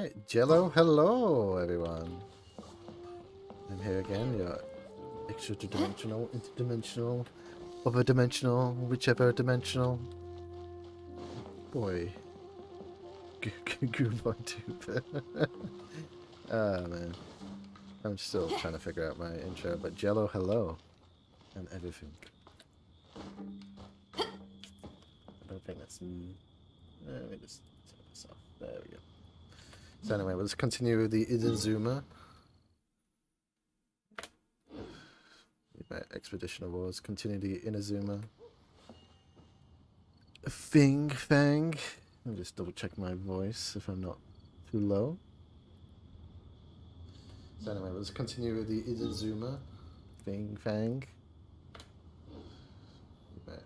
Alright, Jello, hello everyone. I'm here again, your extra-dimensional, interdimensional, other-dimensional, whichever dimensional boy. Good on tube. Ah man, I'm still trying to figure out my intro, but Jello, hello, and everything. I don't think that's... let me just turn this off. There we go. So anyway, let's continue with the Inazuma. Expedition Awards. Continue the Inazuma. Fing Fang. Let me just double check my voice if I'm not too low. So anyway, let's continue with the Inazuma. Fing Fang.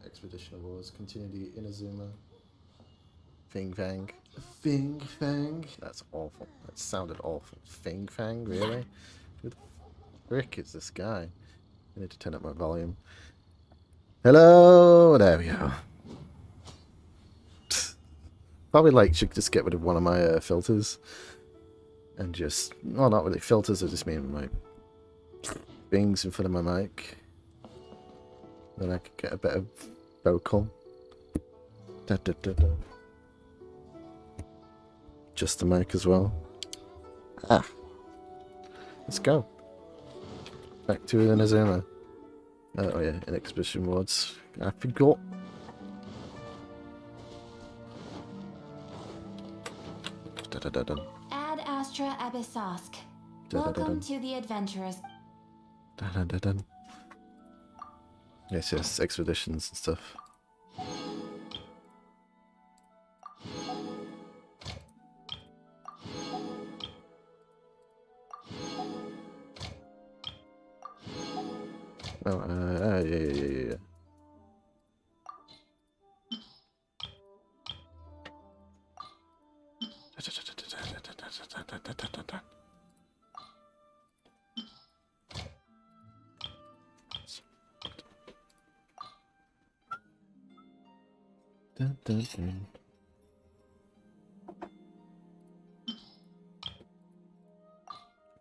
Expedition Awards. Continue the Inazuma. Fing Fang. Fing Fang. That's awful. That sounded awful. Fing Fang, really? Who the frick is this guy? I need to turn up my volume. Hello! There we go. Probably like should just get rid of one of my filters. And just... well, not really filters, I just mean my things in front of my mic. Then I could get a better vocal. Da, da, da, da. Just the mic as well. Ah. Let's go. Back to Inazuma. Oh yeah, in Exhibition Awards. I forgot. Ad Astra Abyssosque. Welcome to the adventurers. Yes, expeditions and stuff. Oh, yeah. Dun, dun, dun.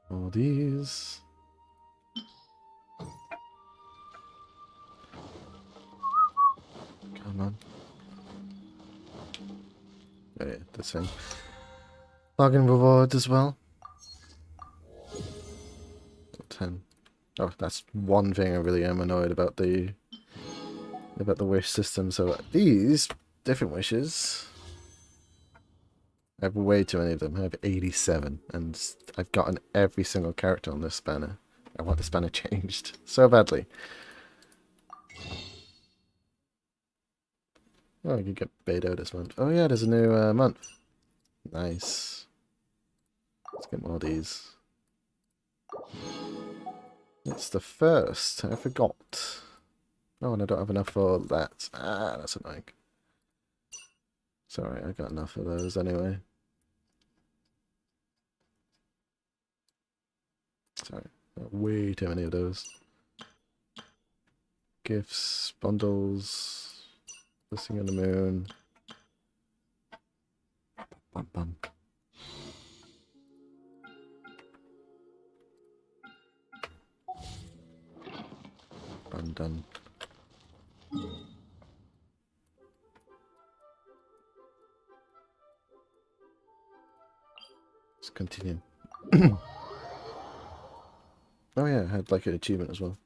All these. Come on. Oh yeah, this thing. Bargain reward as well. 10. Oh, that's one thing I really am annoyed about the wish system. So these different wishes. I have way too many of them. I have 87, and I've gotten every single character on this banner. I want this banner changed so badly. Oh, I could get Beto this month. Oh yeah, there's a new month. Nice. Let's get more of these. It's the first. I forgot. Oh, and I don't have enough for that. Ah, that's annoying. Sorry, I got enough of those anyway. Sorry, got way too many of those. Gifts, bundles, Blessing on the Moon. Bum, bum. I'm done. Let's continue. Oh yeah, I had like an achievement as well.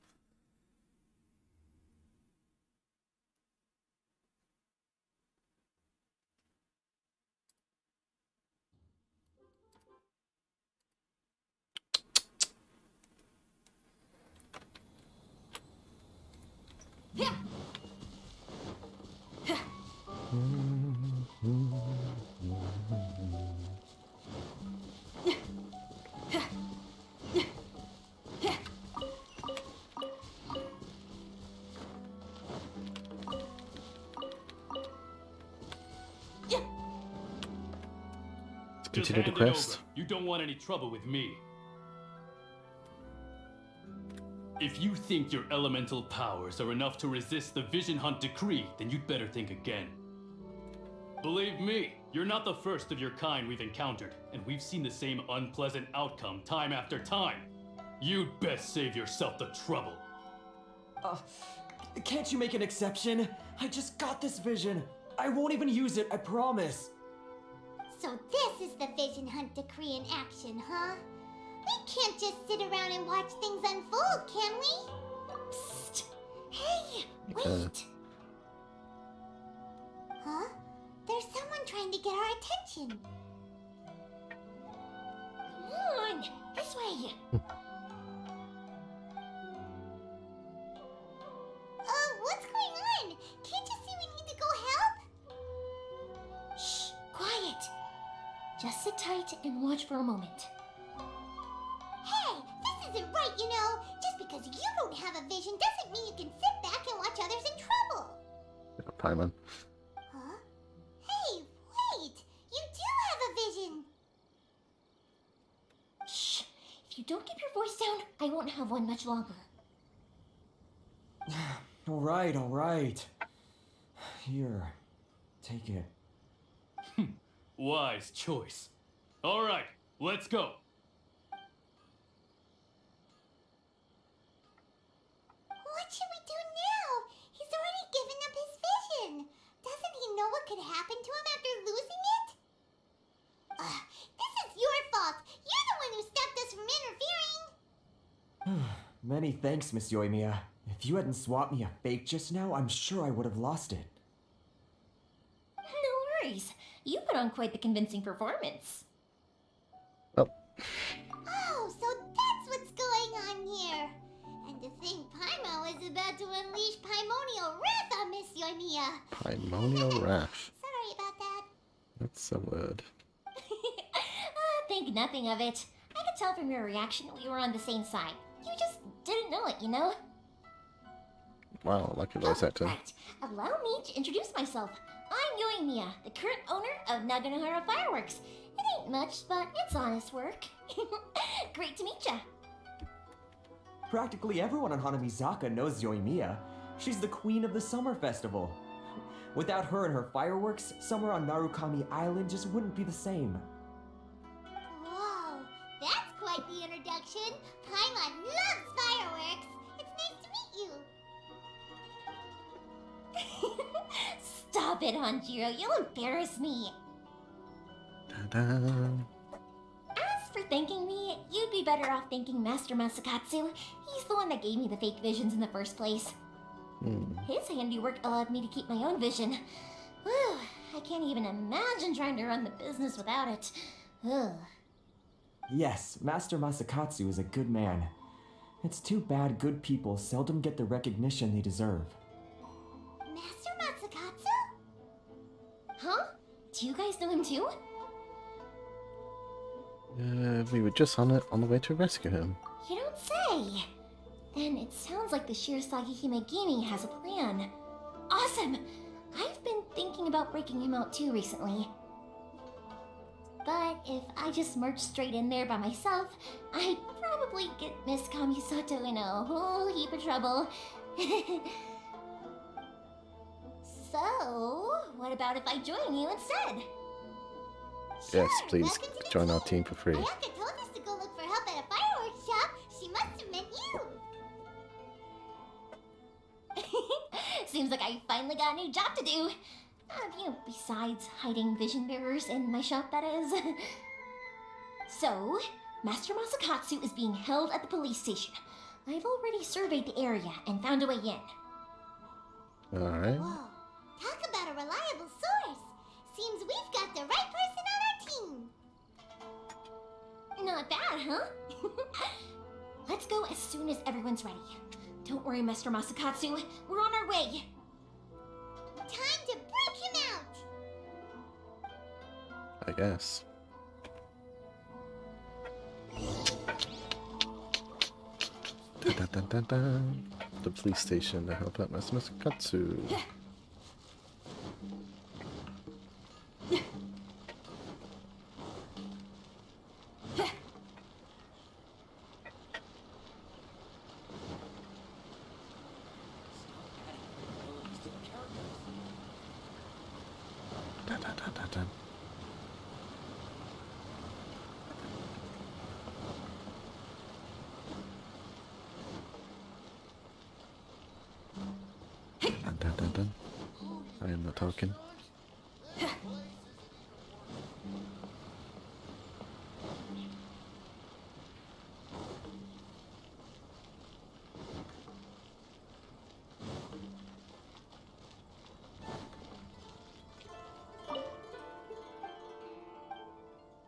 Continue the quest. You don't want any trouble with me. If you think your elemental powers are enough to resist the Vision Hunt decree, then you'd better think again. Believe me, you're not the first of your kind we've encountered, and we've seen the same unpleasant outcome time after time. You'd best save yourself the trouble. Can't you make an exception? I just got this vision. I won't even use it, I promise. So this is the vision hunt decree in action, huh? We can't just sit around and watch things unfold, can we? Psst! Hey, wait! Huh? There's someone trying to get our attention. Come on, this way. What's going on? Can't you see we need to go help? Shh, quiet. Just sit tight and watch for a moment. Hey, this isn't right, you know. Just because you don't have a vision doesn't mean you can sit back and watch others in trouble. Paimon. Huh? Hey, wait! You do have a vision! Shh. If you don't keep your voice down, I won't have one much longer. All right. Here, take it. Wise choice. All right, let's go. What should we do now? He's already given up his vision. Doesn't he know what could happen to him after losing it? This is your fault. You're the one who stopped us from interfering. Many thanks, Miss Yoimiya. If you hadn't swapped me a fake just now, I'm sure I would have lost it. No worries. You put on quite the convincing performance. Well, Oh, so that's what's going on here. And to think Paimon was about to unleash Paimonial wrath on Miss Yoimiya. Paimonial wrath. Sorry about that. That's a word. Think nothing of it. I could tell from your reaction we were on the same side. You just didn't know it, you know? Wow, lucky voice actor. Right. Allow me to introduce myself. I'm Yoimiya, the current owner of Naganohara Fireworks. It ain't much, but it's honest work. Great to meet ya. Practically everyone on Hanamizaka knows Yoimiya. She's the queen of the summer festival. Without her and her fireworks, summer on Narukami Island just wouldn't be the same. Whoa, that's quite the introduction. Paimon loves fireworks. It's nice to meet you. Stop it, Hanjiro. You'll embarrass me. Ta-da. As for thanking me, you'd be better off thanking Master Masakatsu. He's the one that gave me the fake visions in the first place. His handiwork allowed me to keep my own vision. Whew, I can't even imagine trying to run the business without it. Ugh. Yes, Master Masakatsu is a good man. It's too bad good people seldom get the recognition they deserve. Master Matsukatsu? Huh? Do you guys know him too? We were just on the way to rescue him. You don't say. Then it sounds like the Shirasagi Himegimi has a plan. Awesome! I've been thinking about breaking him out too recently. But if I just march straight in there by myself, I'd probably get Miss Kamisato in a whole heap of trouble. So, what about if I join you instead? Yes, Sure, please welcome to the join our team for free. Ayaka told us to go look for help at a fireworks shop. She must have meant you. Seems like I finally got a new job to do. Besides hiding vision bearers in my shop, that is. So, Master Masakatsu is being held at the police station. I've already surveyed the area and found a way in. Alright. Whoa, talk about a reliable source. Seems we've got the right person on our team. Not bad, huh? Let's go as soon as everyone's ready. Don't worry, Master Masakatsu. We're on our way. Time to break him out. I guess. Dun, dun, dun, dun, dun. The police station to help out Master Masakatsu. Dun, dun, I am not talking.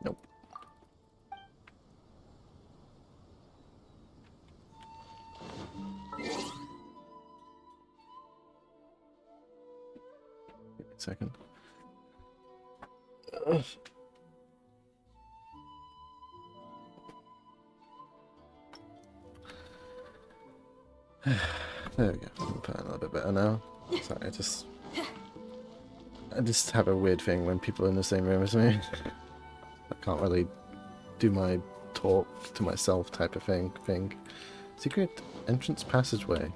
Nope. Wait a second. Ugh. There we go. I'm feeling a little bit better now. Sorry, I just have a weird thing when people are in the same room as me. I can't really do my talk to myself type of thing. Secret entrance passageway.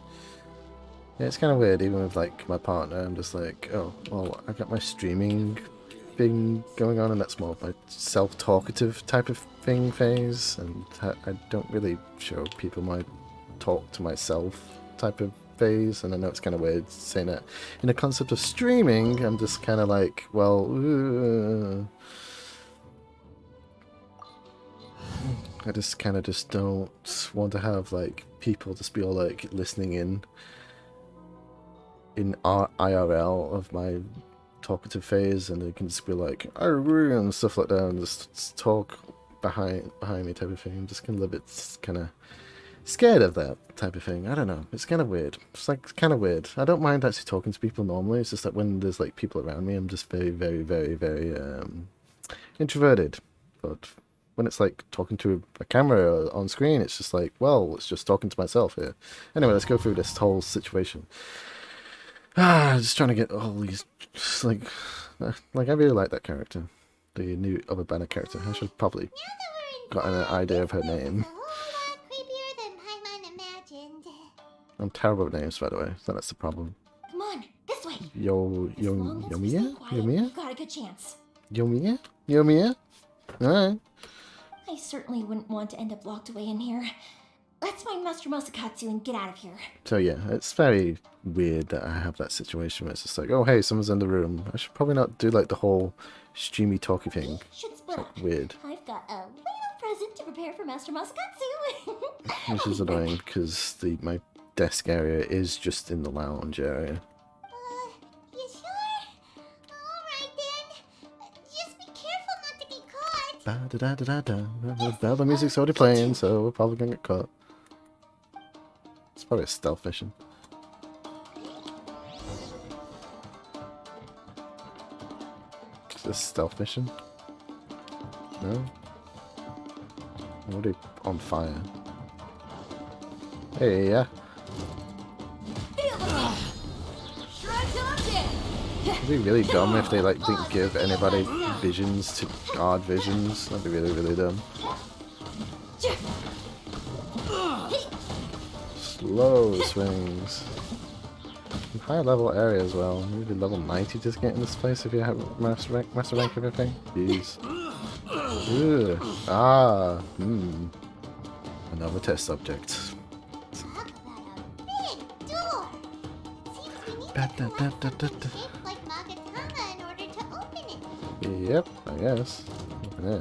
Yeah, it's kind of weird, even with like my partner. I'm just like, oh, well, I got my streaming thing going on, and that's more of my self-talkative type of thing phase, and I don't really show people my talk to myself type of phase, and I know it's kind of weird saying that in the concept of streaming. I'm just kind of like, well, I just kind of just don't want to have like people just be all like listening in IRL of my talkative phase, and they can just be like, I agree, and stuff like that, and just talk behind me type of thing. I'm just kind of a bit kind of scared of that type of thing. I don't know. It's kind of weird. It's like kind of weird. I don't mind actually talking to people normally. It's just that when there's like people around me, I'm just very, very, very, very introverted. But when it's like talking to a camera on screen, it's just like, well, it's just talking to myself here. Anyway, let's go through this whole situation. Just trying to get all these, like I really like that character, the new other banner character. I should probably got an idea of her name. I'm terrible with names, by the way, so that's the problem. Come on, this way. Yomiya? You got a good chance. Yomiya? Alright. I certainly wouldn't want to end up locked away in here. Let's find Master Masakatsu and get out of here. So yeah, it's very weird that I have that situation where it's just like, oh hey, someone's in the room. I should probably not do like the whole streamy talky thing. Should split up. Weird. I've got a little present to prepare for Master Masakatsu. Which is annoying because my desk area is just in the lounge area. You sure? Alright then. Just be careful not to get caught. Now the music's already playing, so we're probably gonna get caught. It's probably a stealth mission. Is this a stealth mission? No? I'm already on fire. Hey, yeah. It'd be really dumb if they like didn't give anybody visions to guard visions. That'd be really, really dumb. Slow swings. Higher level area as well. Maybe level 90 just get in this place if you have master rank everything. Jeez. Ugh. Ah. Another test subject. Talk about a big door. Seems we need to collect a shape like Magatama in order to open it. Yep, I guess. Yeah.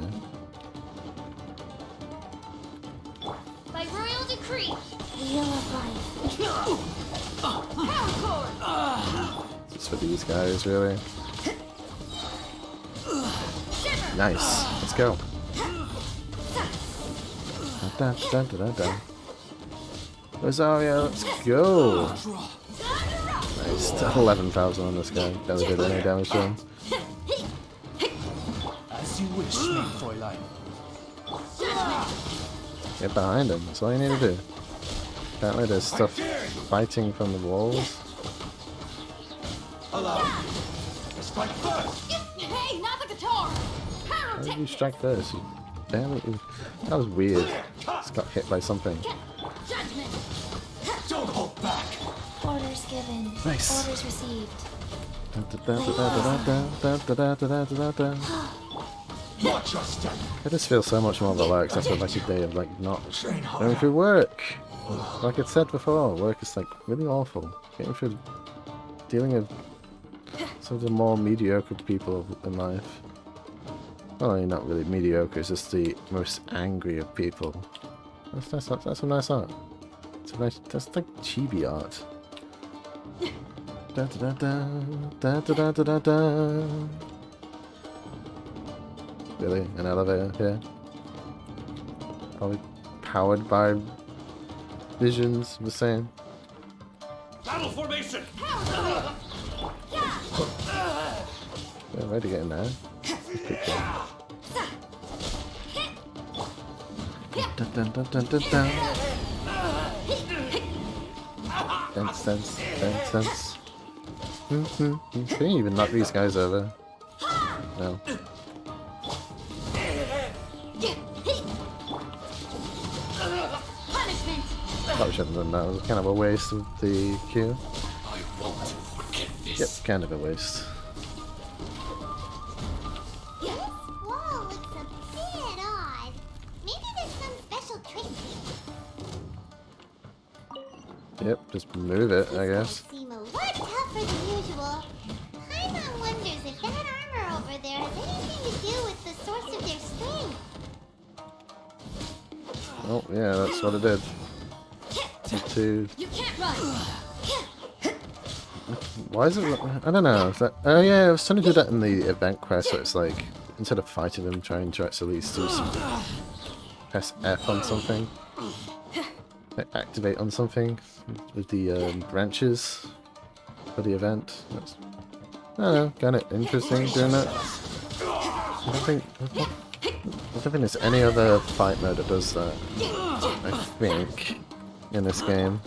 By royal decree, wheel of life. Just for these guys, really. Nice. Let's go. Rosario, let's go. Nice. 11,000 on this guy. Never did any damage to him. As you wish, Fräulein. Get behind him. That's all you need to do. Apparently there's stuff fighting from the walls. Allow me. Strike first. Hey, not the guitar. How did you strike this? Damn it. That was weird. Just got hit by something. Judgment. Don't hold back. Orders given. Nice. Orders received. Watch your step. I just feel so much more relaxed after like a day of like not going through work. Like I said before, work is like really awful. Getting through dealing with Some of the more mediocre people in life. Well, not really mediocre, it's just the most angry of people. That's some nice art. That's like chibi art. Da da da da da da da da da. Really? An elevator here? Probably powered by visions, the same. Battle formation! Yeah, ready to get in there. Dun, dun, dun, dun, dun, dun. Dance. Can you even knock these guys over? No. Probably shouldn't have done that. It was kind of a waste of the Q. I won't forget this. Yep, kind of a waste. This wall looks a bit odd. Maybe there's some special trick here. Yep, just move it, I guess. These guys seem a lot tougher than usual. Callma wonders if that armor over there has anything to do with the source of their strength. Oh, yeah, that's what it did. Two. You can't run. Why is it? I don't know. Is that, oh yeah, I was trying to do that in the event quest. So it's like instead of fighting them, try and at least do some. Press F on something. Activate on something with the branches for the event. That's, I don't know, kind of interesting doing that. I don't think there's any other fight mode that does that. I think in this game.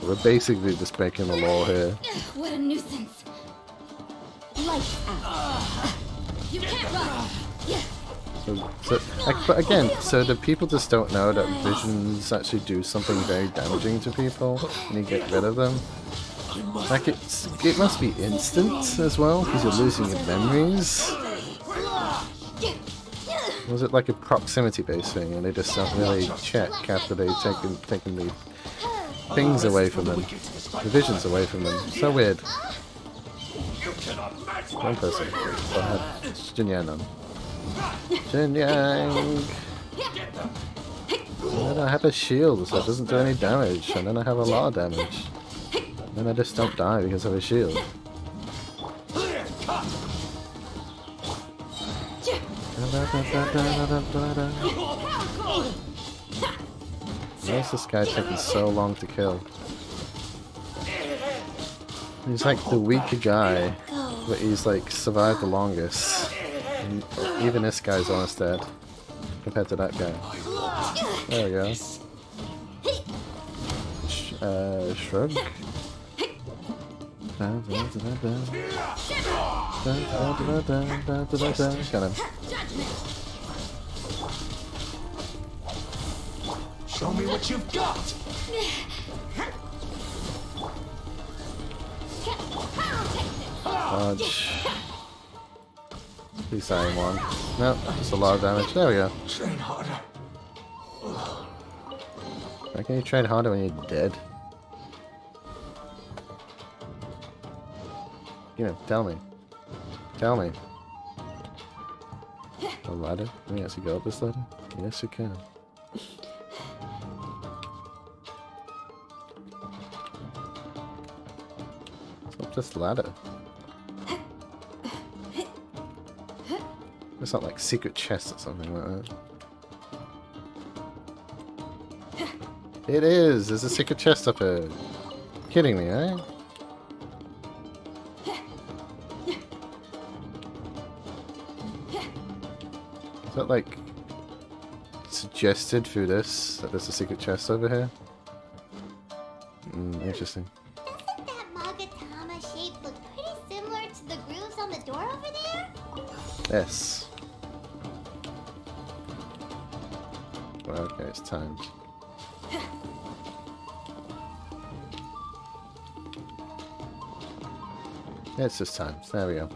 We're basically just breaking the law here. What a nuisance. Lights out. You can't run. But again, so the people just don't know that visions actually do something very damaging to people, and you get rid of them. Like it must be instant as well, because you're losing your memories. Was it like a proximity-based thing, and they just don't really check after they've taken the things away from them, the visions away from them? So weird. One person. Go ahead. Jinyan. Jinyang! And then I have a shield, so it doesn't do any damage, and then I have a lot of damage. And then I just don't die because of a shield. Why is this guy taking so long to kill? He's like the weaker guy, but he's like survived the longest. And even this guy's almost dead compared to that guy. There we go. Shrug. Got him. Show me what you've got! Dodge. Please sign one. Nope, just a lot of damage. There we go. Train harder. Why can't you train harder when you're dead? You know, tell me. Tell me. A ladder? Can we actually go up this ladder? Yes, you can. What's up this ladder? It's not like secret chests or something like that. It is! There's a secret chest up here. Kidding me, eh? Is that like suggested through this that there's a secret chest over here? Interesting. Doesn't that Magatama shape look pretty similar to the grooves on the door over there? Yes. Well, okay, it's timed. Yeah, it's just timed. There we go.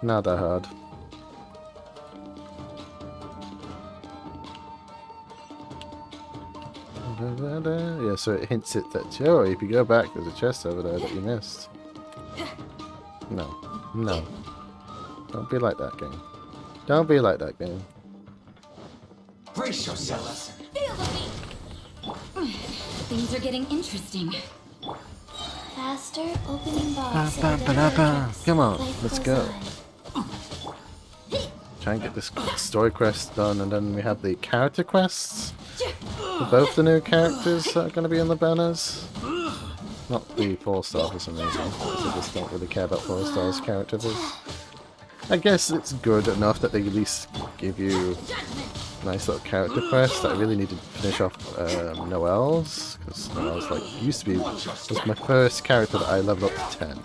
Not that hard. Yeah, so it hints it that, oh, if you go back, there's a chest over there that you missed. No. No. Don't be like that game. Don't be like that game. Brace yourselves. Feel the beat. Things are getting interesting. Faster opening box. Come on, let's go. Try and get this story quest done, and then we have the character quests for both the new characters that are going to be in the banners. Not the 4-star for some reason, because I just don't really care about 4-stars characters. I guess it's good enough that they at least give you nice little character quests. That I really need to finish off Noelle's, because Noelle's used to be was my first character that I leveled up to 10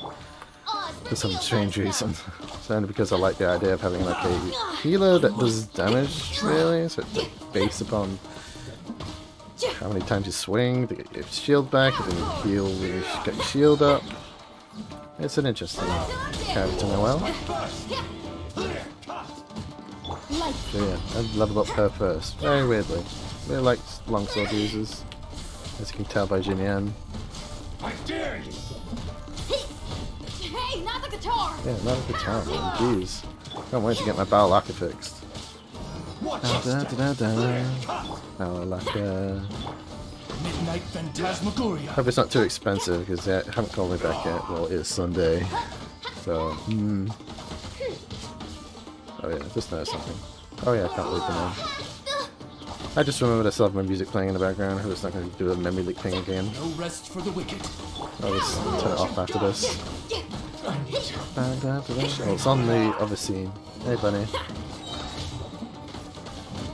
for some strange reason. It's only because I like the idea of having a healer that does damage, really, so it's based upon how many times you swing to get your shield back, and then you heal when you get your shield up. It's an interesting character, Noelle. So yeah, I leveled up her first, very weirdly. Really like longsword users, as you can tell by Jinyan. I dare you. Hey, not the guitar! Yeah, not a guitar, man. Jeez. Can't wait to get my Balalaika fixed. Watch your step. Balalaika. Midnight Phantasmagoria. Hope it's not too expensive, because they haven't called me back yet. Well, it is Sunday. So, Oh yeah, I just noticed something. Oh yeah, I can't leave the name. I just remembered I still have my music playing in the background. I was not going to do a memory leak thing again. No rest for the wicked. I'll just turn it off after this. I need you. Oh, it's on the other scene. Hey, bunny.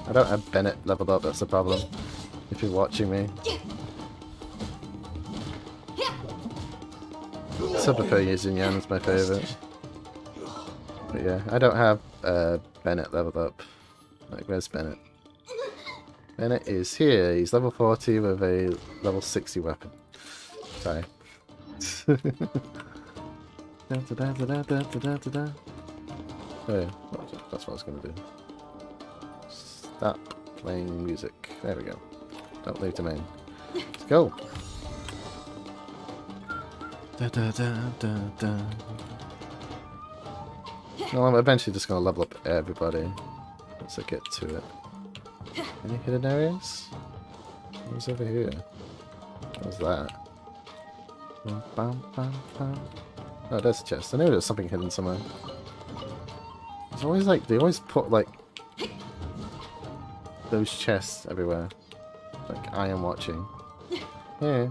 I don't have Bennett leveled up, that's the problem. If you're watching me. So I prefer using Yan as my favourite. But yeah, I don't have Bennett leveled up. Like, where's Bennett? Bennett is here. He's level 40 with a level 60 weapon. Sorry. Oh yeah, that's what I was going to do. Stop playing music. There we go. Don't leave the main. Let's go. Well, I'm eventually just going to level up everybody once I get to it. Any hidden areas? What's over here? What's that? Oh, there's a chest. I knew there was something hidden somewhere. It's always they always put those chests everywhere. Like, I am watching. Yeah.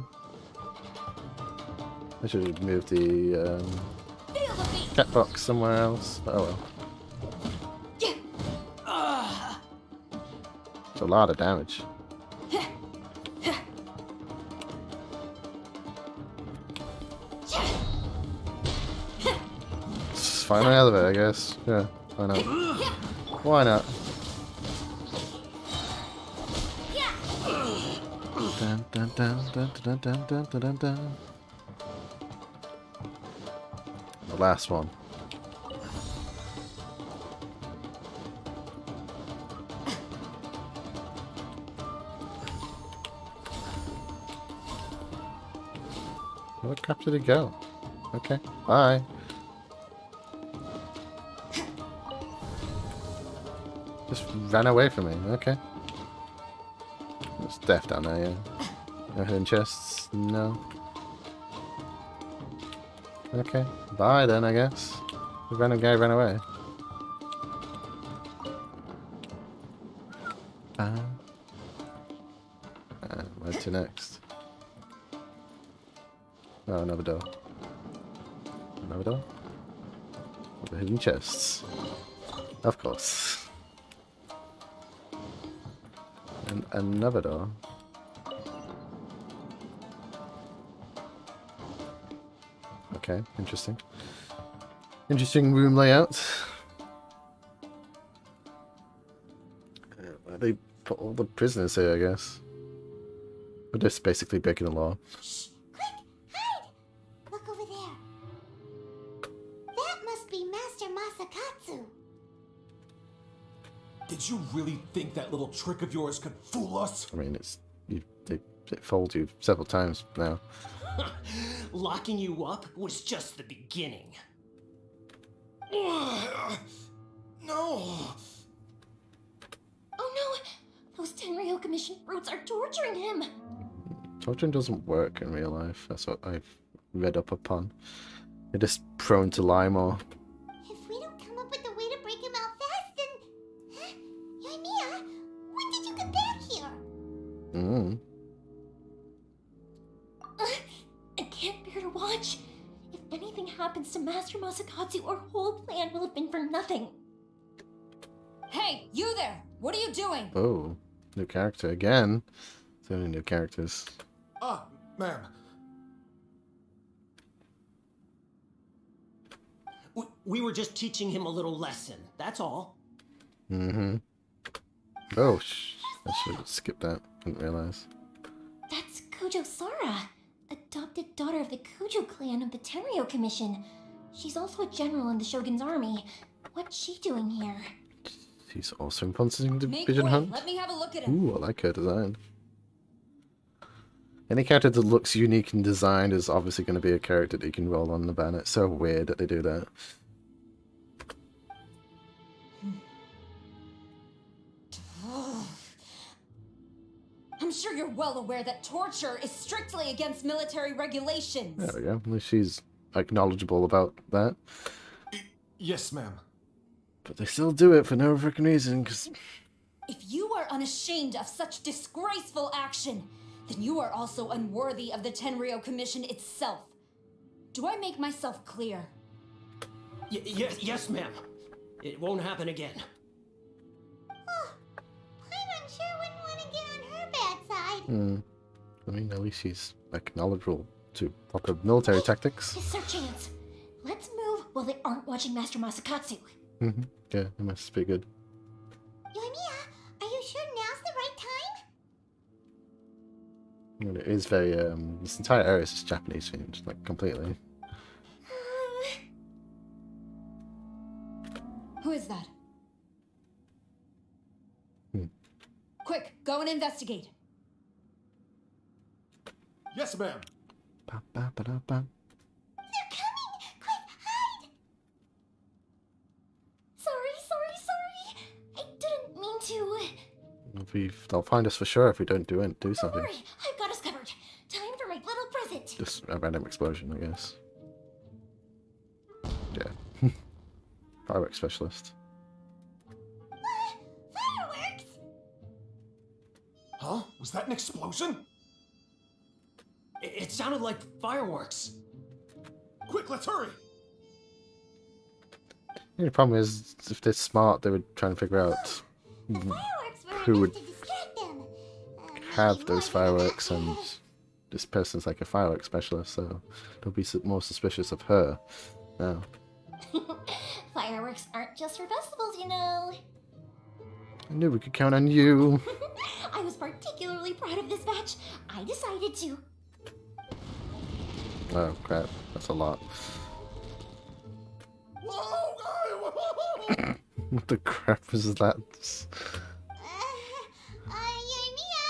I should have moved the cat box somewhere else. But oh well. It's a lot of damage. Just find an elevator, I guess. Yeah, why not? Why not? Dun, dun, dun, dun, dun, dun, dun, dun, dun. The last one. Where the crap did it go? Okay, bye. Just ran away from me, okay. There's death down there, yeah. No hidden chests? No. Okay, bye then, I guess. The random guy ran away. Where to next? Oh, another door. Another door? The hidden chests. Of course. And another door. Okay, interesting. Interesting room layout. They put all the prisoners here, I guess. But just basically breaking the law. Shh! Quick! Hide! Look over there. That must be Master Masakatsu. Did you really think that little trick of yours could fool us? I mean, it fooled you several times now. locking you up was just the beginning. No! Oh no! Those Tenryo Commission brutes are torturing him! Torturing doesn't work in real life. That's what I've read up upon. You're just prone to lie more. If we don't come up with a way to break him out fast, then... Huh? Yoimiya, when did you get back here? Mm. I can't bear to watch. If anything happens to Master Masakatsu, our whole plan will have been for nothing. Hey, you there! What are you doing? Oh, new character again. So many new characters. Ah, ma'am. We were just teaching him a little lesson, that's all. Mm-hmm. Oh, I should have skipped that. Didn't realize. That's Kujo Sara, adopted daughter of the Kujo clan of the Tenryo Commission. She's also a general in the Shogun's army. What's she doing here? She's also sponsoring the Make Pigeon way. Hunt. Let me have a look at him. Ooh, I like her design. Any character that looks unique and designed is obviously going to be a character that you can roll on the banner. It's so weird that they do that. I'm sure you're well aware that torture is strictly against military regulations. There we go. At least she's knowledgeable about that. Yes, ma'am. But they still do it for no freaking reason, because... If you are unashamed of such disgraceful action, then you are also unworthy of the Tenryo Commission itself. Do I make myself clear? Yes, ma'am. It won't happen again. Paimon sure wouldn't want to get on her bad side. I mean, at least she's knowledgeable to proper military tactics. It's our chance. Let's move while they aren't watching Master Masakatsu. Mm-hmm. Yeah, it must be good. Yoimiya, are you sure now's the right time? I mean, it is very, this entire area is just Japanese themed, like, completely. Who is that? Hmm. Quick, go and investigate. Yes, ma'am. Ba, ba, ba, da, ba. They're coming! Quick, hide! Sorry. I didn't mean to. They'll find us for sure if we don't do Don't something. worry, I've got us covered. Time for my little present. Just a random explosion, I guess. Yeah. Fireworks specialist. Fireworks! Huh? Was that an explosion? It sounded like fireworks. Quick, let's hurry! The only problem is, if they're smart, they would try and figure out The fireworks were who enough would to distract them. have Maybe those more than enough. fireworks, and this person's like a fireworks specialist, so they'll be more suspicious of her now. Fireworks aren't just for festivals, you know. I knew we could count on you. I was particularly proud of this batch. I decided to. Oh crap, that's a lot. What the crap is that? Yoimiya,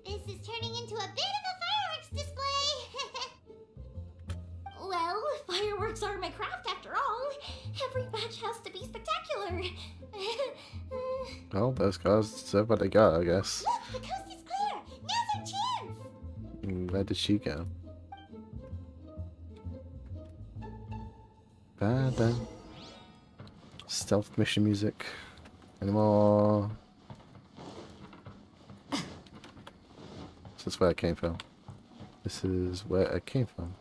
this is turning into a bit of a fireworks display. Well, fireworks are my craft after all. Every batch has to be spectacular. Well, those guys deserve what they got, I guess. Look, the coast is clear. Now's our chance. Where did she go? Ba-da. Stealth mission music. Any more? This is where I came from. This is where I came from.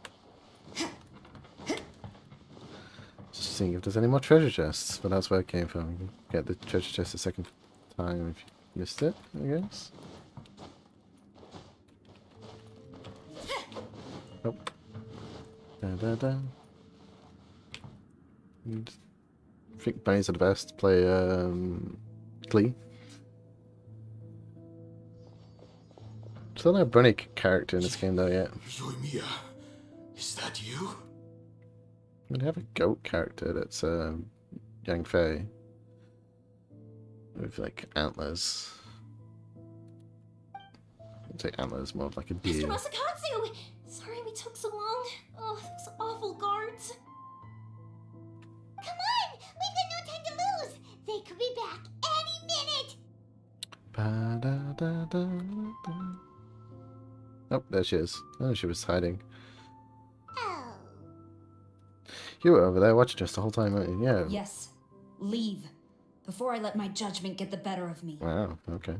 Just seeing if there's any more treasure chests, but that's where I came from. You can get the treasure chest a second time if you missed it, I guess. Oh. Da-da-da. And I think bunnies are the best to play Glee. Still no bunny character in this game though yet. Yoimiya, is that you? I mean, they have a goat character that's Yang Fei with like antlers. I'd say antlers more of like a Mr. deer. Masakatsu! Sorry we took so long. Oh, those awful guards. Come on! We've got no time to lose! They could be back any minute! Ba-da-da-da-da. Oh, there she is. Oh, she was hiding. Oh. You were over there watching us the whole time, weren't you? Yeah. Yes. Leave. Before I let my judgment get the better of me. Wow, okay.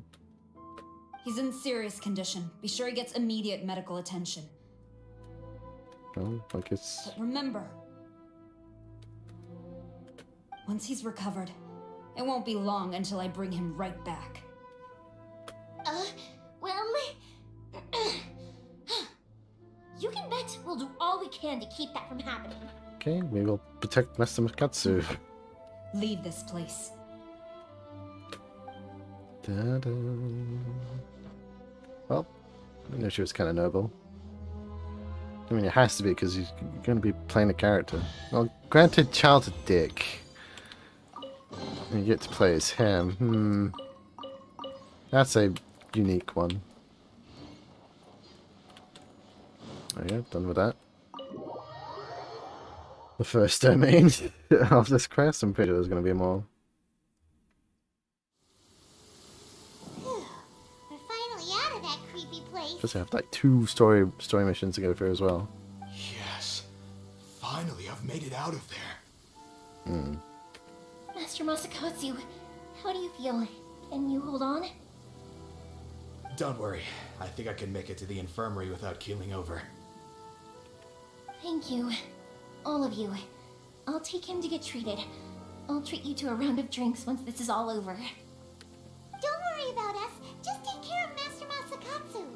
He's in serious condition. Be sure he gets immediate medical attention. Well, I guess... But remember, once he's recovered, it won't be long until I bring him right back. Well... You can bet we'll do all we can to keep that from happening. Okay, we will protect Master Makatsu. Leave this place. Da-da. Well, I knew she was kind of noble. I mean, it has to be because you're going to be playing a character. Well, granted, Child's a dick. And you get to play as him. That's a unique one. Oh yeah, done with that. The first domain of this quest. I'm pretty sure there's going to be more. We're finally out of that creepy place. Just have like 2 story missions to go through as well. Yes. Finally, I've made it out of there. Master Masakatsu, how do you feel? Can you hold on? Don't worry. I think I can make it to the infirmary without keeling over. Thank you. All of you. I'll take him to get treated. I'll treat you to a round of drinks once this is all over. Don't worry about us. Just take care of Master Masakatsu.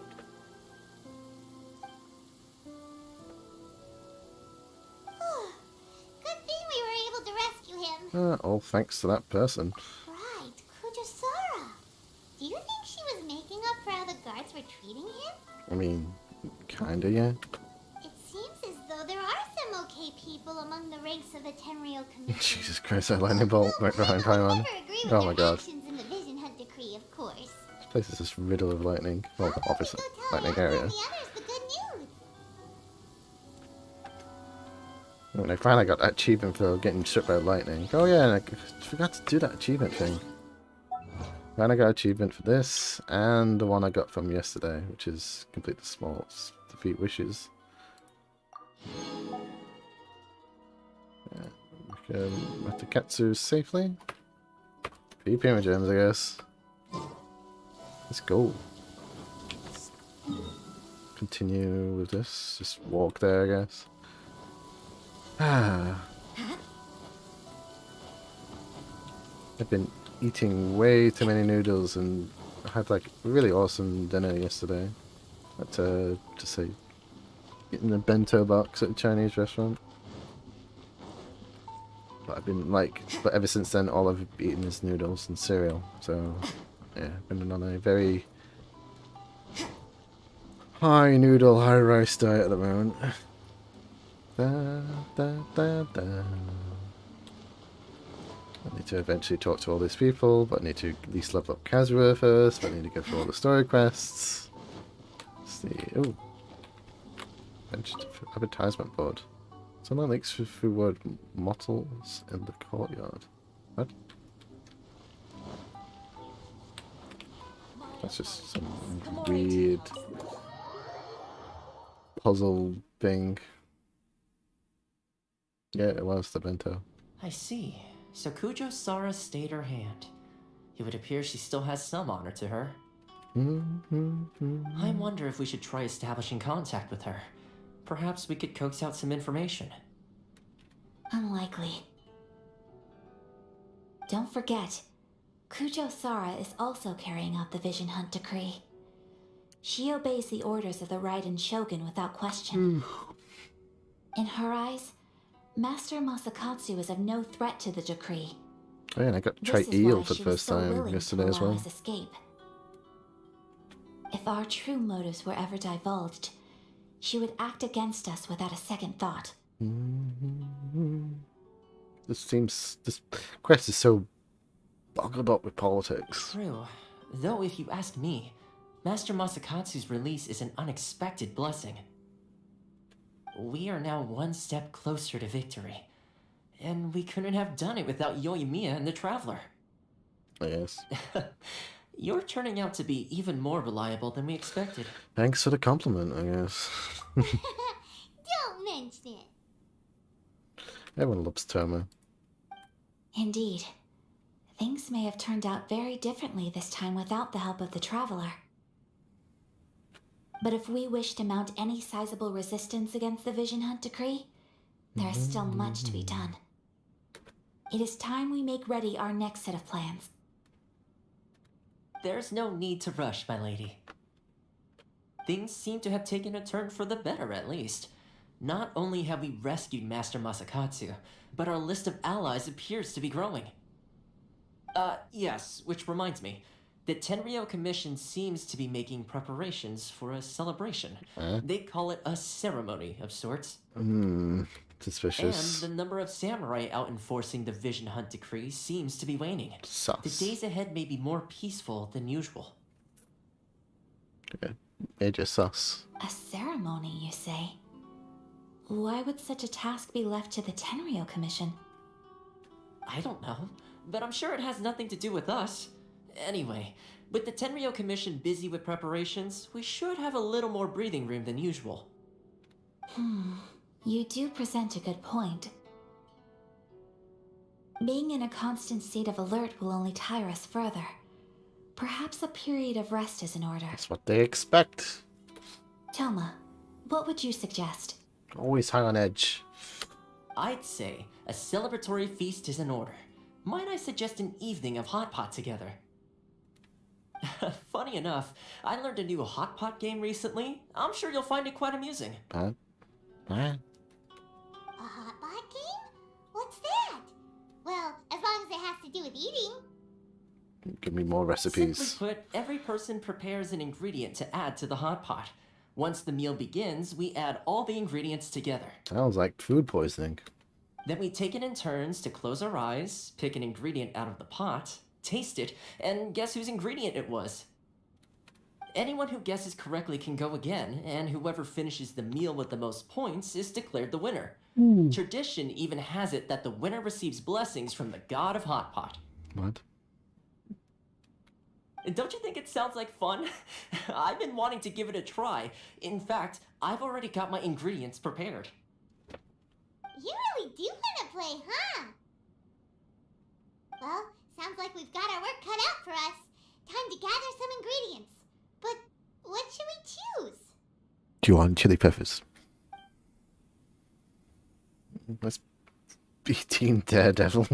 Good thing we were able to rescue him. All thanks to that person. Right, Kujosara. Do you think she was making up for how the guards were treating him? I mean, kinda, yeah. It seems as though there are some okay people among the ranks of the Tenryou Commission. Jesus Christ, that lightning bolt right behind Paimon. Never agree with Oh their my god. actions in the Vision Hunt Decree, of course. This place is just riddled with lightning. Well, obviously, Go tell lightning Yoko area. and the others the good news. When I finally got that achievement for getting struck by lightning. Oh yeah, and I forgot to do that achievement thing. And I got achievement for this, and the one I got from yesterday, which is complete the small defeat wishes. Yeah, we can Matakatsu safely. Few Primogems, I guess. Let's go. Continue with this. Just walk there, I guess. Ah. I've been eating way too many noodles and I had like a really awesome dinner yesterday. At just say getting a bento box at a Chinese restaurant. But I've been but ever since then all I've eaten is noodles and cereal. So yeah, I've been on a very high noodle, high rice diet at the moment. Da, da, da, da. I need to eventually talk to all these people, but I need to at least level up Kazuya first, but I need to go through all the story quests. Let's see. Oh. Advertisement board. Someone links through word mottles in the courtyard. What? That's just some weird puzzle thing. Yeah, it was the bento. I see. So Kujo-Sara stayed her hand. It would appear she still has some honor to her. I wonder if we should try establishing contact with her. Perhaps we could coax out some information. Unlikely. Don't forget, Kujo-Sara is also carrying out the Vision Hunt Decree. She obeys the orders of the Raiden Shogun without question. In her eyes, Master Masakatsu is of no threat to the decree. Oh yeah, and I got to try This is eel why for she the was first so time willing to yesterday as allow well. his escape. If our true motives were ever divulged, she would act against us without a second thought. This quest is so boggled up with politics. True. Though if you ask me, Master Masakatsu's release is an unexpected blessing. we are now one step closer to victory. And we couldn't have done it without Yoimiya and the Traveler. I guess. You're turning out to be even more reliable than we expected. Thanks for the compliment, I guess. Don't mention it. Everyone loves Toma. Indeed. Things may have turned out very differently this time without the help of the Traveler. But if we wish to mount any sizable resistance against the Vision Hunt decree, there is still much to be done. It is time we make ready our next set of plans. There's no need to rush, my lady. Things seem to have taken a turn for the better, at least. Not only have we rescued Master Masakatsu, but our list of allies appears to be growing. Yes, which reminds me. The Tenryou Commission seems to be making preparations for a celebration. They call it a ceremony of sorts. Suspicious. And the number of samurai out enforcing the Vision Hunt decree seems to be waning. Sus. The days ahead may be more peaceful than usual. Okay. Age is sus. A ceremony, you say? Why would such a task be left to the Tenryou Commission? I don't know, but I'm sure it has nothing to do with us. Anyway, with the Tenryou Commission busy with preparations, we should have a little more breathing room than usual. You do present a good point. Being in a constant state of alert will only tire us further. Perhaps a period of rest is in order. That's what they expect. Toma, what would you suggest? Always hang on edge. I'd say a celebratory feast is in order. Might I suggest an evening of hot pot together? Funny enough, I learned a new hot pot game recently. I'm sure you'll find it quite amusing. Huh? A hot pot game? What's that? Well, as long as it has to do with eating. Give me more recipes. Simply put, every person prepares an ingredient to add to the hot pot. Once the meal begins, we add all the ingredients together. Sounds like food poisoning. Then we take it in turns to close our eyes, pick an ingredient out of the pot, taste it, and guess whose ingredient it was. Anyone who guesses correctly can go again, and whoever finishes the meal with the most points is declared the winner. Tradition even has it that the winner receives blessings from the god of hot pot. What? Don't you think it sounds like fun? I've been wanting to give it a try. In fact, I've already got my ingredients prepared. You really do want to play, huh? Well, sounds like we've got our work cut out for us. Time to gather some ingredients. But what should we choose? Do you want chili peppers? Let's be Team Daredevil. Ooh,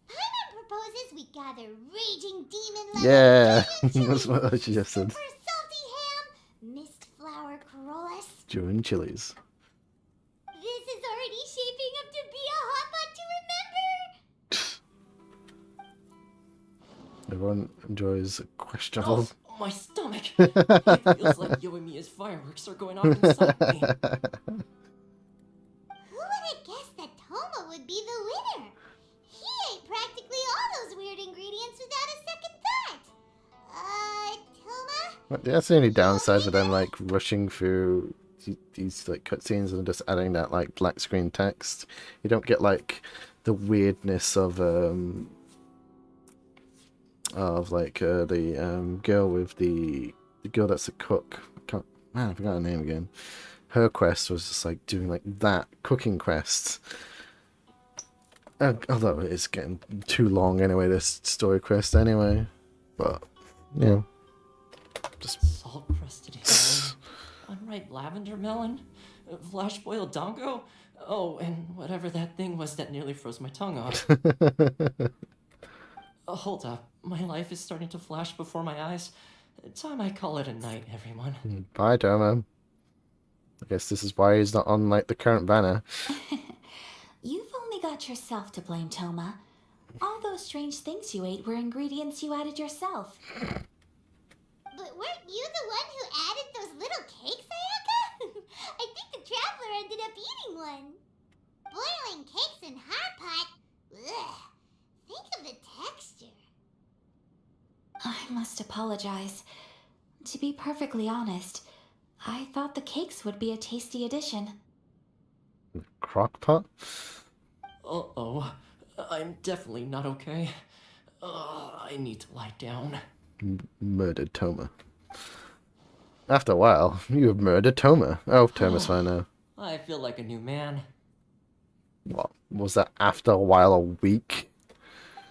Paimon proposes we gather raging demon Yeah, giant that's chili, what I suggested. super salty ham, mist flower corollas. June chilies. This is already shaping up to be a hot pot to remember. Everyone enjoys questionable. Oh, my stomach! It feels like Yoimiya's fireworks are going off inside me. Who would have guessed that Toma would be the winner? He ate practically all those weird ingredients without a second thought. Toma? But that's the only downside of them like rushing through these like cutscenes and just adding that like black screen text. You don't get like the weirdness of the girl with the girl that's a cook. I forgot her name again. Her quest was just like doing like that cooking quest. Although it's getting too long anyway, this story quest anyway. But yeah, just Salt crusted ham, unripe lavender melon, flash boiled dango. Oh, and whatever that thing was that nearly froze my tongue off. Hold up, my life is starting to flash before my eyes. Time I call it a night, everyone. Bye, Doma. I guess this is why he's not on like the current banner. You've only got yourself to blame, Toma. All those strange things you ate were ingredients you added yourself. But weren't you the one who added those little cakes, Ayaka? I think the Traveler ended up eating one. Boiling cakes in hot pot? Ugh. Think of the texture. I must apologize. To be perfectly honest, I thought the cakes would be a tasty addition. Crock pot? Uh-oh. I'm definitely not okay. I need to lie down. Murdered Toma. After a while, you have murdered Toma. Oh, Toma's fine now. I feel like a new man. What? Was that after a while, a week?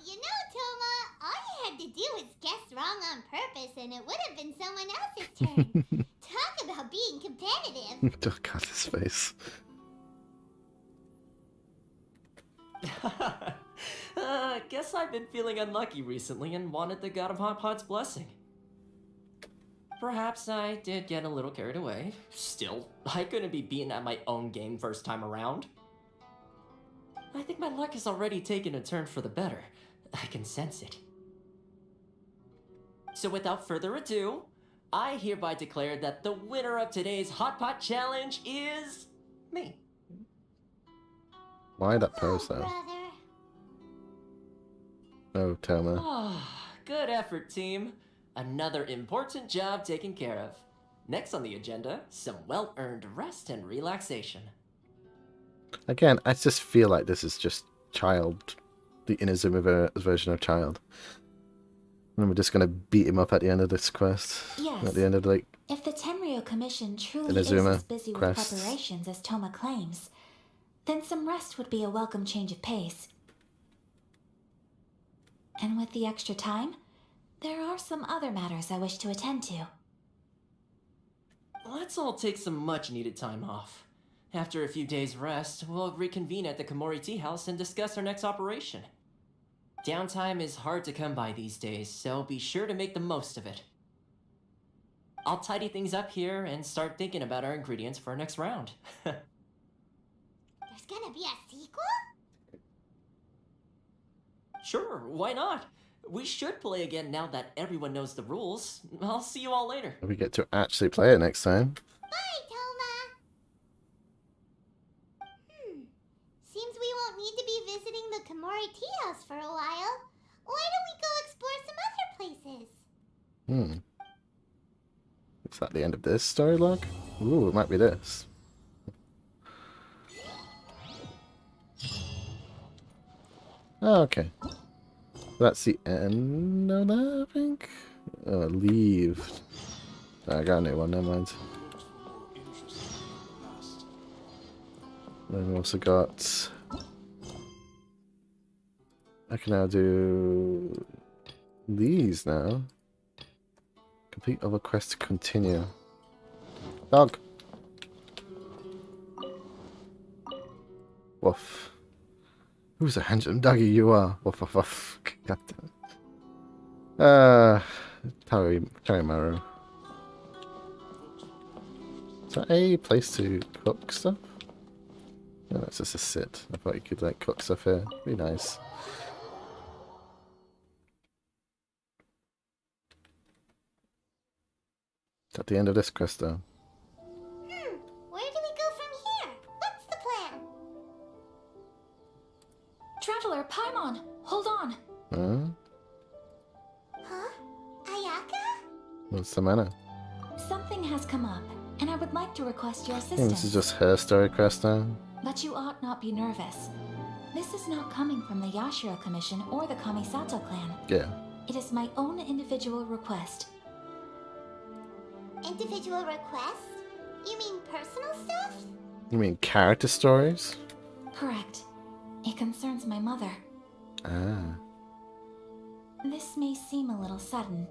You know, Toma, all you had to do was guess wrong on purpose and it would have been someone else's turn. Talk about being competitive. Just cut his face. Guess I've been feeling unlucky recently and wanted the God of Hot Pot's blessing. Perhaps I did get a little carried away. Still, I couldn't be beaten at my own game first time around. I think my luck has already taken a turn for the better. I can sense it. So without further ado, I hereby declare that the winner of today's Hot Pot Challenge is me. Why that pose Oh, though? brother. Oh, Toma. Ah, good effort, team. Another important job taken care of. Next on the agenda, some well-earned rest and relaxation. Again, I just feel like this is just Child. The Inazuma version of Child. And we're just gonna beat him up at the end of this quest. Yes. At the end of, like, If the Tenryou Commission truly Inazuma is as busy with quests. preparations as Toma claims, then some rest would be a welcome change of pace. And with the extra time, there are some other matters I wish to attend to. Let's all take some much-needed time off. After a few days' rest, we'll reconvene at the Komori Tea House and discuss our next operation. Downtime is hard to come by these days, so be sure to make the most of it. I'll tidy things up here and start thinking about our ingredients for our next round. There's gonna be a sequel? Sure, why not? We should play again now that everyone knows the rules. I'll see you all later. we get to actually play it next time. Bye, Toma. Seems we won't need to be visiting the Komori Tea House for a while. Why don't we go explore some other places? Is that the end of this story log? Ooh, it might be this. Oh, okay. That's the end of that, I think? Leave. I got a new one, never mind. Then we also got... I can now do... these now. Complete other quest to continue. Dog! Woof. Who's a handsome doggy you are? Woof woof woof. God damn it. Karimaru. Is that a place to cook stuff? No, that's just a sit. I thought you could like cook stuff here. Be nice. Is that the end of this quest though? Where do we go from here? What's the plan? Traveler, Paimon, hold on. Huh? Ayaka? What's the matter? Something has come up, and I would like to request your I think assistance. this is just her story quest now. But you ought not be nervous. This is not coming from the Yashiro Commission or the Kamisato clan. Yeah. It is my own individual request. Individual requests? You mean personal stuff? You mean character stories? Correct. It concerns my mother. Ah. This may seem a little sudden,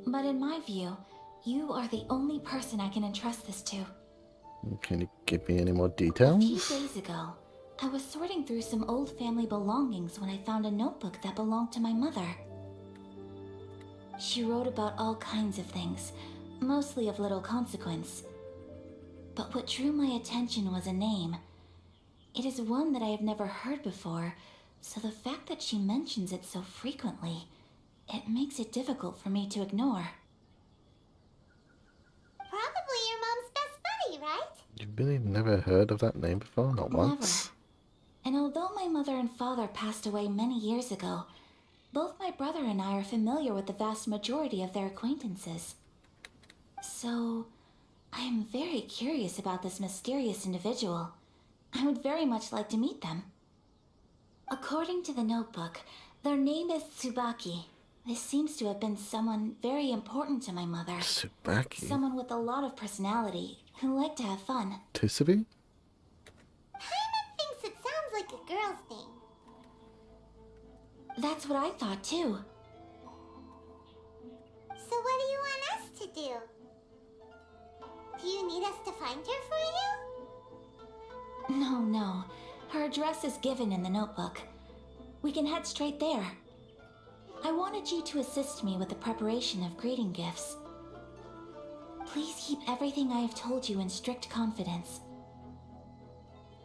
but in my view, you are the only person I can entrust this to. Can you give me any more A few details? days ago, I was sorting through some old family belongings when I found a notebook that belonged to my mother. She wrote about all kinds of things, mostly of little consequence. But what drew my attention was a name. It is one that I have never heard before, so the fact that she mentions it so frequently, it makes it difficult for me to ignore. Probably your mom's best buddy, right? You really never heard of that name before? Not Never. once? And although my mother and father passed away many years ago, both my brother and I are familiar with the vast majority of their acquaintances. So, I am very curious about this mysterious individual. I would very much like to meet them. According to the notebook, their name is Tsubaki. This seems to have been someone very important to my mother. Tsubaki. Someone with a lot of personality, who liked to have fun. Tsubi? Paimon thinks it sounds like a girl's name. That's what I thought too. So what do you want us to do? Do you need us to find her for you? No. Her address is given in the notebook. We can head straight there. I wanted you to assist me with the preparation of greeting gifts. Please keep everything I have told you in strict confidence.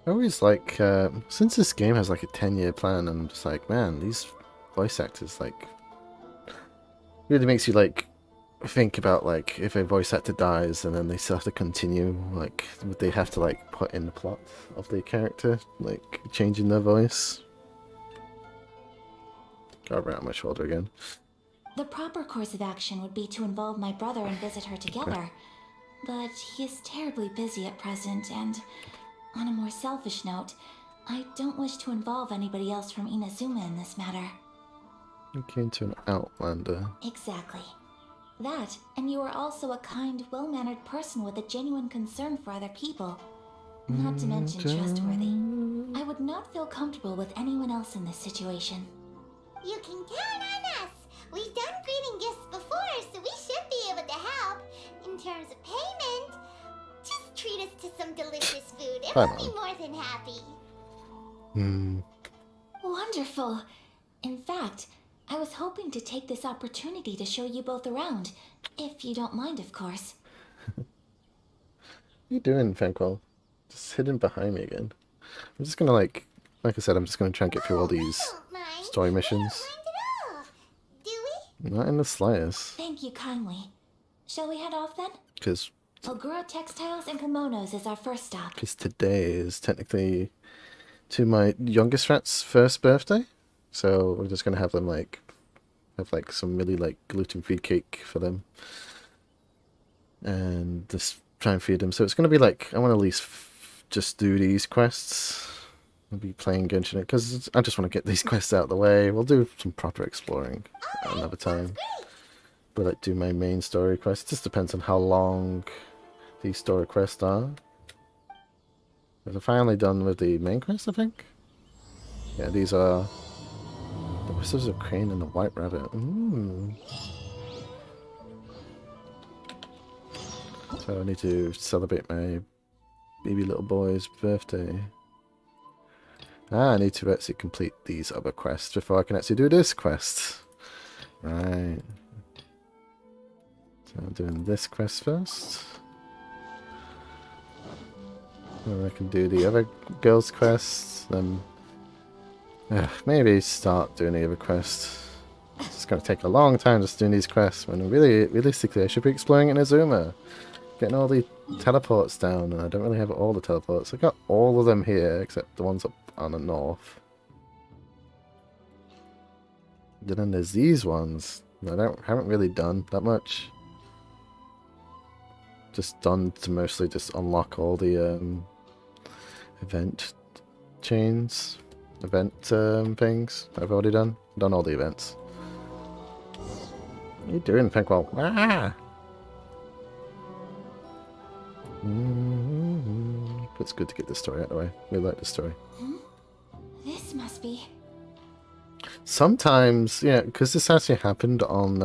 I always like, since this game has like a 10-year plan, I'm just like, man, these voice actors, like, really makes you like think about like if a voice actor dies and then they still have to continue, like would they have to like put in the plot of the character, like changing their voice? Got around my shoulder again. The proper course of action would be to involve my brother and visit her together. But he is terribly busy at present, and on a more selfish note, I don't wish to involve anybody else from Inazuma in this matter. Looking to an outlander. Exactly. That, and you are also a kind, well-mannered person with a genuine concern for other people. Not to mention trustworthy. I would not feel comfortable with anyone else in this situation. You can count on us. We've done greeting gifts before, so we should be able to help. In terms of payment, just treat us to some delicious food and we'll be more than happy. Wonderful. In fact, I was hoping to take this opportunity to show you both around, if you don't mind, of course. What are you doing, Fanquil? Just hidden behind me again. I'm just gonna like I said, I'm just gonna try and get through all these story missions. We don't mind at all. Do we? Not in the slightest. Thank you kindly. Shall we head off then? Because Ogura Textiles and Kimonos is our first stop. today is technically to my youngest rat's first birthday. So we're just gonna have them have some really like gluten-free cake for them. And just try and feed them. So it's gonna be like, I wanna at least just do these quests. I'll be playing Genshin because I just want to get these quests out of the way. We'll do some proper exploring another time. But like do my main story quest. It just depends on how long these story quests are. We're finally done with the main quest, I think. Yeah, these are the Whistles of Crane and the White Rabbit. So I need to celebrate my baby little boy's birthday. I need to actually complete these other quests before I can actually do this quest. Right. So I'm doing this quest first. Then I can do the other girls' quests. Then maybe start doing the other quests. It's going to take a long time just doing these quests when realistically I should be exploring Inazuma. Getting all the teleports down, and I don't really have all the teleports. I got all of them here except the ones up on the north. And then there's these ones. Haven't really done that much. Just done to mostly just unlock all the event chains, event things. I've already done all the events. What are you doing, Fanquil? Ah! But it's good to get this story out of the way. We like this story. This must be... Sometimes, yeah, because this actually happened on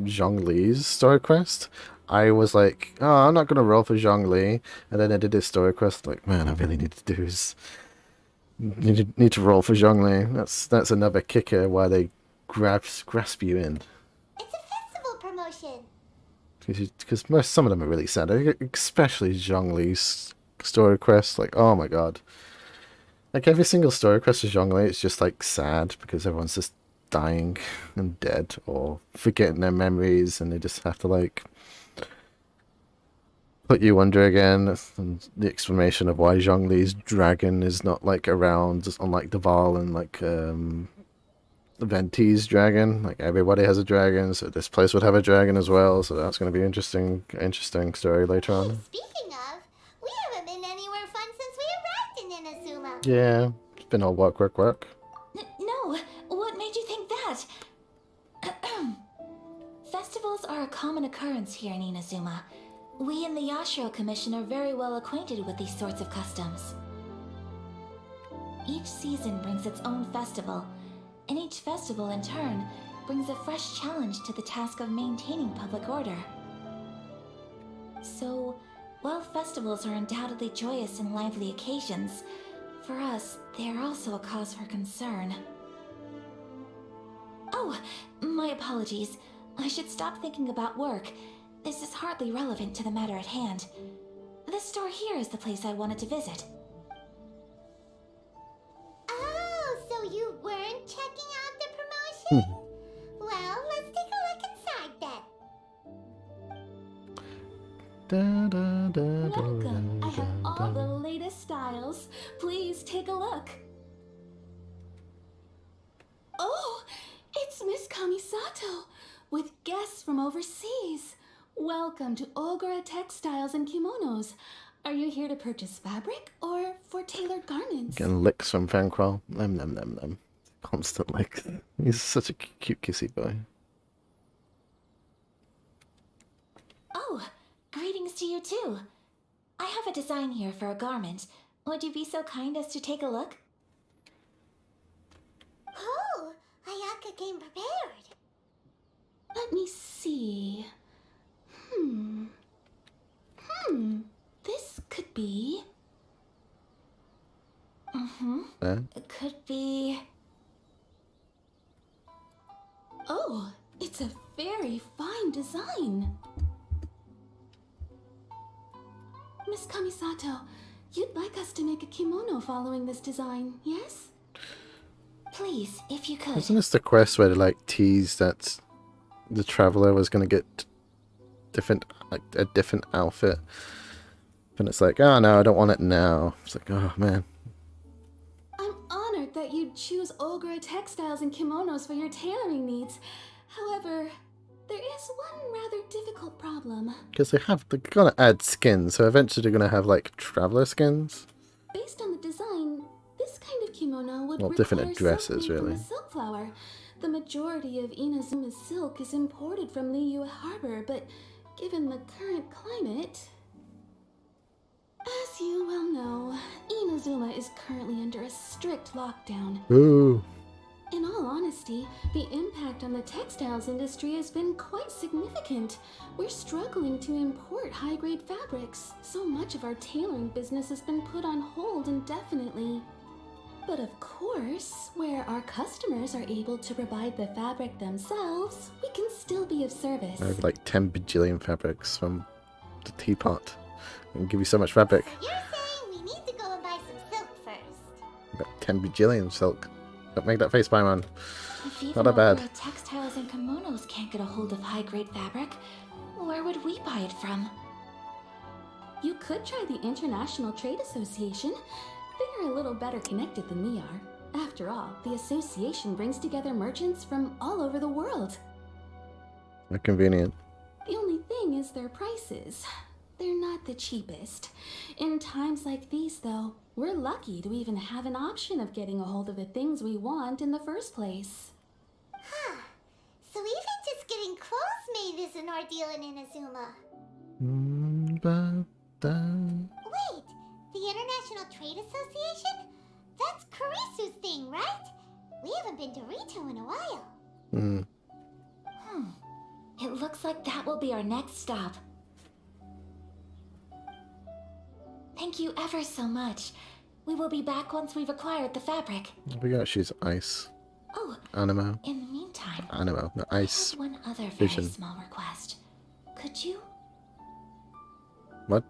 Zhongli's story quest. I was like, oh, I'm not going to roll for Zhongli. And then I did this story quest, like, man, I really need to do this. Need to roll for Zhongli. That's another kicker why they grasp you in. It's a festival promotion. Because some of them are really sad, especially Zhongli's story quest. Like, oh my god. Like, every single story quest of Zhongli, it's just, like, sad because everyone's just dying and dead or forgetting their memories and they just have to, like, put you under again. And the explanation of why Zhongli's dragon is not, like, around, just unlike Duval and, like, Venti's dragon. Like everybody has a dragon, so this place would have a dragon as well. So that's going to be interesting story later Hey, on. speaking of, we haven't been anywhere fun since we arrived in Inazuma. Yeah, it's been all work. No, what made you think that? Festivals are a common occurrence here in Inazuma. We in the Yashiro Commission are very well acquainted with these sorts of customs. Each season brings its own festival, and each festival in turn brings a fresh challenge to the task of maintaining public order. So, while festivals are undoubtedly joyous and lively occasions, for us, they are also a cause for concern. Oh, my apologies. I should stop thinking about work. This is hardly relevant to the matter at hand. This store here is the place I wanted to visit. Oh, so you weren't checking out the promotion? Well, let's take a look inside then. Welcome. I have all the latest styles. Please take a look. Oh, it's Miss Kamisato with guests from overseas. Welcome to Ogura Textiles and Kimonos. Are you here to purchase fabric or for tailored garments? Getting licks from Fancral. Nom. Constant lick. He's such a cute kissy boy. Oh, greetings to you too. I have a design here for a garment. Would you be so kind as to take a look? Oh, Ayaka came prepared. Let me see. This could be... It could be... Oh, it's a very fine design. Miss Kamisato, you'd like us to make a kimono following this design, yes? Please, if you could. Isn't this the quest where they like tease that the traveler was gonna get a different outfit? And it's like, oh no, I don't want it now. It's like, oh man. I'm honored that you'd choose Ogura Textiles and Kimonos for your tailoring needs. However, there is one rather difficult problem. Because they're gonna add skins, so eventually they're gonna have like traveler skins. Based on the design, this kind of kimono would Well, require different dresses, silk made from really. a silk flower. The majority of Inazuma's silk is imported from Liyue Harbor, but given the current climate... As you well know, Inazuma is currently under a strict lockdown. Ooh. In all honesty, the impact on the textiles industry has been quite significant. We're struggling to import high-grade fabrics. So much of our tailoring business has been put on hold indefinitely. But of course, where our customers are able to provide the fabric themselves, we can still be of service. I have like 10 bajillion fabrics from the teapot. And give you so much fabric. So you're saying we need to go and buy some silk first? About 10 bajillion silk. Don't make that face, man. If even Not that bad. Ogura Textiles and Kimonos can't get a hold of high-grade fabric, where would we buy it from? You could try the International Trade Association. They are a little better connected than we are. After all, the association brings together merchants from all over the world. How convenient. The only thing is their prices. They're not the cheapest. In times like these, though, we're lucky to even have an option of getting a hold of the things we want in the first place. Huh. So even just getting clothes made is an ordeal in Inazuma. Wait, the International Trade Association? That's Kurisu's thing, right? We haven't been to Rito in a while. It looks like that will be our next stop. Thank you ever so much. We will be back once we've acquired the fabric. We got she's ice. Oh, Animo. in the meantime, Animo. The I ice. have one other very vision. small request. Could you? What?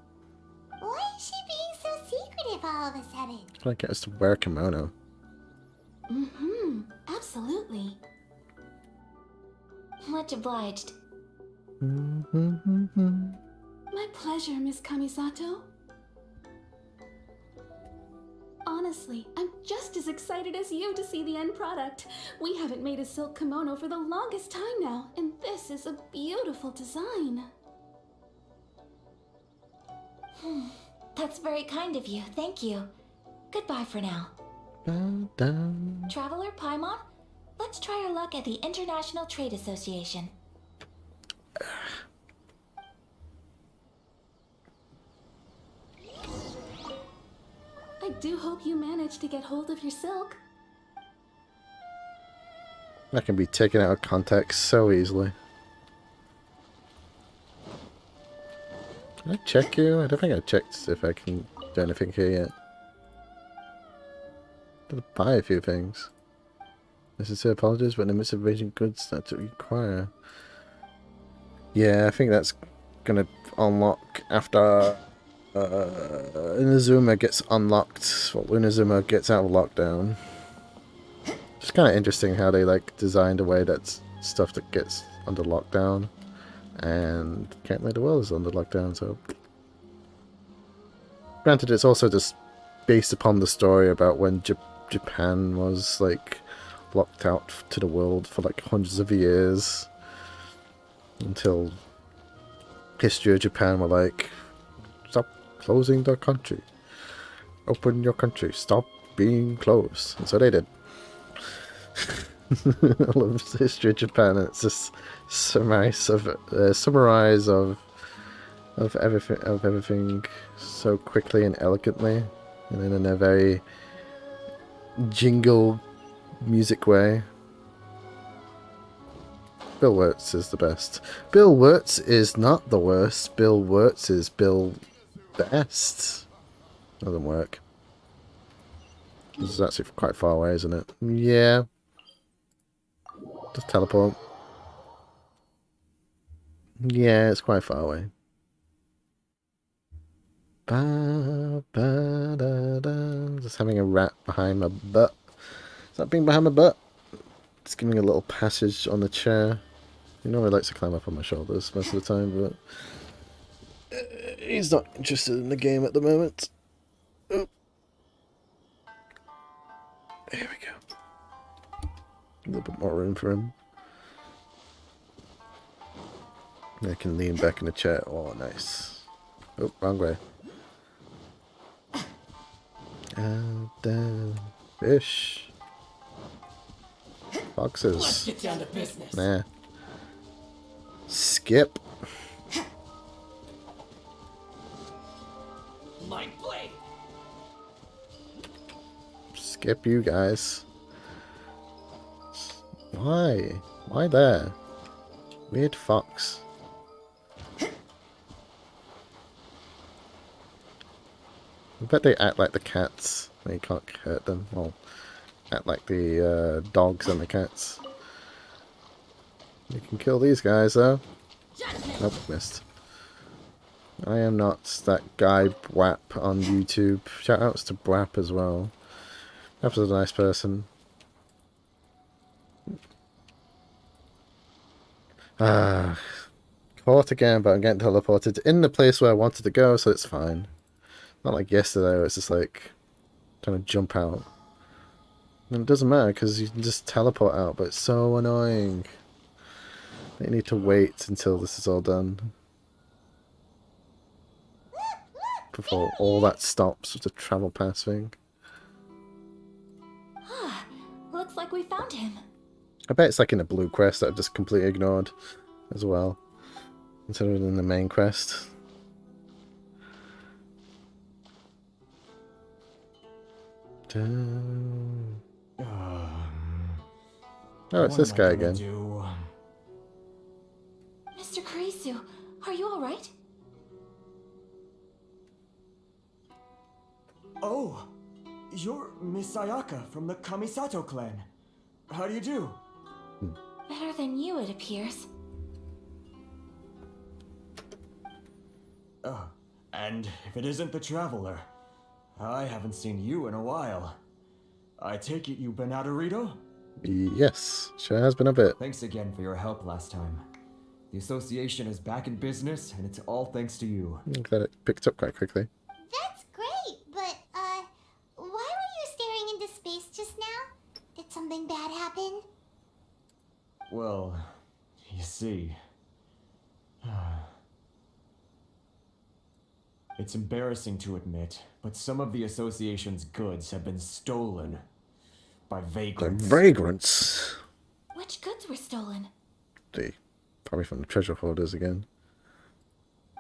Why is she being so secretive all of a sudden? Trying to get us to wear a kimono. Absolutely. Much obliged. My pleasure, Miss Kamisato. Honestly, I'm just as excited as you to see the end product. We haven't made a silk kimono for the longest time now, and this is a beautiful design. That's very kind of you. Thank you. Goodbye for now. Ba-dum. Traveler Paimon, let's try our luck at the International Trade Association. I do hope you manage to get hold of your silk. That can be taken out of context so easily. Can I check you? I don't think I checked if I can do anything here yet. Gotta buy a few things. Necessary apologies, but in the midst of raging goods that to require. Yeah, I think that's gonna unlock after Inazuma gets unlocked. Well, Inazuma gets out of lockdown. It's kind of interesting how they like designed a way that's stuff that gets under lockdown, and can't let the world is under lockdown. So, granted, it's also just based upon the story about when Japan was like locked out to the world for like hundreds of years until history of Japan were like, stop closing the country, open your country, stop being closed, and so they did. I love the history of Japan. It's just summarize of everything so quickly and elegantly, and then in a very jingle music way. Bill Wirtz is the best. Bill Wirtz is not the worst. Bill Wirtz is Bill Best. Doesn't work. This is actually quite far away, isn't it? Yeah. Just teleport. Yeah, it's quite far away. Ba, ba, da, da. Just having a rat behind my butt. Is that being behind my butt? Just giving a little passage on the chair. He normally likes to climb up on my shoulders most of the time, but he's not interested in the game at the moment. Oh. Here we go. A little bit more room for him. I can lean back in the chair. Oh, nice. Oh, wrong way. And down. Fish. Foxes. Let's get down to business. Nah. Skip. Light blade. Skip you guys. Why? Why there? Weird fox. I bet they act like the cats. You can't hurt them. Well, act like the dogs and the cats. You can kill these guys though. Nope, missed. I am not that guy Bwap on YouTube. Shoutouts to Bwap as well. Bwap is a nice person. Caught again, but I'm getting teleported in the place where I wanted to go, so it's fine. Not like yesterday where it's just like trying to jump out. And it doesn't matter because you can just teleport out, but it's so annoying. You need to wait until this is all done before all that stops with the travel pass thing. Looks like we found him. I bet it's like in a blue quest that I've just completely ignored as well, instead of in the main quest. Oh, it's this guy again. Mr. Kurisu, are you alright? Oh, you're Miss Sayaka from the Kamisato clan. How do you do? Better than you, it appears. And if it isn't the Traveler, I haven't seen you in a while. I take it you've been out of Rito? Yes, sure has been a bit. Thanks again for your help last time. The association is back in business, and it's all thanks to you. I'm glad it picked up quite quickly. That's great, but, why were you something bad happen? Well, you see... It's embarrassing to admit, but some of the association's goods have been stolen by The vagrants. vagrants. Which goods were stolen? Probably from the treasure hoarders again.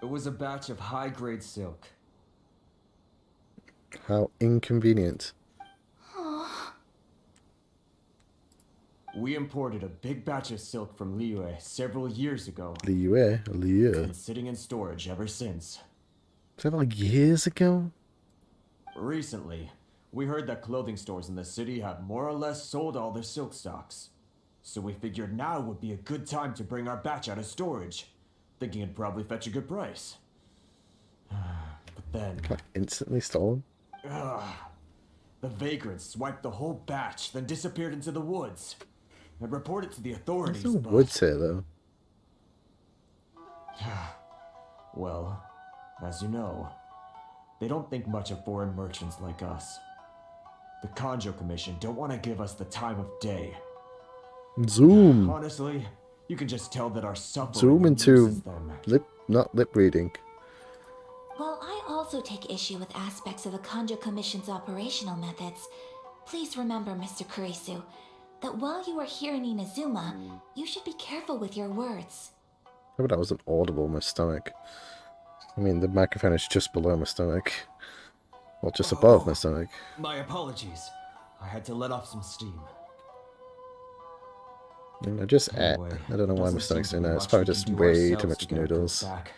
It was a batch of high-grade silk. How inconvenient. We imported a big batch of silk from Liyue several years ago. Liyue? Liyue. Been sitting in storage ever since. Several years ago? Recently, we heard that clothing stores in the city have more or less sold all their silk stocks. So we figured now would be a good time to bring our batch out of storage, thinking it'd probably fetch a good price. But then... Like instantly stolen? The vagrants swiped the whole batch, then disappeared into the woods. I reported to the authorities, There's no but... woods here, though. Well, as you know, they don't think much of foreign merchants like us. The Kanjo Commission don't want to give us the time of day. Zoom! Honestly, you can just tell that our suffering Zoom into amuses them. not lip reading. Well, I also take issue with aspects of the Kanjo Commission's operational methods. Please remember, Mr. Kurisu, that while you are here in Inazuma, you should be careful with your words. I hope that wasn't audible in my stomach. I mean, the microphone is just below my stomach. Well, just above my stomach. My apologies. I had to let off some steam. I mean, I just ate. Anyway, I don't know why my doesn't stomach's seem doing to be that. It's much probably we just can do way too ourselves much to get our noodles. proof back.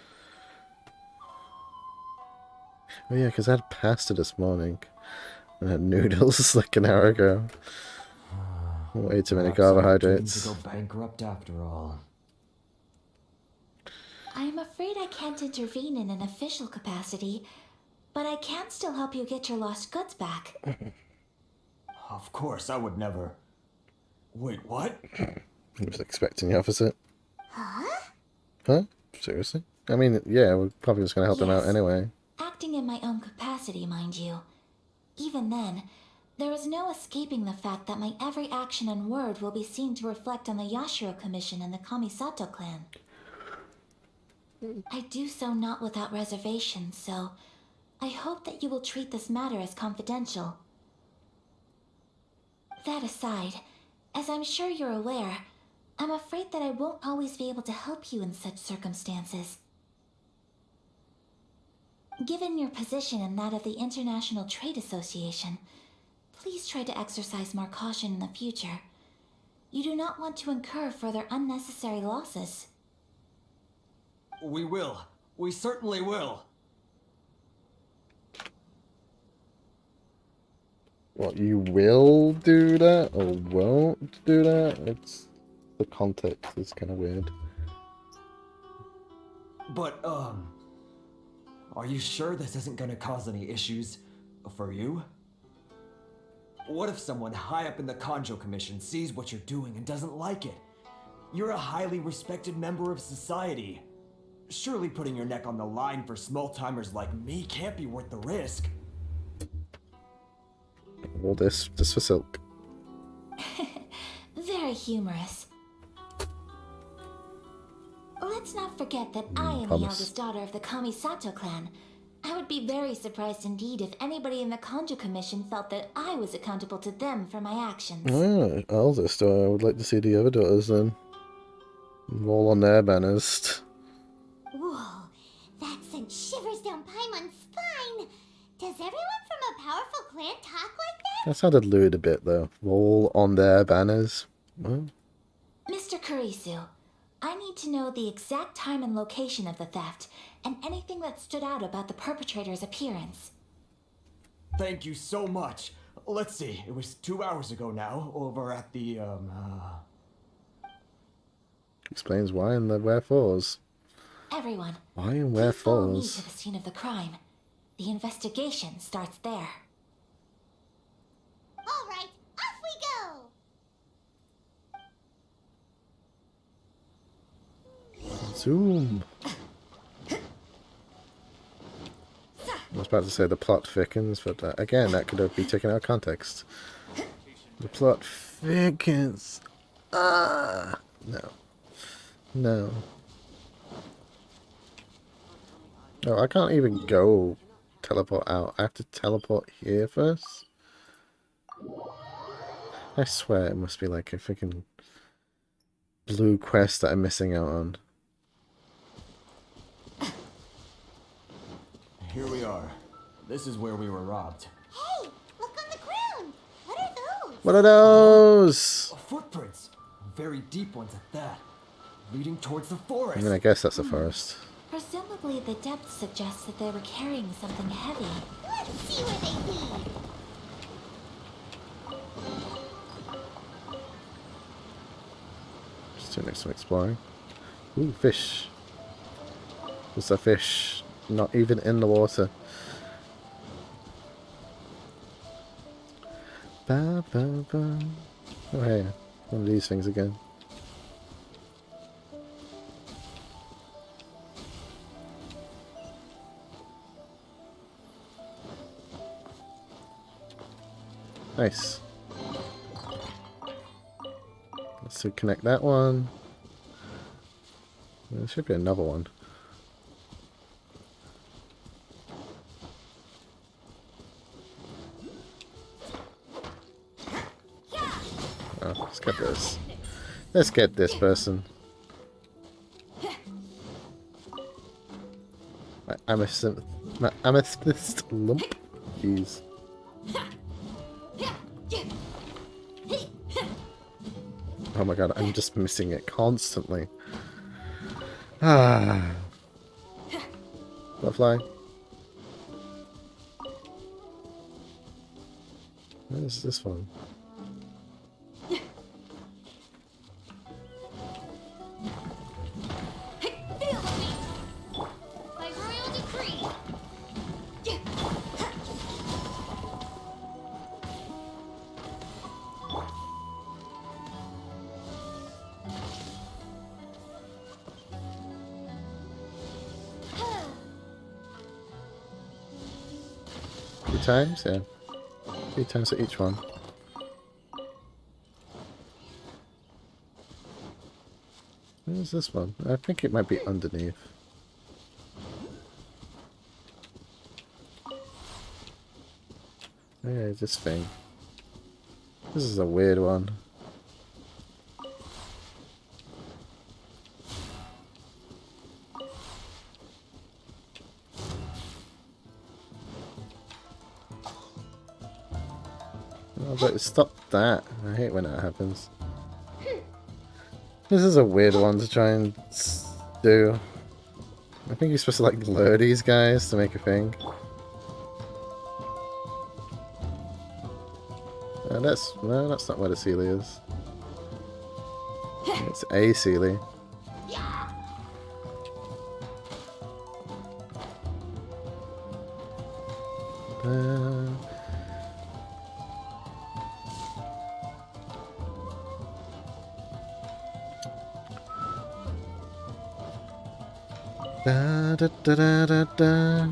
Oh yeah, because I had pasta this morning. And I had noodles like an hour ago. Way too many Perhaps I'm doomed carbohydrates. to go bankrupt after all. I'm afraid I can't intervene in an official capacity, but I can still help you get your lost goods back. Of course, I would never. Wait, what? I was expecting the opposite. Huh? Huh? Seriously? I mean, yeah, we're probably just going to help them out Yes. anyway. Acting in my own capacity, mind you. Even then, there is no escaping the fact that my every action and word will be seen to reflect on the Yashiro Commission and the Kamisato clan. I do so not without reservation, so I hope that you will treat this matter as confidential. That aside, as I'm sure you're aware, I'm afraid that I won't always be able to help you in such circumstances. Given your position and that of the International Trade Association, please try to exercise more caution in the future. You do not want to incur further unnecessary losses. We will. We certainly will. What, you will do that or won't do that? It's the context is kind of weird. But, are you sure this isn't gonna cause any issues for you? What if someone high up in the Kanjo Commission sees what you're doing and doesn't like it? You're a highly respected member of society. Surely putting your neck on the line for small-timers like me can't be worth the risk. All this just for silk. Very humorous. Let's not forget that I am the promise. eldest daughter of the Kamisato clan. I would be very surprised indeed if anybody in the Kanjo Commission felt that I was accountable to them for my actions. Ah, eldest. I would like to see the other daughters then. All on their banners. Whoa, that sent shivers down Paimon's spine. Does everyone from a powerful clan talk like that? That sounded lewd a bit though. All on their banners. Well, Mr. Kurisu, I need to know the exact time and location of the theft, and anything that stood out about the perpetrator's appearance. Thank you so much. Let's see, it was 2 hours ago now, over at the, explains why and the wherefores. Everyone, Why and please follow me wherefores? to the scene of the crime. The investigation starts there. All right, off we go. Zoom. I was about to say the plot thickens, but again, that could be taken out of context. The plot Vikings. Ah, no. No. Oh, I can't even go teleport out. I have to teleport here first. I swear it must be like a freaking blue quest that I'm missing out on. Here we are. This is where we were robbed. Hey, look on the ground. What are those? What are those? Footprints. Very deep ones at that. Leading towards the forest. I mean, I guess that's a forest. Presumably, the depth suggests that they were carrying something heavy. Let's see where they lead. Just doing some exploring. Ooh, fish. There's a fish not even in the water. Ba, ba, ba. Oh, hey. One of these things again. Nice. Let's connect that one. There should be another one. Oh, let's get this. Let's get this person. My amethyst lump. Jeez. Oh my god, I'm just missing it constantly. Ah. Butterfly. Where's this one? Times, yeah. 3 times for each one. Where's this one? I think it might be underneath. Yeah, this thing. This is a weird one. But stop that. I hate when that happens. This is a weird one to try and do. I think you're supposed to like lure these guys to make a thing. No, that's not where the Sealy is. It's a Sealy. Da, da, da, da, da, da.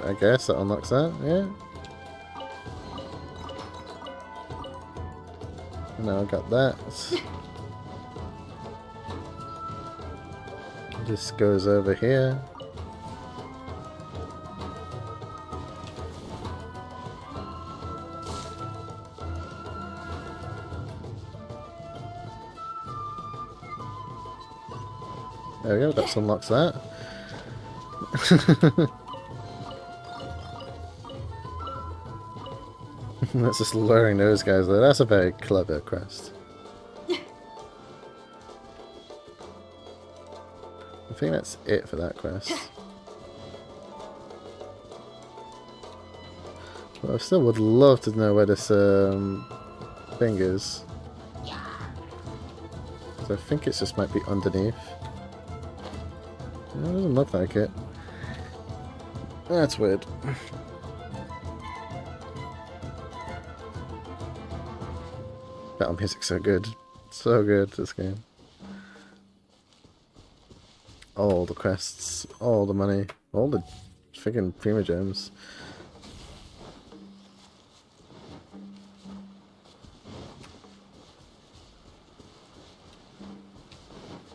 I guess that unlocks that, yeah. Now I got that. This goes over here. There we go, that unlocks that. That's just luring those guys there. That's a very clever quest. I think that's it for that quest. But I still would love to know where this thing is. So I think it just might be underneath. No, it doesn't look like it. That's weird. Battle music's so good. So good, this game. all the quests, all the money, all the freaking primogems.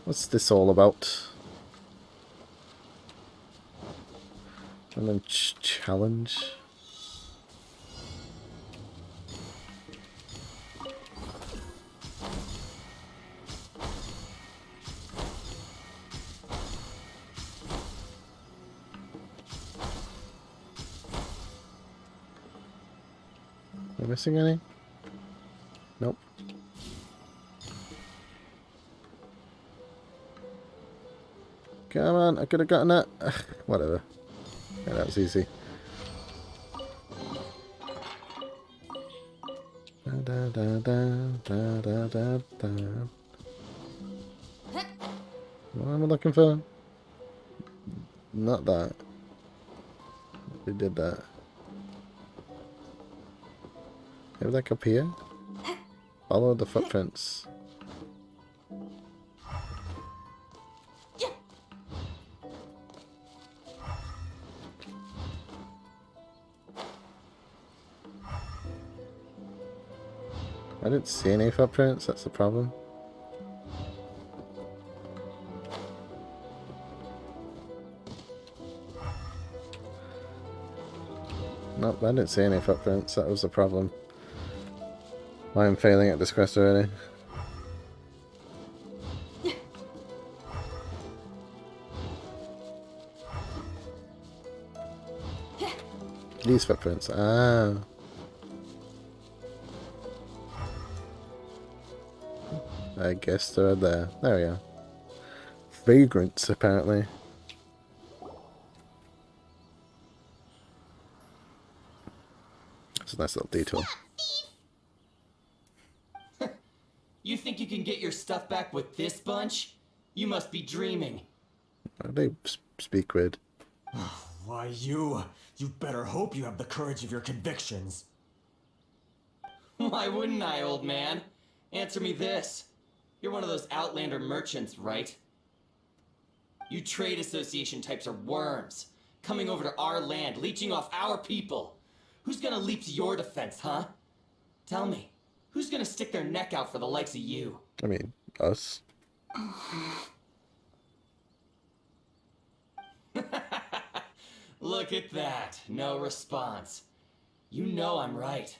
What's this all about? And then challenge. Am I missing any? Nope. Come on, I could have gotten that. Whatever. Yeah, that was easy. Da, da, da, da, da, da, da. What am I looking for? Not that. We did that. Maybe like up here? Follow the footprints. I didn't see any footprints, that's the problem. Nope, I didn't see any footprints, that was the problem. I'm failing at this quest already. These footprints, ah. I guess they're there. There we are. Vagrants, apparently. That's a nice little detour. You think you can get your stuff back with this bunch? You must be dreaming. They speak weird. Why, you better hope you have the courage of your convictions. Why wouldn't I, old man? Answer me this. You're one of those Outlander merchants, right? You trade association types are worms, coming over to our land, leeching off our people. Who's gonna leap to your defense, huh? Tell me, who's gonna stick their neck out for the likes of you? I mean, us. Look at that, no response. You know I'm right.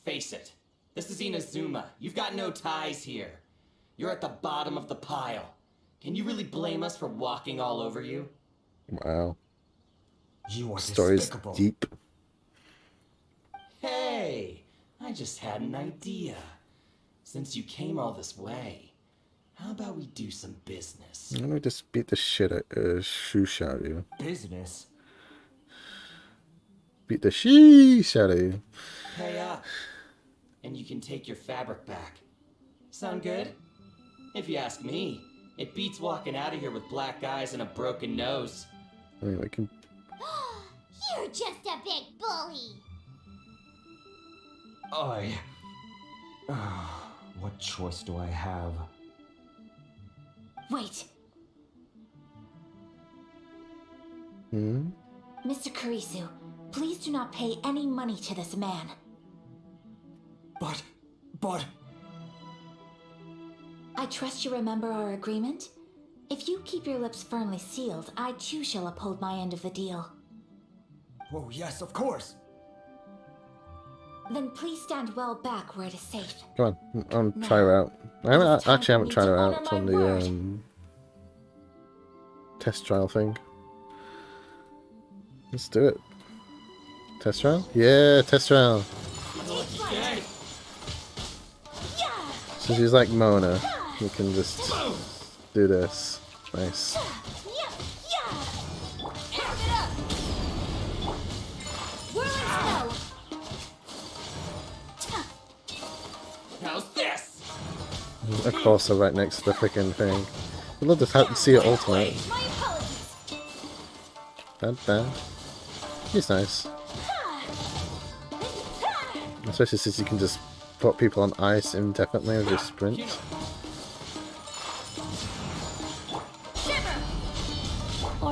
Face it, this is Inazuma. You've got no ties here. You're at the bottom of the pile. Can you really blame us for walking all over you? Wow. You are Story's despicable. deep. Hey, I just had an idea. Since you came all this way, how about we do some business? Why don't we just beat the shit out shoosh out of you? Business? Beat the sheesh out of you. Pay up, and you can take your fabric back. Sound good? If you ask me, it beats walking out of here with black eyes and a broken nose. I mean, we can. You're just a big bully. What choice do I have? Wait, Hmm? Mr. Kurisu, please do not pay any money to this man. But... I trust you remember our agreement? If you keep your lips firmly sealed, I too shall uphold my end of the deal. Oh, yes, of course. Then please stand well back where it is safe. Come on, try her out. It's time Actually, I haven't for tried me her to out honor on my the word. test trial thing. Let's do it. Test trial? Yeah, test trial. Okay. So she's like Mona. We can just do this. Nice. How's this? Of course, they're right next to the freaking thing. I'd love to see it ultimate. My apologies. Da. He's nice. Especially since you can just put people on ice indefinitely with your sprint.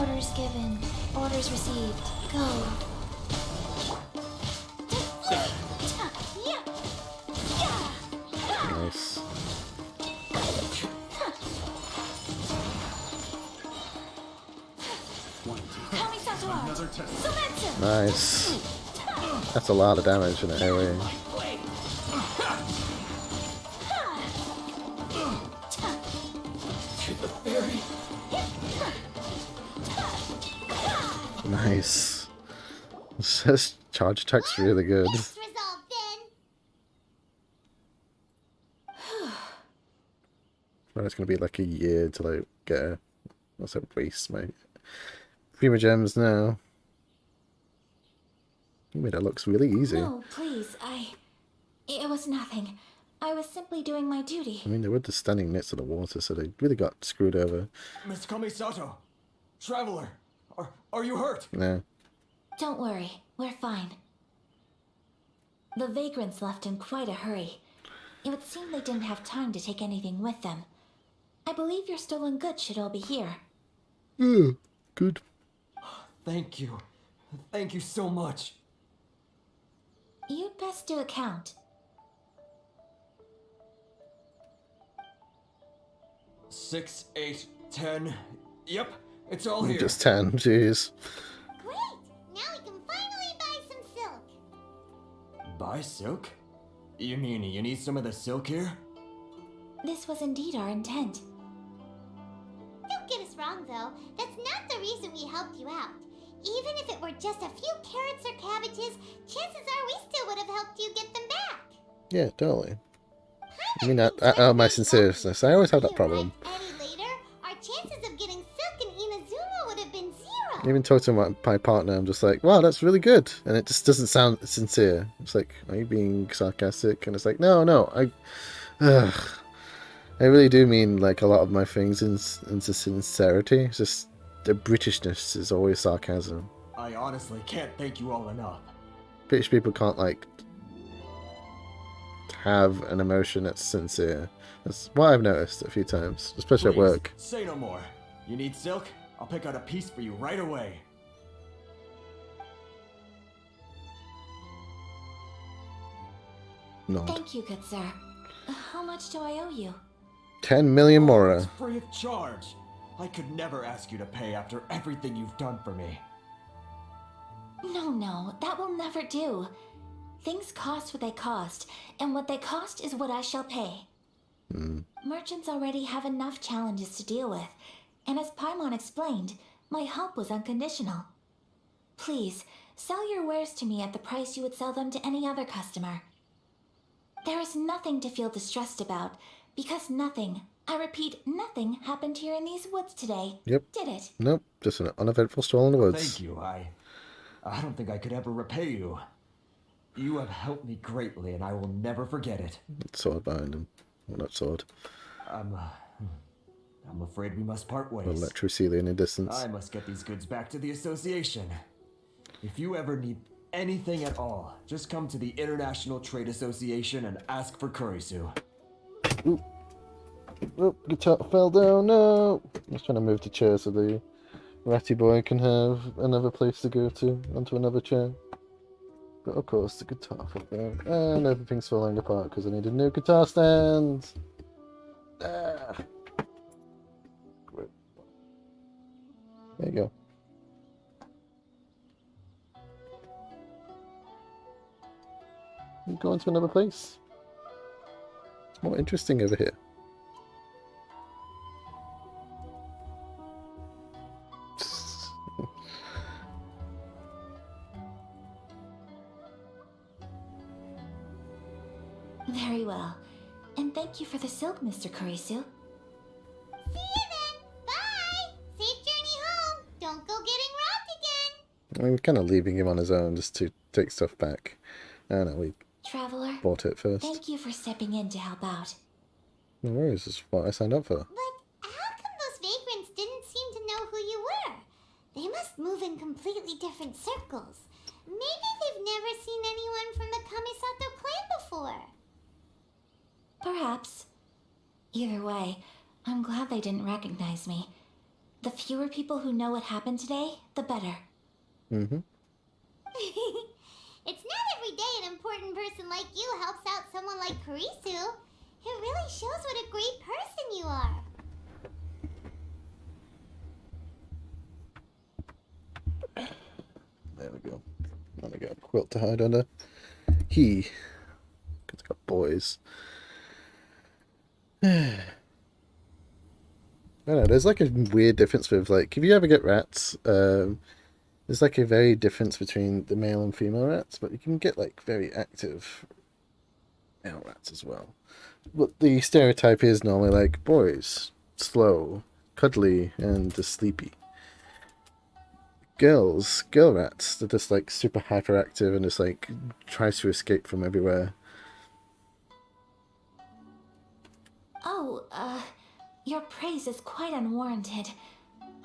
Orders given. Orders received. Go. Nice. Nice. That's a lot of damage in an area. Nice. This charge attack's really good. It's resolved then. Well, it's gonna be like a year till I get a... What's that? Waste my Prima Gems now. You made it looks really easy. No, please, It was nothing. I was simply doing my duty. I mean, they were just standing next to the water, so they really got screwed over. Miss Kamisato, Traveler, are you hurt? Yeah. Don't worry, we're fine. The vagrants left in quite a hurry. It would seem they didn't have time to take anything with them. I believe your stolen goods should all be here. Good. Thank you. Thank you so much. You'd best do a count. 6, 8, 10. Yep, it's all here. Just 10, jeez. Great! Now we can finally buy some silk. Buy silk? You mean you need some of the silk here? This was indeed our intent. Don't get us wrong, though. That's not the reason we helped you out. Even if it were just a few carrots or cabbages, chances are we still would have helped you get them back. Yeah, totally. I mean, my sincereness. I always have that problem. Any later, our chances of getting silk in Inazuma would have been zero. Even talking to my partner, I'm just like, wow, that's really good. And it just doesn't sound sincere. It's like, are you being sarcastic? And it's like, no, I really do mean like a lot of my things into sincerity. It's just the Britishness is always sarcasm. I honestly can't thank you all enough. British people can't like have an emotion that's sincere. That's what I've noticed a few times, especially at Please, work. say no more. You need silk? I'll pick out a piece for you right away. Nod. Thank you, good sir. How much do I owe you? 10 million It's mora. free of charge. I could never ask you to pay after everything you've done for me. No, that will never do. Things cost what they cost, and what they cost is what I shall pay. Merchants already have enough challenges to deal with, and as Paimon explained, my help was unconditional. Please, sell your wares to me at the price you would sell them to any other customer. There is nothing to feel distressed about, because nothing, I repeat, nothing happened here in these woods today. Yep. Did it? Nope, just an uneventful stroll in the woods. Thank you. I don't think I could ever repay you. You have helped me greatly, and I will never forget it. Sword behind him. Well, not sword. I'm afraid we must part ways. Electrocelian in the distance. I must get these goods back to the association. If you ever need anything at all, just come to the International Trade Association and ask for Kurisu. Oop. Oop, guitar fell down, no! I was trying to move the chair so the ratty boy can have another place to go to, onto another chair. But of course the guitar fell down, and everything's falling apart because I need a new guitar stand! Ah. Great. There you go. I'm going to another place. It's more interesting over here. Very well. And thank you for the silk, Mr. Kurisu. See you then. Bye. Safe journey home. Don't go getting robbed again. I mean, we're kind of leaving him on his own just to take stuff back. I know, we Traveler, bought it first. thank you for stepping in to help out. No worries, it's what I signed up for. But how come those vagrants didn't seem to know who you were? They must move in completely different circles. Maybe they've never seen anyone from the Kamisato clan before. Perhaps. Either way, I'm glad they didn't recognize me. The fewer people who know what happened today, the better. Mm-hmm. It's not every day an important person like you helps out someone like Kurisu. It really shows what a great person you are. There we go. Let me get a quilt to hide under. It's got boys. I don't know, there's like a weird difference with, like, if you ever get rats, there's like a very difference between the male and female rats, but you can get like very active male rats as well. But the stereotype is normally like boys, slow, cuddly, and just sleepy. Girl rats, they're just like super hyperactive and just like tries to escape from everywhere. Oh, your praise is quite unwarranted.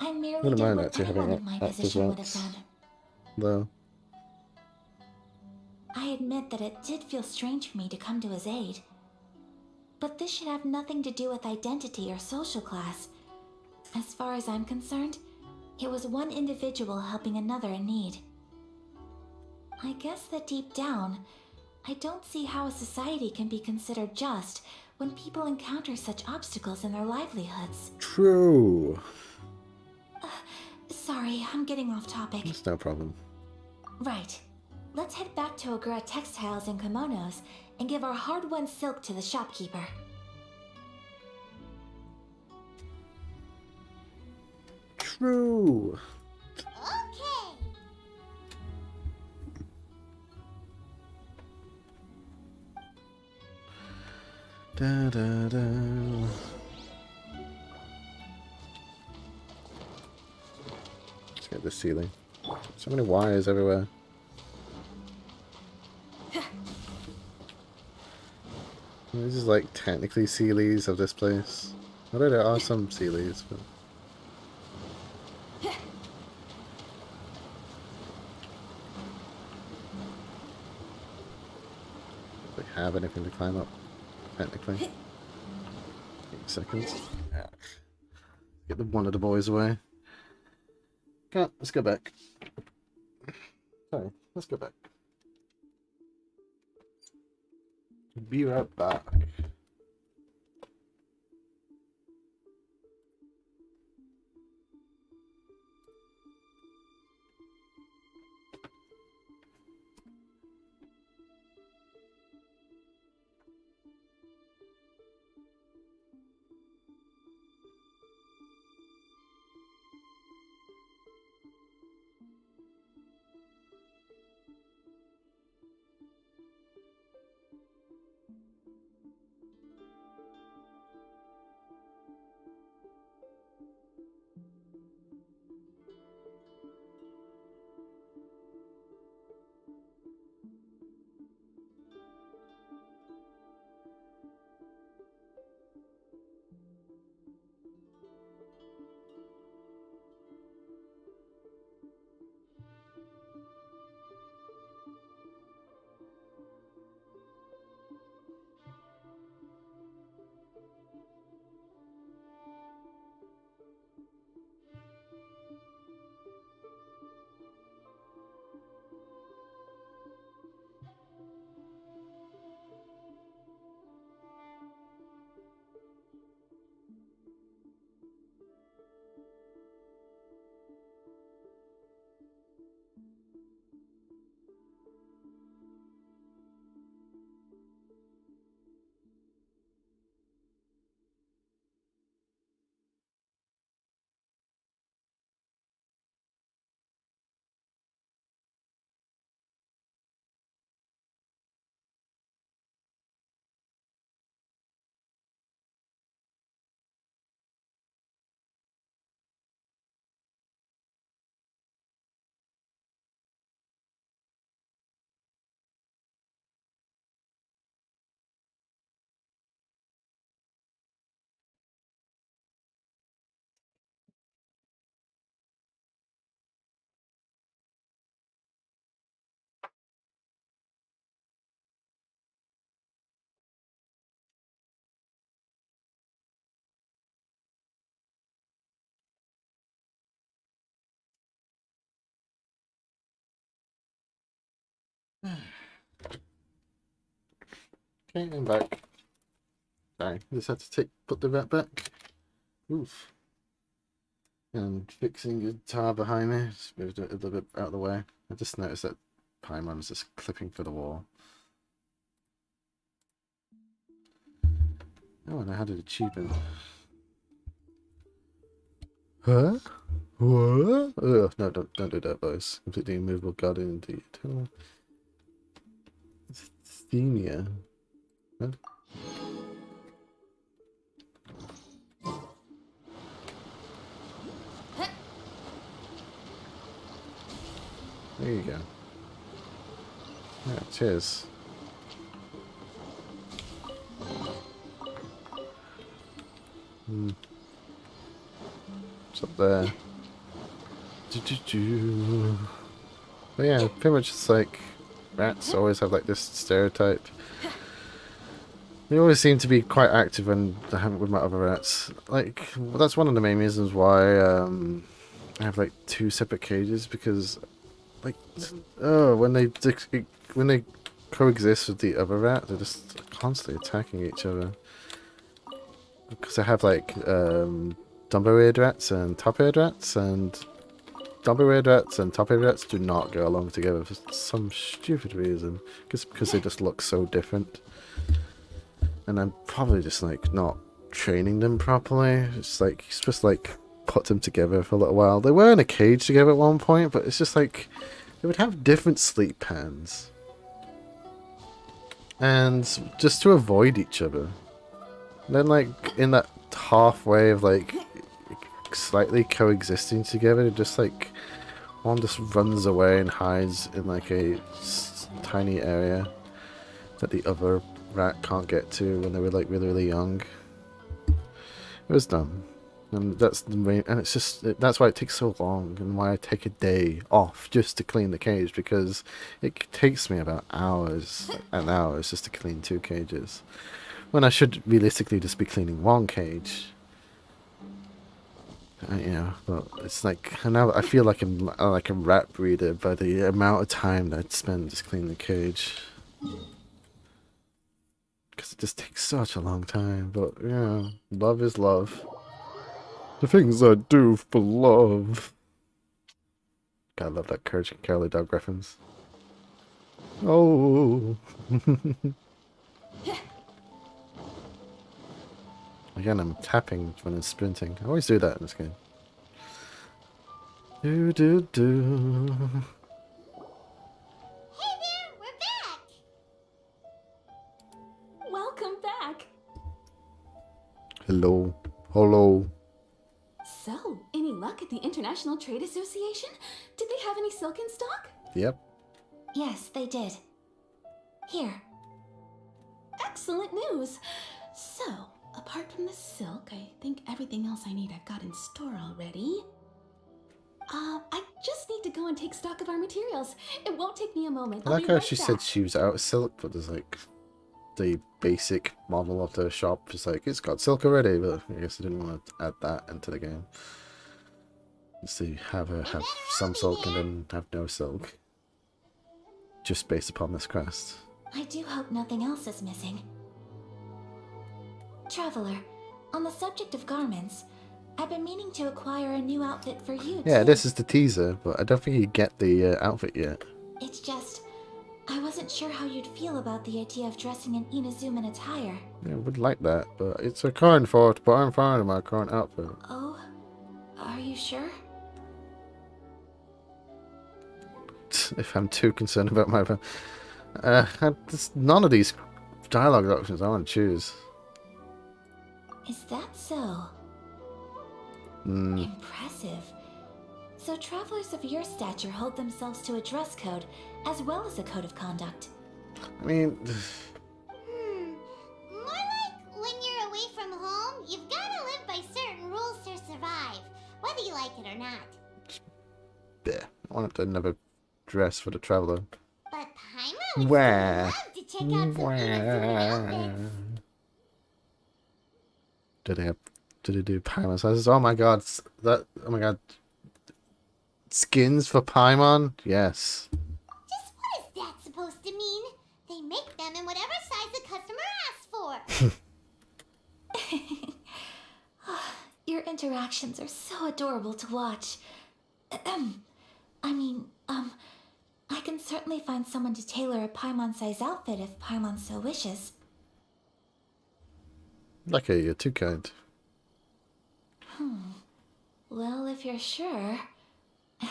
I merely Wouldn't did mind what actually having anyone in my active position would have rats, done. though. I admit that it did feel strange for me to come to his aid. But this should have nothing to do with identity or social class. As far as I'm concerned, it was one individual helping another in need. I guess that deep down, I don't see how a society can be considered just when people encounter such obstacles in their livelihoods. True. Sorry, I'm getting off topic. It's no problem. Right. Let's head back to Ogura Textiles and Kimonos and give our hard-won silk to the shopkeeper. True. Okay. Da da da. Let's get the ceiling. So many wires everywhere. This is like technically Sealies of this place. Although there are some Sealies, but they have anything to climb up, technically. 8 seconds. Yeah. Get one of the boys away. Can't. Let's go back. Sorry, let's go back. Be right back. Okay, I'm back. Sorry, just had to put the rat back. Oof. And fixing the guitar behind me. Just moved it a little bit out of the way. I just noticed that Paimon's just clipping for the wall. Oh, and I had an achievement. Huh? What? Ugh, no, don't do that, boys. Completely immovable guardian of the eternal. Themia. What? There you go. Yeah, cheers. What's up there? But yeah, pretty much it's like rats always have like this stereotype. They always seem to be quite active when I haven't with my other rats. Like, well, that's one of the main reasons why I have like 2 separate cages, because like when they coexist with the other rat, they're just constantly attacking each other. Because I have like dumbo-eared rats and top-eared rats, and dumbo-eared rats and top-eared rats do not go along together for some stupid reason. Because they just look so different. And I'm probably just like not training them properly. It's like you're supposed to like put them together for a little while. They were in a cage together at one point, but it's just like they would have different sleep patterns. And just to avoid each other. And then like in that halfway of like slightly coexisting together, just like one just runs away and hides in like a tiny area that the other rat can't get to when they were like really young. It was dumb, and that's the main, and it's just that's why it takes so long, and why I take a day off just to clean the cage, because it takes me about hours and hours just to clean 2 cages, when I should realistically just be cleaning 1 cage. You know, but it's like now I feel like I'm like a rat breeder by the amount of time that I'd spend just cleaning the cage. Because it just takes such a long time, but yeah, love is love. The things I do for love. God, I love that Courage and Cowardly Dog reference. Oh. Again, I'm tapping when I'm sprinting. I always do that in this game. Do do do. Hey there, we're back! Welcome back. Hello. Hello. So, any luck at the International Trade Association? Did they have any silk in stock? Yep. Yes, they did. Here. Excellent news. So, apart from the silk, I think everything else I need I've got in store already. I just need to go and take stock of our materials. It won't take me a moment. I like how she said she was out of silk, but there's like the basic model of the shop is like, it's got silk already, but I guess I didn't want to add that into the game. Just to have her have some silk and then have no silk. Just based upon this quest. I do hope nothing else is missing. Traveler, on the subject of garments, I've been meaning to acquire a new outfit for you, Yeah, too. this is the teaser, but I don't think you get the outfit yet. It's just, I wasn't sure how you'd feel about the idea of dressing in Inazuman attire. Yeah, I would like that, but it's a kind thought, but I'm fine with my current outfit. Oh, are you sure? If I'm too concerned about my... none of these dialogue options I want to choose. Is that so? Impressive. So travelers of your stature hold themselves to a dress code, as well as a code of conduct. I mean... More like when you're away from home, you've gotta live by certain rules to survive, whether you like it or not. Yeah, I want to never dress for the traveler. But Paimon would Wah. love to check out some Inazuman outfits. Did they do Paimon sizes? Oh my god, oh my god. Skins for Paimon? Yes. Just what is that supposed to They make them in whatever size the customer asks for. Your interactions are so adorable to watch. I can certainly find someone to tailor a Paimon-size outfit if Paimon so wishes. Lucky, you're too kind. Well, if you're sure,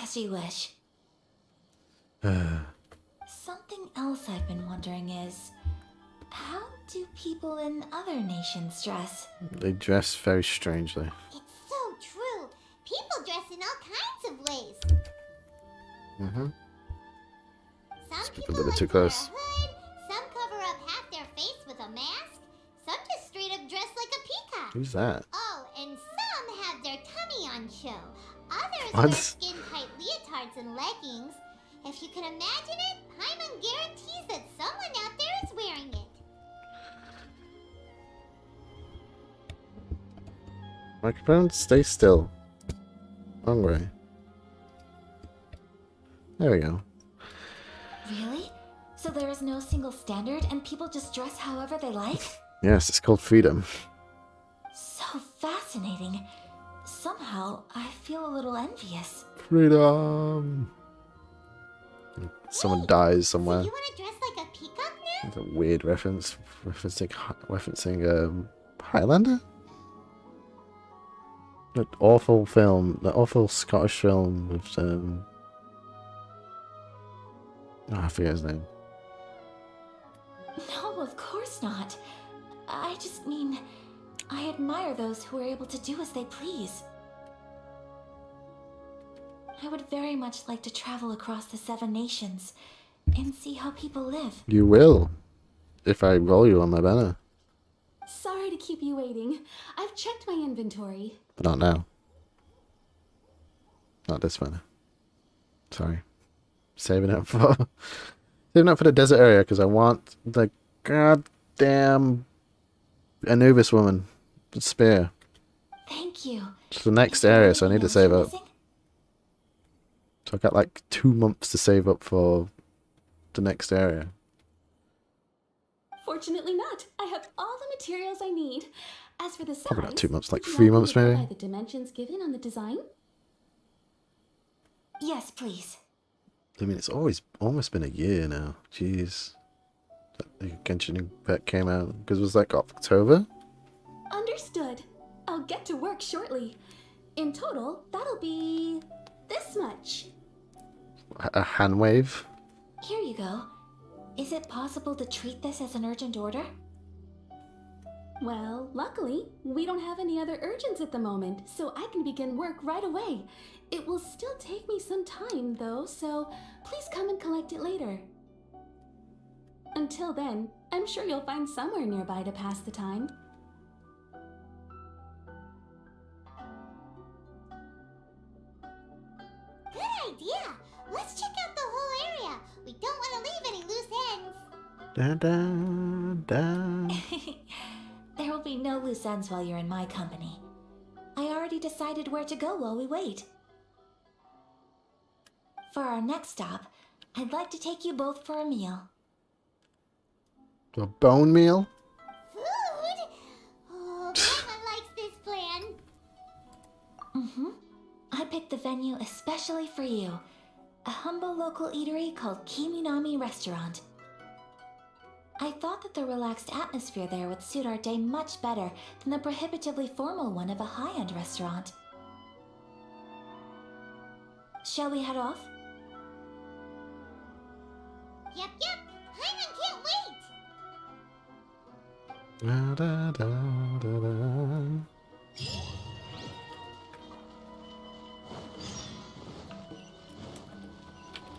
as you wish. Something else I've been wondering is, how do people in other nations dress? They dress very strangely. It's so true. People dress in all kinds of ways. Mm-hmm. Some Speak a people little bit like too wear a close. hood, some cover up half their face with a mask, some just straight up dress like a peacock. Who's that? Oh, and some have their tummy on show. Others What? wear skin-tight leotards and leggings. If you can imagine it, Paimon guarantees that someone out there is wearing it. Microphone, stay still. Wrong way. There we go. Really? So there is no single standard and people just dress however they like? Yes, it's called freedom. So fascinating. Somehow, I feel a little envious. Freedom! Someone dies somewhere. So you want to dress like a peacock now? It's a weird reference. Referencing Highlander? That awful film. That awful Scottish film with I forget his name. No, of course not. I just mean, I admire those who are able to do as they please. I would very much like to travel across the 7 nations and see how people live. You will. If I roll you on my banner. Sorry to keep you waiting. I've checked my inventory. But not now. Not this banner. Sorry. Saving it for the desert area because I want the goddamn Anubis woman spear. Thank you. It's the next Is there area, so I need anything to save else up. you're missing? So I've got like 2 months to save up for the next area. Fortunately not. I have all the materials I need. As for the size, Probably not 2 months, like would you 3 like me months to go maybe. by the dimensions given on the design? Yes, please. I mean, it's almost been a year now. Jeez. That the Genshin Impact came out because it was like October. Understood. I'll get to work shortly. In total, that'll be this much. A hand wave. Here you go. Is it possible to treat this as an urgent order? Well, luckily, we don't have any other urgents at the moment, so I can begin work right away. It will still take me some time, though, so please come and collect it later. Until then, I'm sure you'll find somewhere nearby to pass the time. Good idea. Let's check out the whole area. We don't want to leave any loose ends. Da, da, da. There will be no loose ends while you're in my company. I already decided where to go while we wait. For our next stop, I'd like to take you both for a meal. A bone meal? Food? Oh, Paimon likes this plan. I picked the venue especially for you. A humble local eatery called Kiminami Restaurant. I thought that the relaxed atmosphere there would suit our day much better than the prohibitively formal one of a high-end restaurant. Shall we head off? Yep. Paimon can't wait. Da, da, da, da, da.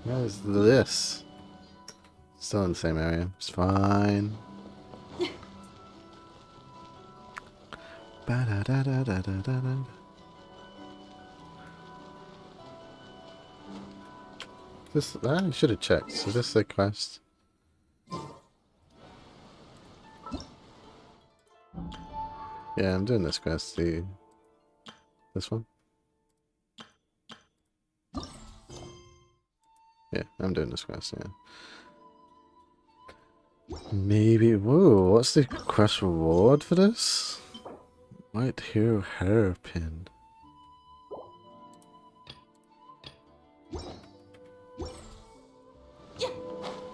What is this? Still in the same area. It's fine. Ba-da-da-da-da-da-da. This I should have checked. Is this the quest? Yeah, I'm doing this quest. This one. Yeah, I'm doing this quest. Yeah. Maybe. Whoa, what's the quest reward for this? White Hero Hairpin.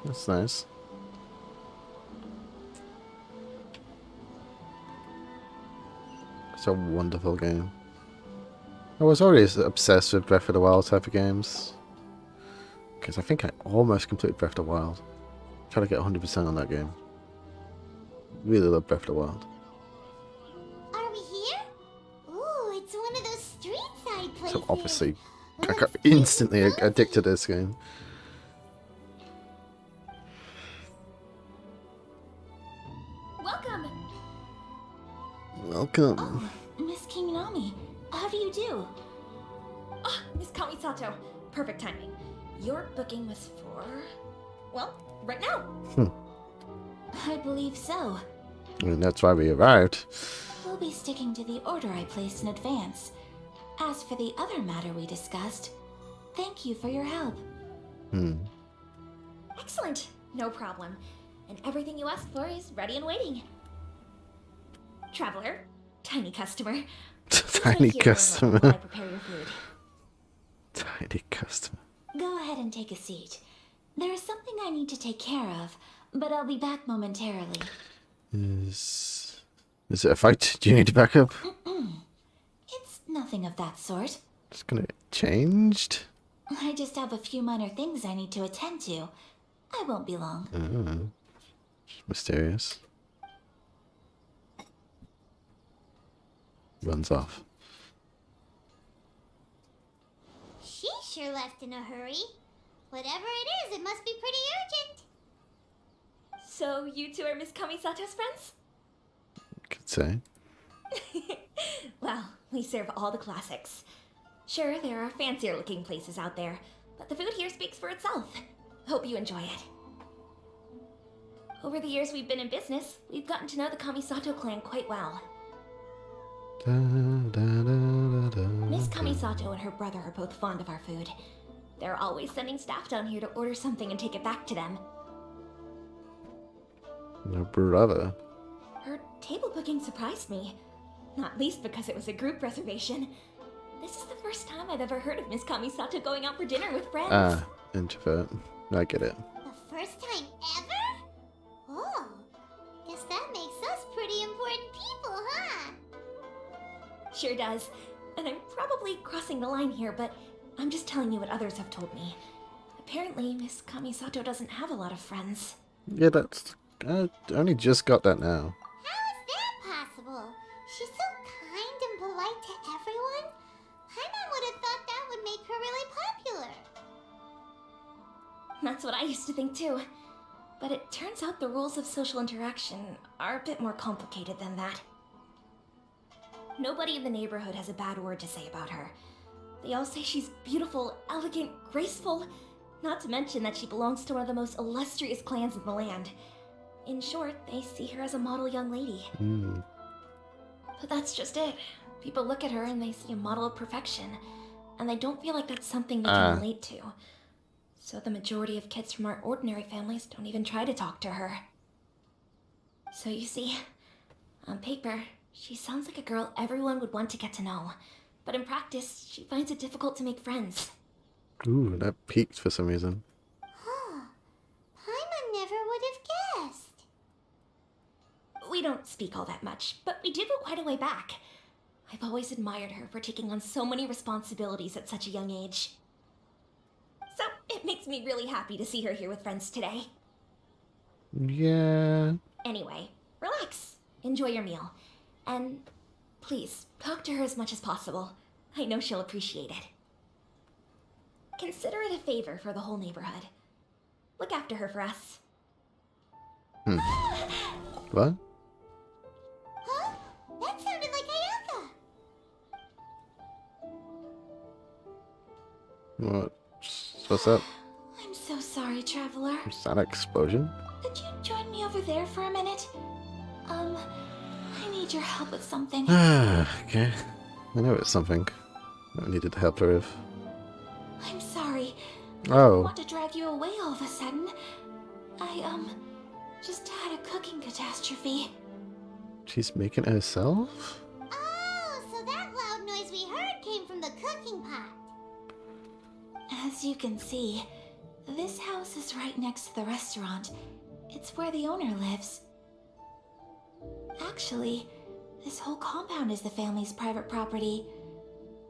That's nice. It's a wonderful game. I was already obsessed with Breath of the Wild type of games. Because I think I almost completed Breath of the Wild. Trying to get 100% on that game. Really love Breath of the Wild. Are we here? Ooh, it's one of those street side places. So obviously, I Looks got pretty instantly addicted to this game. Welcome! Welcome. Oh, Miss Kinginami, how do you do? Ah, Miss Kamisato. Perfect timing. Your booking was for... well, right now. I believe so. I mean, that's why we arrived. We'll be sticking to the order I placed in advance. As for the other matter we discussed, thank you for your help. Excellent. No problem. And everything you asked for is ready and waiting. Traveler, tiny customer. Tiny customer. While I prepare your food. Tiny customer. Go ahead and take a seat. There is something I need to take care of, but I'll be back momentarily. Is it a fight? Do you need to back up? It's nothing of that sort. It's gonna get changed. I just have a few minor things I need to attend to. I won't be long. Mysterious. Runs off. She sure left in a hurry. Whatever it is, it must be pretty urgent. So you two are Miss Kamisato's friends? Could say. Well, we serve all the classics. Sure, there are fancier looking places out there, but the food here speaks for itself. Hope you enjoy it. Over the years we've been in business, we've gotten to know the Kamisato clan quite well. Miss Kamisato and her brother are both fond of our food. They're always sending staff down here to order something and take it back to them. No brother. Her table booking surprised me, not least because it was a group reservation. This is the first time I've ever heard of Miss Kamisato going out for dinner with friends. Ah, introvert. I get it. The first time ever? Oh, guess that makes us pretty important people, huh? Sure does. And I'm probably crossing the line here, but I'm just telling you what others have told me. Apparently, Miss Kamisato doesn't have a lot of friends. Yeah, that's... I only just got that now. How is that possible? She's so kind and polite to everyone. Paimon would have thought that would make her really popular. That's what I used to think too. But it turns out the rules of social interaction are a bit more complicated than that. Nobody in the neighborhood has a bad word to say about her. They all say she's beautiful, elegant, graceful, not to mention that she belongs to one of the most illustrious clans in the land. In short, they see her as a model young lady. But that's just it. People look at her and they see a model of perfection, and they don't feel like that's something they can relate to. So the majority of kids from our ordinary families don't even try to talk to her. So you see, on paper, she sounds like a girl everyone would want to get to know. But in practice, she finds it difficult to make friends. Ooh, that peaked for some reason. Huh. Paimon never would have guessed. We don't speak all that much, but we did go quite a way back. I've always admired her for taking on so many responsibilities at such a young age. So it makes me really happy to see her here with friends today. Yeah. Anyway, relax. Enjoy your meal. And please, talk to her as much as possible. I know she'll appreciate it. Consider it a favor for the whole neighborhood. Look after her for us. What? Huh? That sounded like Ayaka. What's up? I'm so sorry, Traveler. Is that an explosion? Could you join me over there for a minute? I need your help with something. Okay. I know it's something I needed to help her with. I'm sorry. I Oh. don't want to drag you away all of a sudden. just had a cooking catastrophe. She's making it herself? Oh, so that loud noise we heard came from the cooking pot. As you can see, this house is right next to the restaurant. It's where the owner lives. Actually, this whole compound is the family's private property.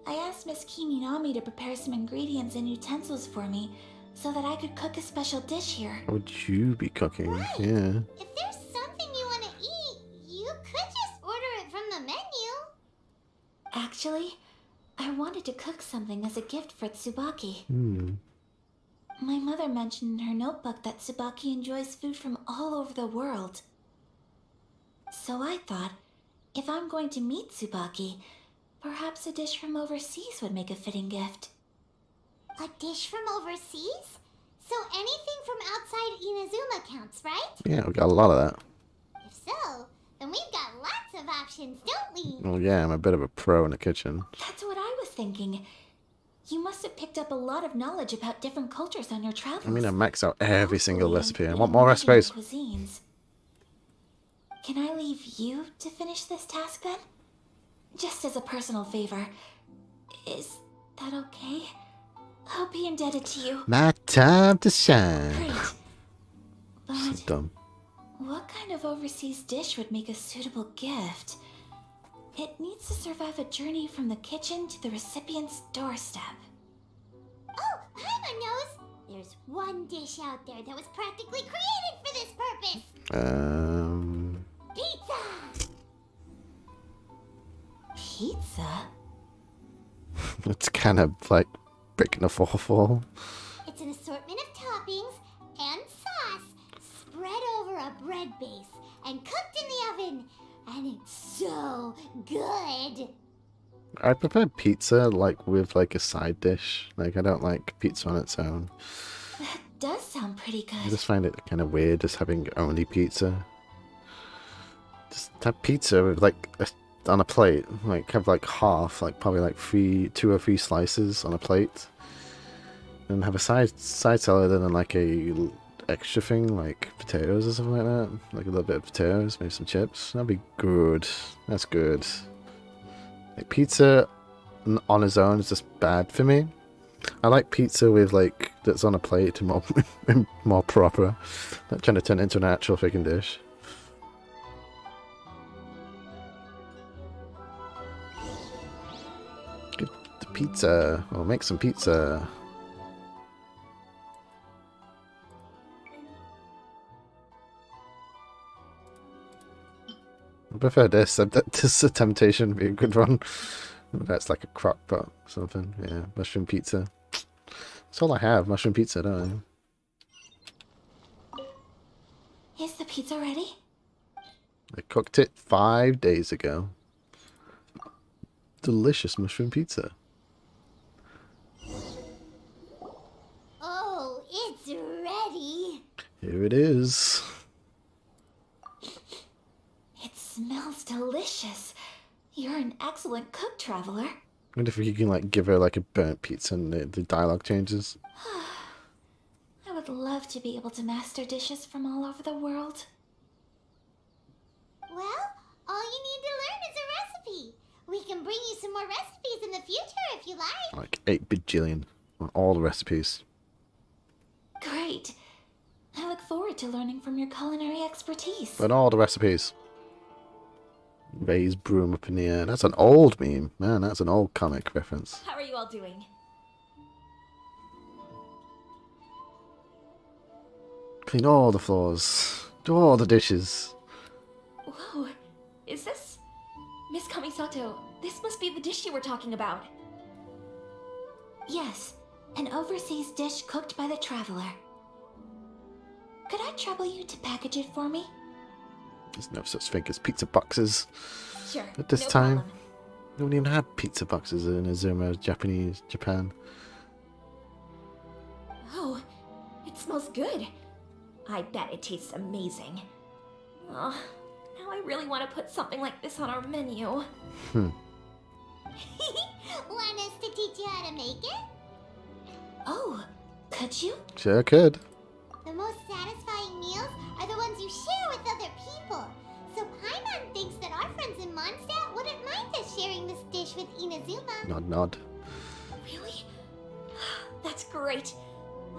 I asked Miss Kiminami to prepare some ingredients and utensils for me so that I could cook a special dish here. What would you be cooking? Right. Yeah. If there's something you want to eat, you could just order it from the menu. Actually, I wanted to cook something as a gift for Tsubaki. My mother mentioned in her notebook that Tsubaki enjoys food from all over the world. So I thought, if I'm going to meet Tsubaki, perhaps a dish from overseas would make a fitting gift. A dish from overseas? So anything from outside Inazuma counts, right? Yeah, we got a lot of that. If so, then we've got lots of options, don't we? Well, yeah, I'm a bit of a pro in the kitchen. That's what I was thinking. You must have picked up a lot of knowledge about different cultures on your travels. I mean, I max out every single Hopefully recipe. I including want more regional recipes. cuisines. Can I leave you to finish this task then? Just as a personal favor. Is that okay? I'll be indebted to you. My time to shine. Great. So But dumb. what kind of overseas dish would make a suitable gift? It needs to survive a journey from the kitchen to the recipient's doorstep. Oh, Paimon knows! There's one dish out there that was practically created for this purpose! Pizza! Pizza? It's kind of like breaking the fourth wall. It's an assortment of toppings and sauce spread over a bread base and cooked in the oven. And it's so good! I prefer pizza like with like a side dish. Like I don't like pizza on its own. That does sound pretty I good. just find it kind of weird just having only pizza. Just have pizza with like on a plate. Like have like half, like probably like two or three slices on a plate. And have a side salad and then like a extra thing like potatoes or something like that. Like a little bit of potatoes, maybe some chips. That'd be good. That's good. Like pizza on its own is just bad for me. I like pizza with like that's on a plate and more proper. Not trying to turn it into an actual freaking dish. Get the pizza. We'll make some pizza. I prefer this. This is a temptation to be a good one. That's like a crock pot or something. Yeah, mushroom pizza. That's all I have. Mushroom pizza, don't I? Is the pizza ready? I cooked it 5 days ago. Delicious mushroom pizza. Oh, it's ready! Here it is. It smells delicious. You're an excellent cook, traveler. I wonder if you can like give her like a burnt pizza and the dialogue changes. I would love to be able to master dishes from all over the world. Well, all you need to learn is a recipe. We can bring you some more recipes in the future if you like. Like 8 bajillion on all the recipes. Great. I look forward to learning from your culinary expertise. On all the recipes. Raise broom up in the air. That's an old meme. Man, that's an old comic reference. How are you all doing? Clean all the floors. Do all the dishes. Whoa, is this... Miss Kamisato, this must be the dish you were talking about. Yes, an overseas dish cooked by the traveler. Could I trouble you to package it for me? There's no such thing as pizza boxes. Sure, At this no time, problem. we don't even have pizza boxes in Azuma, Japan. Oh, it smells good. I bet it tastes amazing. Oh, now I really want to put something like this on our menu. Want us to teach you how to make it? Oh, could you? Sure could. The most satisfying meals are the ones you share Nod, nod. Really? That's great.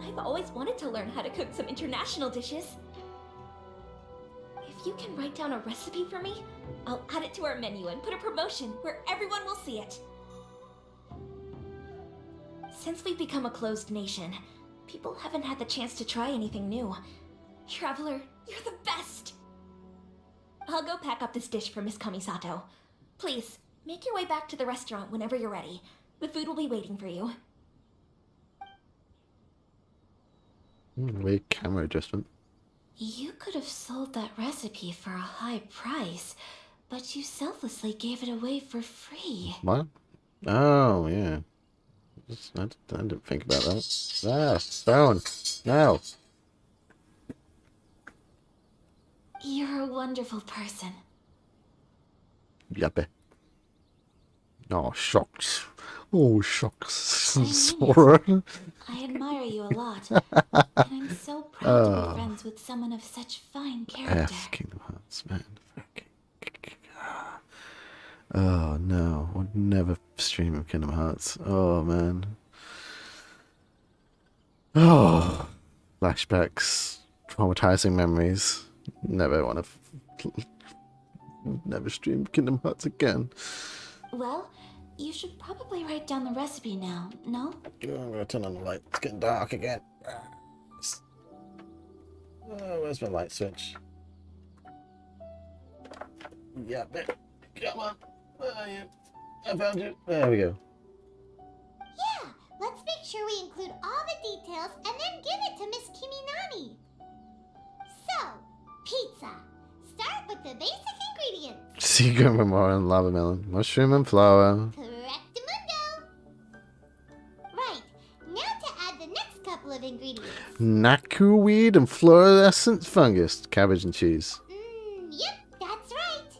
I've always wanted to learn how to cook some international dishes. If you can write down a recipe for me, I'll add it to our menu and put a promotion where everyone will see it. Since we've become a closed nation, people haven't had the chance to try anything new. Traveler, you're the best! I'll go pack up this dish for Miss Kamisato. Please, make your way back to the restaurant whenever you're ready. The food will be waiting for you. Weird camera adjustment. You could have sold that recipe for a high price, but you selflessly gave it away for free. What? Oh, yeah. I didn't think about that. Ah, phone. No. You're a wonderful person. Yuppie. Oh, shocks. Oh, shocks. I mean it. Sora. I admire you a lot, and I'm so proud to be friends with someone of such fine character. F Kingdom Hearts, man. Oh, no. I would never stream Kingdom Hearts. Oh, man. Oh. Flashbacks. Traumatizing memories. Never want to... Never stream Kingdom Hearts again. Well, you should probably write down the recipe now, no? I'm gonna turn on the light. It's getting dark again. Oh, where's my light switch? Yeah, come on. Where are you? I found you. There we go. Yeah, let's make sure we include all the details and then give it to Miss Kiminani. So, pizza. Start with the basic ingredients. Secret Memorial and Lava Melon. Mushroom and flour. Correctamundo. Right, now to add the next couple of ingredients. Naku weed and fluorescent fungus. Cabbage and cheese. Yep, that's right.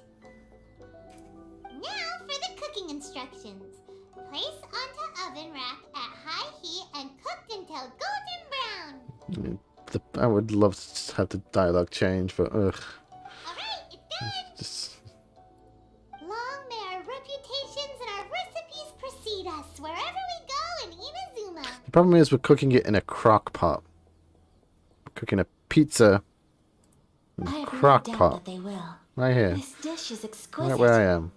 Now for the cooking instructions. Place onto oven rack at high heat and cooked until golden brown. I would love to have the dialogue change, but ugh. Alright, it's done. Just... Long may our reputations and our recipes precede us wherever we go in Inazuma. The problem is we're cooking it in a crock pot. We're cooking a pizza in I a have no crock doubt pot. that they will. Right here. This dish is exquisite. Right where I am.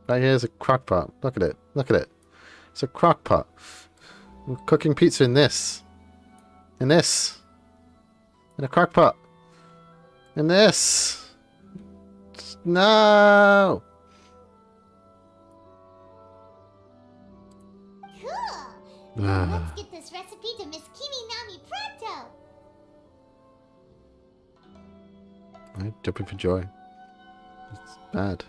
Right here's a crock pot. Look at it. Look at it. It's a crock pot. We're cooking pizza in this. In this. In a crock pot. In this. No. Cool. Now let's get this recipe to Miss Kiminami pronto. I'm jumping for joy. It's bad.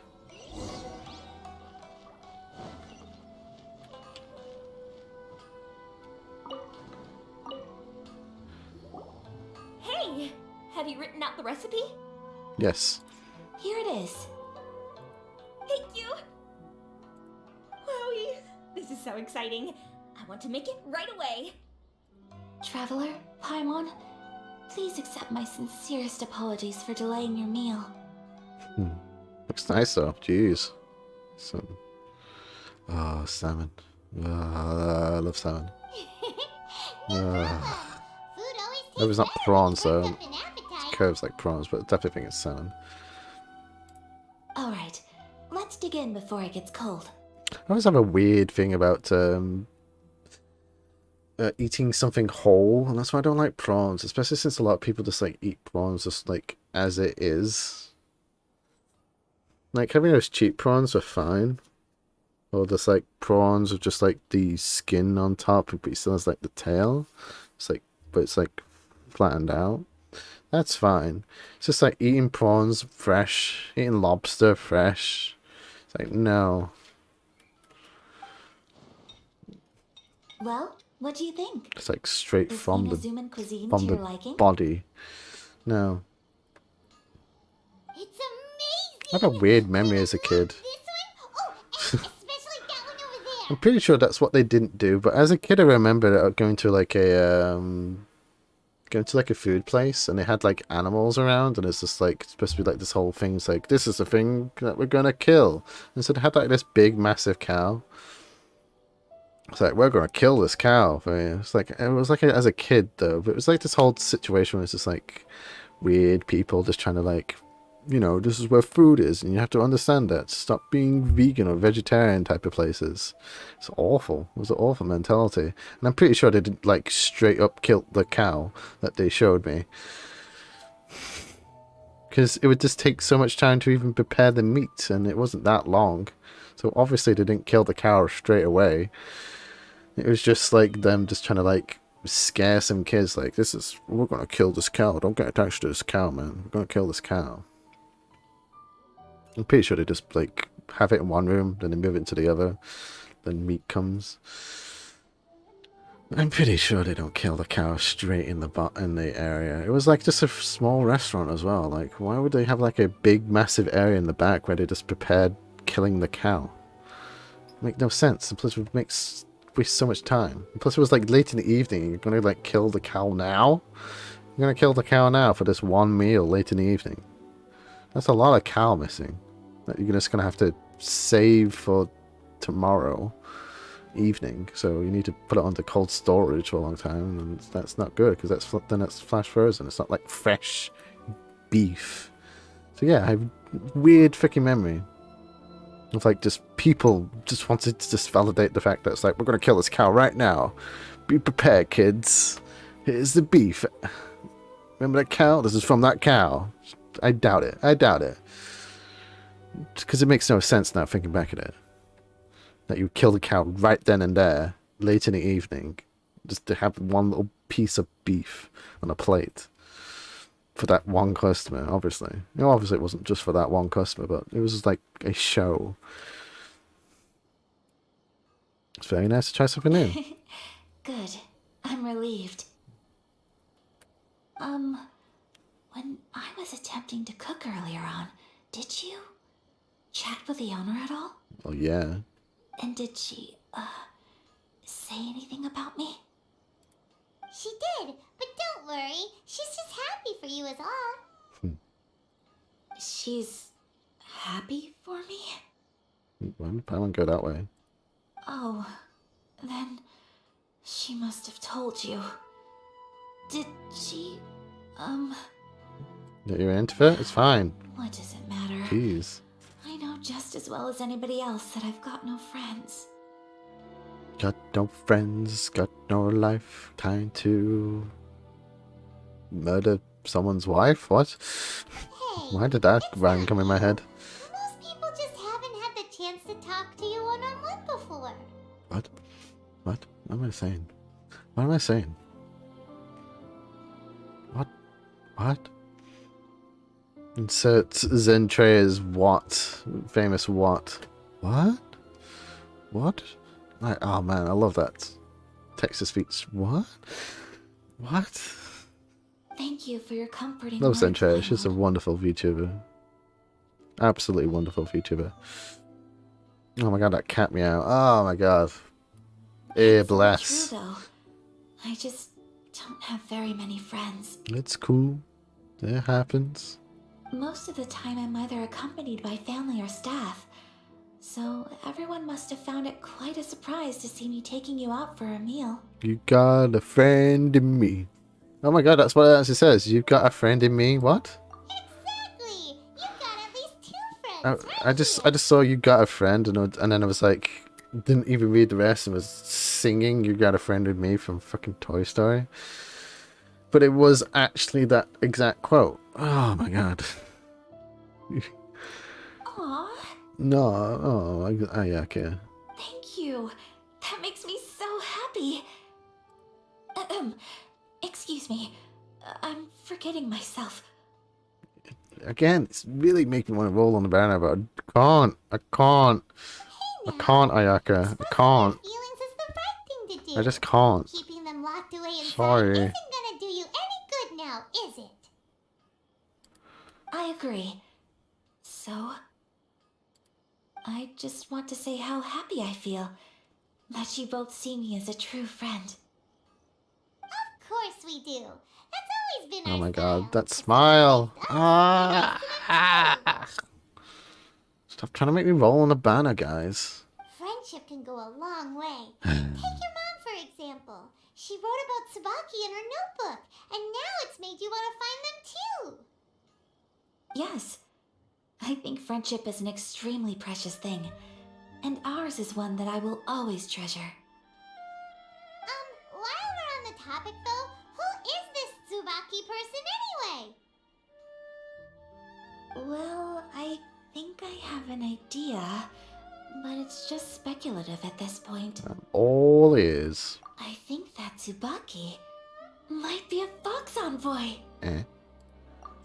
Hey! Have you written out the recipe? Yes. Here it is. Thank you! Wowie! This is so exciting. I want to make it right away. Traveler, Paimon, please accept my sincerest apologies for delaying your meal. Looks nice though. Jeez. Some... Oh, salmon. I love salmon. No problem. Food always tastes It was not better when prawns it though. works up an appetite. It curves like prawns, but I definitely think it's salmon. Alright, let's dig in before it gets cold. I always have a weird thing about eating something whole, and that's why I don't like prawns, especially since a lot of people just like eat prawns just like as it is. Like having those cheap prawns are fine, or just like prawns with just like the skin on top, but it still has like the tail. It's like, but it's like flattened out. That's fine. It's just like eating prawns fresh, eating lobster fresh. It's like no. Well, what do you think? It's like straight Is from the Inazuman cuisine from to the your liking? body. No. It's amazing. I have a weird memory as a kid. This one? Oh, and especially that one over there. I'm pretty sure that's what they didn't do, but as a kid I remember going to like a food place and they had like animals around and it's just like it's supposed to be like this whole thing's like this is the thing that we're gonna kill. And so they had like this big massive cow. It's like, we're gonna kill this cow for you. It's like, it was like as a kid though, but it was like this whole situation was just like weird people just trying to like, you know, this is where food is, and you have to understand that. Stop being vegan or vegetarian type of places. It's awful. It was an awful mentality. And I'm pretty sure they didn't like straight up kill the cow that they showed me. Because it would just take so much time to even prepare the meat, and it wasn't that long. So obviously they didn't kill the cow straight away. It was just like them just trying to like scare some kids, like, we're gonna kill this cow. Don't get attached to this cow, man. We're gonna kill this cow. I'm pretty sure they just like have it in one room, then they move it into the other, then meat comes. I'm pretty sure they don't kill the cow straight in the area. It was like just a small restaurant as well. Like, why would they have like a big massive area in the back where they just prepared killing the cow? Make no sense. And plus it waste so much time. And plus it was like late in the evening. You're gonna like kill the cow now? You're gonna kill the cow now for this one meal late in the evening. That's a lot of cow missing that you're just gonna have to save for tomorrow evening. So you need to put it onto cold storage for a long time, and that's not good because that's flash frozen. It's not like fresh beef. So yeah, I have weird freaking memory of like just people just wanted to just validate the fact that it's like, we're gonna kill this cow right now. Be prepared, kids. Here's the beef. Remember that cow? This is from that cow. I doubt it. I doubt it. Because it makes no sense now thinking back at it. That you kill the cow right then and there, late in the evening, just to have one little piece of beef on a plate. For that one customer, obviously. You know, obviously it wasn't just for that one customer, but it was just like a show. It's very nice to try something new. Good. I'm relieved. When I was attempting to cook earlier on, did you chat with the owner at all? Well, yeah. And did she, say anything about me? She did, but don't worry. She's just happy for you is all. She's happy for me? I won't go that way. Oh, then she must have told you. Did she, That you're into it? It's fine. What does it matter? Jeez. I know just as well as anybody else that I've got no friends. Got no friends, got no life. Time to murder someone's wife? What? Hey, Why did that it's rhyme not come in my you. head? Most people just haven't had the chance to talk to you one-on-one before. What? What? What am I saying? What am I saying? What? What? Insert Zentrea's what? Famous what? What? What? Oh man, I love that text-to-speech. What? What? Thank you for your comforting Love words, Zentrea. She's a Callma. wonderful VTuber. Absolutely wonderful VTuber. Oh my god, that cat meow. Oh my god. Eh, It's all bless. true, though. I just don't have very many friends. It's cool. It happens. Most of the time, I'm either accompanied by family or staff. So everyone must have found it quite a surprise to see me taking you out for a meal. You got a friend in me. Oh my god, that's what it actually says. You've got a friend in me. What? Exactly. You've got at least 2 friends, I just saw you got a friend, and then I was like, didn't even read the rest and was singing "You Got a Friend in Me" from fucking Toy Story. But it was actually that exact quote. Oh my god. Aww, No, oh yeah, okay. thank you. That makes me so happy. Excuse me. I'm forgetting myself. Again, it's really making me want to roll on the banner, but I can't, Ayaka. I can't. Feelings is the right thing to do. I just can't. Keeping them locked away inside Sorry. isn't gonna do you any good now, is it? I agree. So, I just want to say how happy I feel that you both see me as a true friend. Of course we do. That's always been Oh our my style. god, that It's smile. always been us, and it's Stop trying to make me roll on the banner, guys. Friendship can go a long way. Take your mom, for example. She wrote about Tsubaki in her notebook, and now it's made you want to find them too. Yes. I think friendship is an extremely precious thing, and ours is one that I will always treasure. While we're on the topic though, who is this Tsubaki person anyway? Well, I think I have an idea, but it's just speculative at this point. All is. I think that Tsubaki might be a fox envoy. Eh.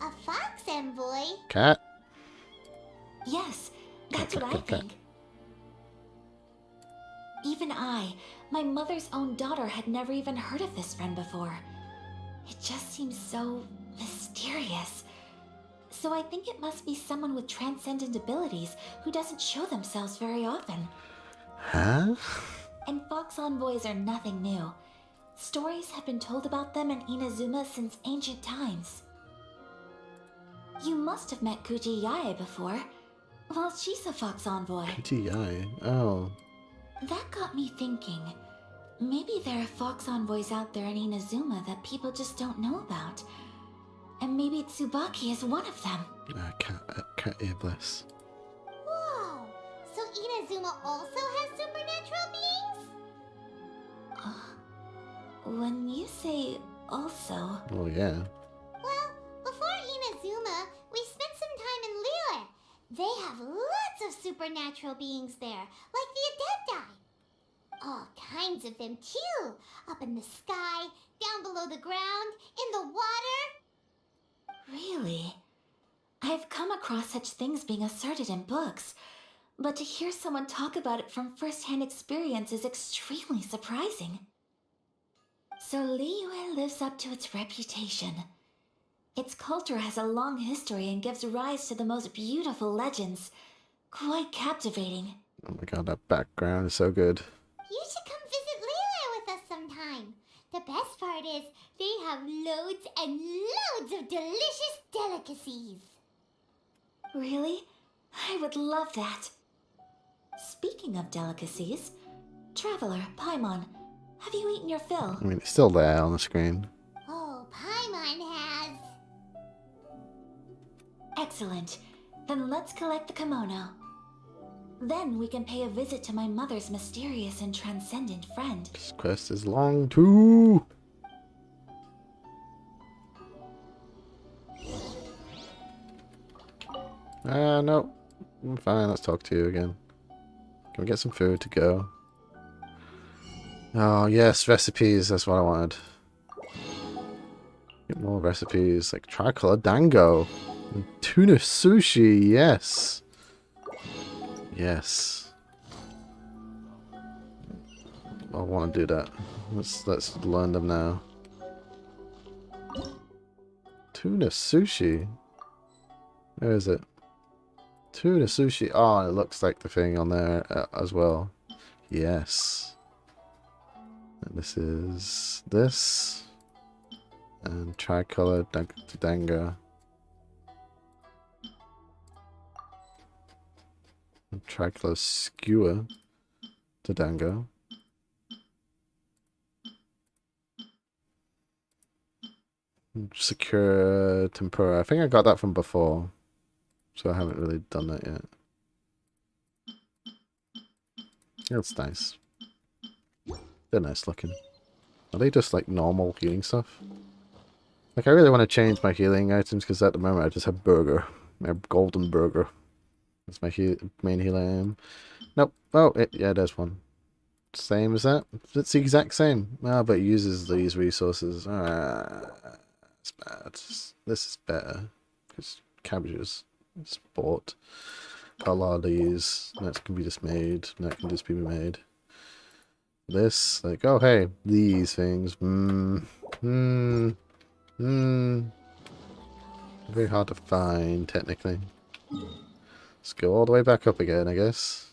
A fox envoy? Cat. Yes, that's Cat, what cat, I cat, think. Even I, my mother's own daughter, had never even heard of this friend before. It just seems so mysterious. So I think it must be someone with transcendent abilities who doesn't show themselves very often. Huh? And fox envoys are nothing new. Stories have been told about them in Inazuma since ancient times. You must have met Kuji Yae before. Well, she's a fox envoy. TI. Oh. That got me thinking. Maybe there are fox envoys out there in Inazuma that people just don't know about. And maybe Tsubaki is one of them. Cat ear bless. Whoa! So Inazuma also has supernatural beings? When you say also... Oh, yeah. Well, before Inazuma, we spent some time in Liyue. They have lots of supernatural beings there, like the Adepti. All kinds of them too. Up in the sky, down below the ground, in the water. Really? I've come across such things being asserted in books, but to hear someone talk about it from first-hand experience is extremely surprising. So Liyue lives up to its reputation. Its culture has a long history and gives rise to the most beautiful legends. Quite captivating. Oh my god, that background is so good. You should come visit Liyue with us sometime. The best part is, they have loads and loads of delicious delicacies. Really? I would love that. Speaking of delicacies, Traveler, Paimon, have you eaten your fill? I mean, it's still there on the screen. Oh, Paimon has. Excellent. Then let's collect the kimono. Then we can pay a visit to my mother's mysterious and transcendent friend. This quest is long too. No. I'm fine, let's talk to you again. Can we get some food to go? Oh, yes, recipes, that's what I wanted. Get more recipes, like tricolor dango. And tuna sushi, yes. Yes. I want to do that. Let's learn them now. Tuna sushi? Where is it? Tuna sushi. Oh, it looks like the thing on there as well. Yes. And this is this. And tricolor dango. And tricolor skewer to dango. Secure tempura. I think I got that from before. So I haven't really done that yet. That's nice. They're nice looking. Are they just like normal healing stuff? Like I really want to change my healing items because at the moment I just have burger. My golden burger. That's my main healing item. Nope. Oh, yeah, there's one. Same as that? It's the exact same. Ah, but it uses these resources. It's bad. This is better. Because cabbages. Sport. A lot of these. That can be just made. That can just be made. This, like, oh hey, these things. Very hard to find, technically. Let's go all the way back up again, I guess.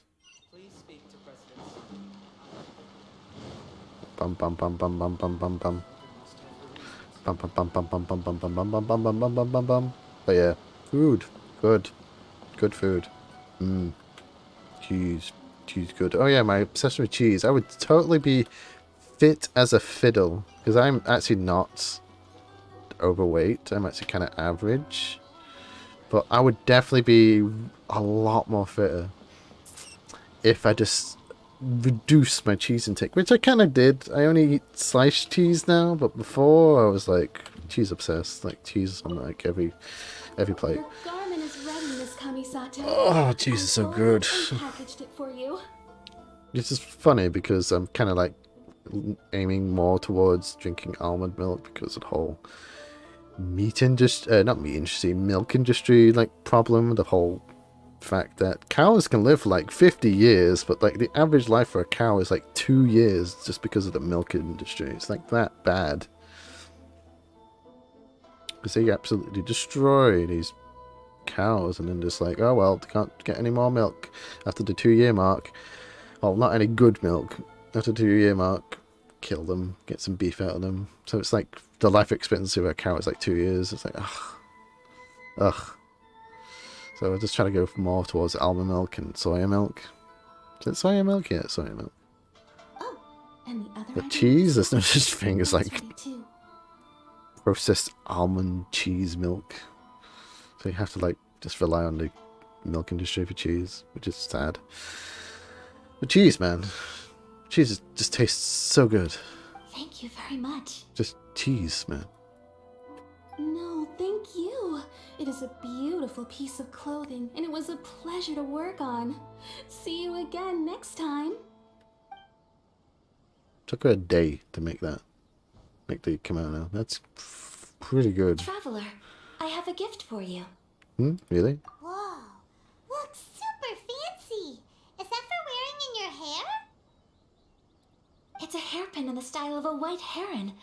Please speak to President. Bum bum bum bum bum bum bum bum. Bum bum bum bum bum bum bum bum bum bum bum bum bum bum bum. But yeah, food. Good. Good food. Cheese. cheese good. Oh yeah, my obsession with cheese. I would totally be fit as a fiddle because I'm actually not overweight. I'm actually kind of average, but I would definitely be a lot more fitter if I just reduce my cheese intake, which I kind of did. I only eat sliced cheese now, but before I was like cheese obsessed, like cheese on like every plate. Your garment is ready, Miss Kamisato. Oh, cheese is so good. I packaged it for you. It's just funny because I'm kind of like aiming more towards drinking almond milk because of the whole meat industry, not meat industry, milk industry like problem. The whole fact that cows can live for like 50 years, but like the average life for a cow is like 2 years just because of the milk industry. It's like that bad. Because they absolutely destroy these cows and then just like, oh well, they can't get any more milk after the 2-year mark. Well, not any good milk. After the 2-year mark, kill them, get some beef out of them. So it's like the life expectancy of a cow is like 2 years. It's like, ugh. So we're just trying to go more towards almond milk and soya milk. Is it soya milk? Yeah, it's soya milk. Oh, and the other. But cheese, there's no such thing as like ready too. processed almond cheese milk. So you have to like just rely on the milk industry for cheese, which is sad. But cheese, man. Cheese just tastes so good. Thank you very much. Just cheese, man. No, thank you. It is a beautiful piece of clothing, and it was a pleasure to work on. See you again next time. Took her a day to make that. Make the kimono. That's pretty good. Traveler, I have a gift for you. Really? Whoa, looks super fancy. Is that for wearing in your hair? It's a hairpin in the style of a white heron.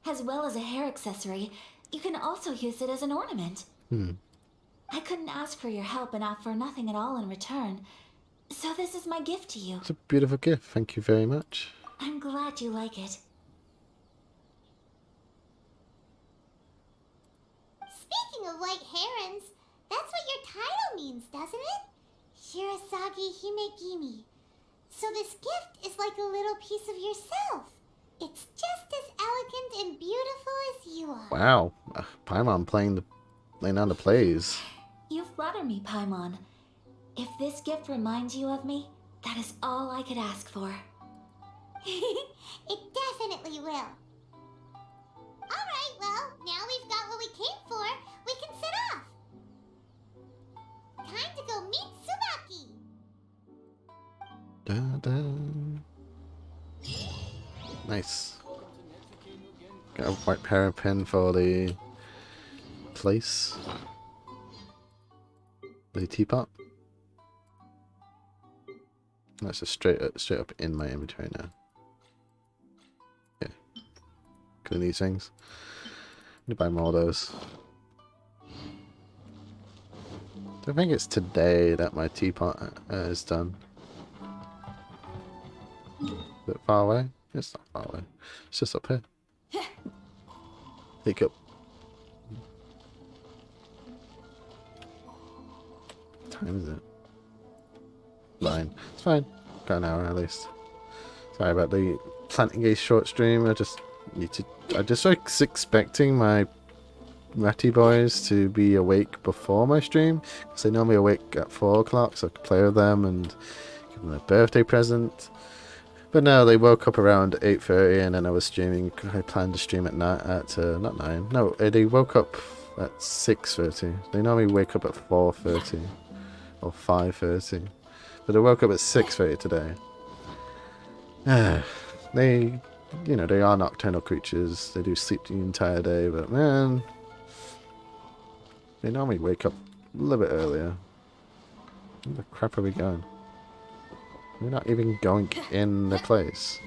As well as a hair accessory, you can also use it as an ornament. I couldn't ask for your help and offer nothing at all in return. So this is my gift to you. It's a beautiful gift. Thank you very much. I'm glad you like it. Speaking of white herons, that's what your title means, doesn't it? Shirasagi Himegimi. So this gift is like a little piece of yourself. It's just as elegant and beautiful as you are. Wow. Paimon laying down the plays. You flatter me, Paimon. If this gift reminds you of me, that is all I could ask for. It definitely will. Alright, well, now we've got what we came for. We can set off. Time to go meet Tsubaki. Da, da. Nice. Got a white hairpin for the place. The teapot. That's just straight up in my inventory now. Yeah. Clean these things. Need to buy more of those. I think it's today that my teapot is done. Is it far away? It's not far away. It's just up here. Pick up. What time is it? 9. It's fine. Got an hour at least. Sorry about the planting a short stream. I just was expecting my ratty boys to be awake before my stream, because they normally awake at 4 o'clock, so I could play with them and give them a birthday present. But no, they woke up around 8:30, and then I was streaming. I planned to stream at not 9. No, they woke up at 6:30. They normally wake up at 4:30 or 5:30, but they woke up at 6:30 today. They, they are nocturnal creatures. They do sleep the entire day, but man, they normally wake up a little bit earlier. Where the crap are we going? We're not even going in the place.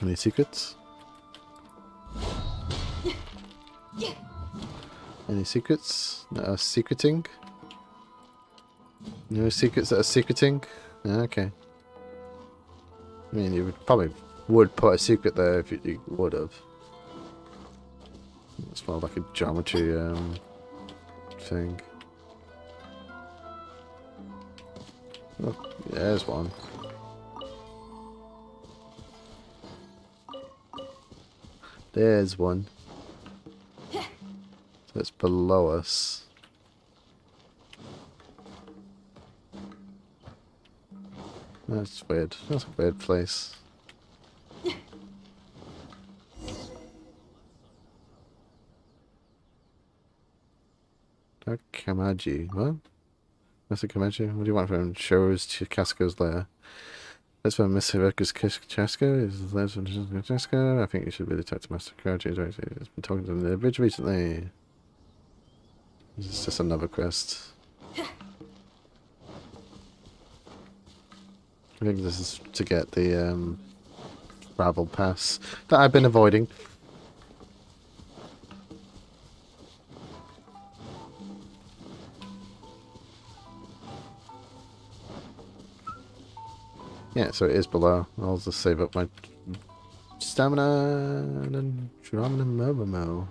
Any secrets? Any secrets that are secreting? No secrets that are secreting? Okay. I mean, you would put a secret there if you would have. It's more like a geometry thing. Oh, there's one. There's one. So it's below us. That's weird. That's a weird place. Dark Kamaji. What? Mr. Kamaji? What do you want from Shoro's Casco's lair? That's from Mr. Hiraka's Casco. Is lives from Casco. I think you should really talk to Master Kamaji. He's been talking to him in the bridge recently. This is just another quest. I think this is to get the gravel pass that I've been avoiding. Yeah, so it is below. I'll just save up my stamina and then Momomo.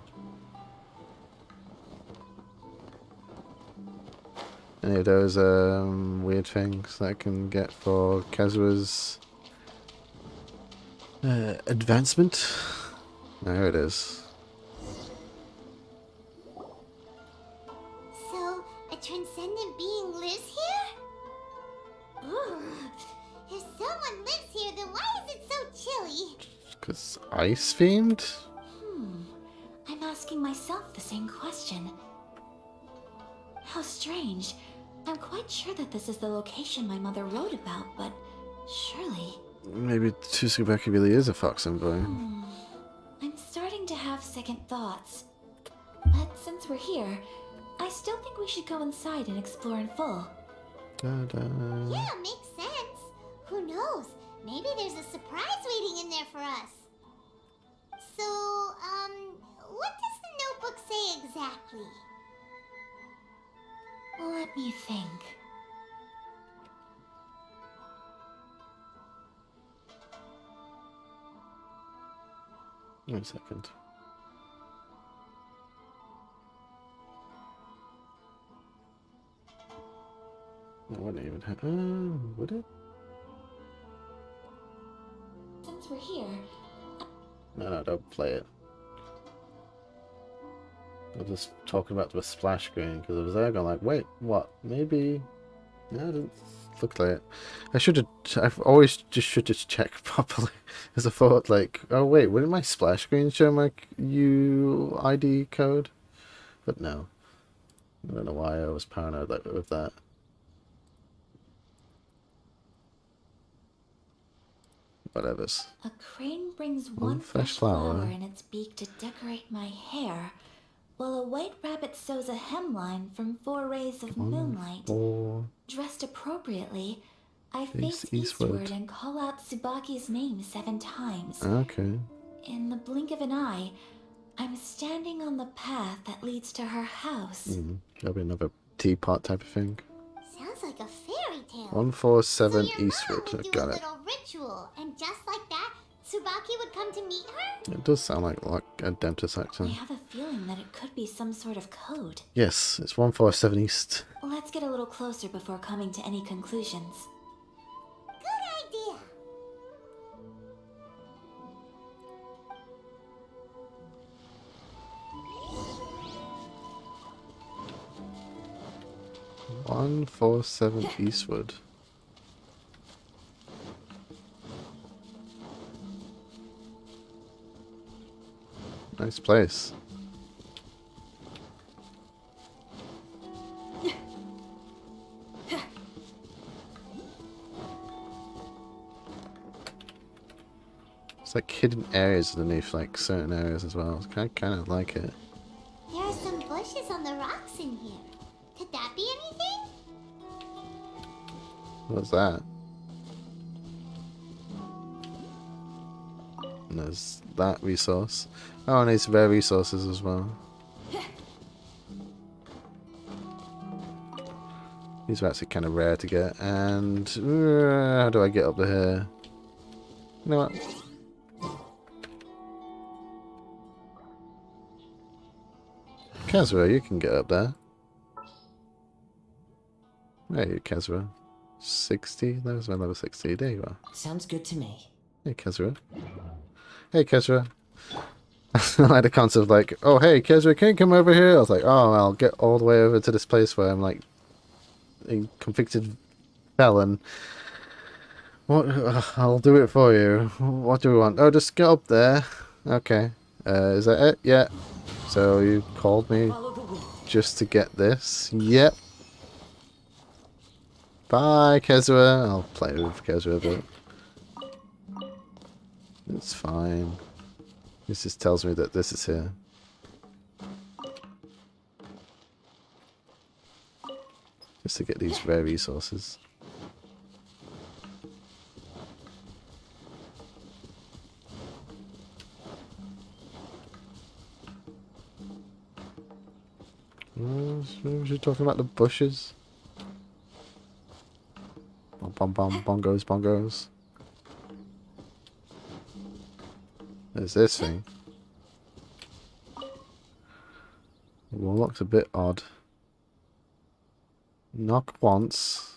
Any of those weird things that I can get for Kazua's advancement? Oh, here it is. So, a transcendent being lives here? Ugh. If someone lives here, then why is it so chilly? Because ice themed? I'm asking myself the same question. How strange. I'm quite sure that this is the location my mother wrote about, but surely... Maybe Tsukibaki really is a fox envoy. I'm starting to have second thoughts. But since we're here, I still think we should go inside and explore in full. Yeah, makes sense. Who knows? Maybe there's a surprise waiting in there for us. So, what does the notebook say exactly? Let me think. Wait a second. It wouldn't even happen. Would it? Since we're here, No, don't play it. I was just talking about the splash screen because I was there going like, wait, what? Maybe. No, it didn't look like it. I've always should just check properly. As I thought, like, oh wait, wouldn't my splash screen show my UID code? But no. I don't know why I was paranoid with that. Whatever's. a crane brings one fresh fresh flower. flower in its beak to decorate my hair, while a white rabbit sews a hemline from 4 rays of moonlight. 4. Dressed appropriately, I Face face eastward. eastward and call out Tsubaki's name 7 times. Okay. In the blink of an eye, I'm standing on the path that leads to her house. That'll be another teapot type of thing. Sounds like a fairy tale. 147 so your eastward. mom would do Got a it. little ritual, and just like that, Tsubaki would come to meet her? It does sound like a dentist I accent. have a feeling that it could be some sort of code. Yes, it's 147 east. Let's get a little closer before coming to any conclusions. Good idea. One four seven eastward. Nice place. It's like hidden areas underneath like certain areas as well. I kind of like it. There are some bushes on the rocks in here. Could that be anything? What's that? And there's that resource. Oh, and these rare resources as well. These are actually kind of rare to get. And how do I get up to here? You know what? Kazura, you can get up there. There you, Kazura. 60? That was my level 60. There you are. Sounds good to me. Hey, Kezra. Hey, Kezra. I like the concept of like, oh, hey, Kezra, can you come over here? I was like, oh, I'll get all the way over to this place where I'm like a convicted felon. What? I'll do it for you. What do we want? Oh, just get up there. Okay. Is that it? Yeah. So you called me just to get this? Yep. Bye, Kezra. I'll play with Kezra, but it's fine. This just tells me that this is here. Just to get these rare resources. Was she talking about the bushes? Bongos, bongos. There's this thing. Warlock's a bit odd. Knock once.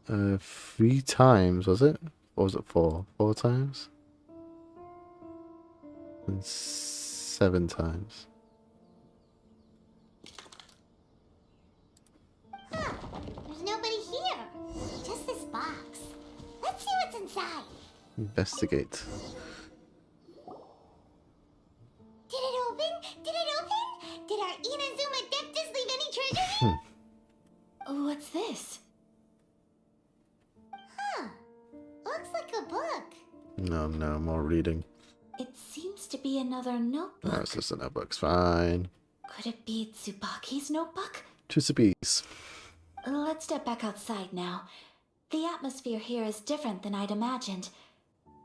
3 times, was it? Or was it 4? 4 times? And 7 times. Huh. There's nobody here. Just this box. Let's see what's inside. Investigate. Did it open? Did it open? Did our Inazuma Adeptus leave any treasure here? What's this? Huh. Looks like a book. No, more reading. It seems to be another notebook. No, it's just a notebook's fine. Could it be Tsubaki's notebook? Just a bees. Let's step back outside now. The atmosphere here is different than I'd imagined.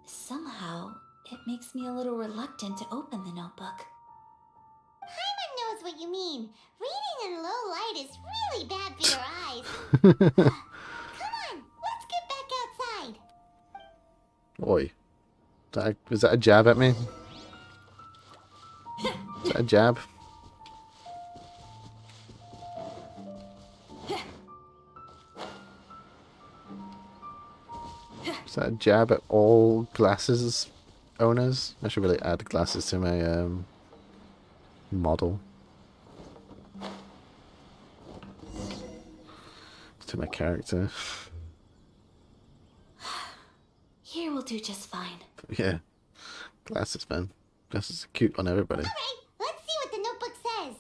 Somehow, it makes me a little reluctant to open the notebook. Paimon knows what you mean. Reading in low light is really bad for your eyes. Come on, let's get back outside. Oi. Was that a jab at me? Is that a jab? Is that a jab at all glasses owners? I should really add glasses to my model. To my character. Here will do just fine. Yeah. Glasses, man. Glasses are cute on everybody. Alright, let's see what the notebook says.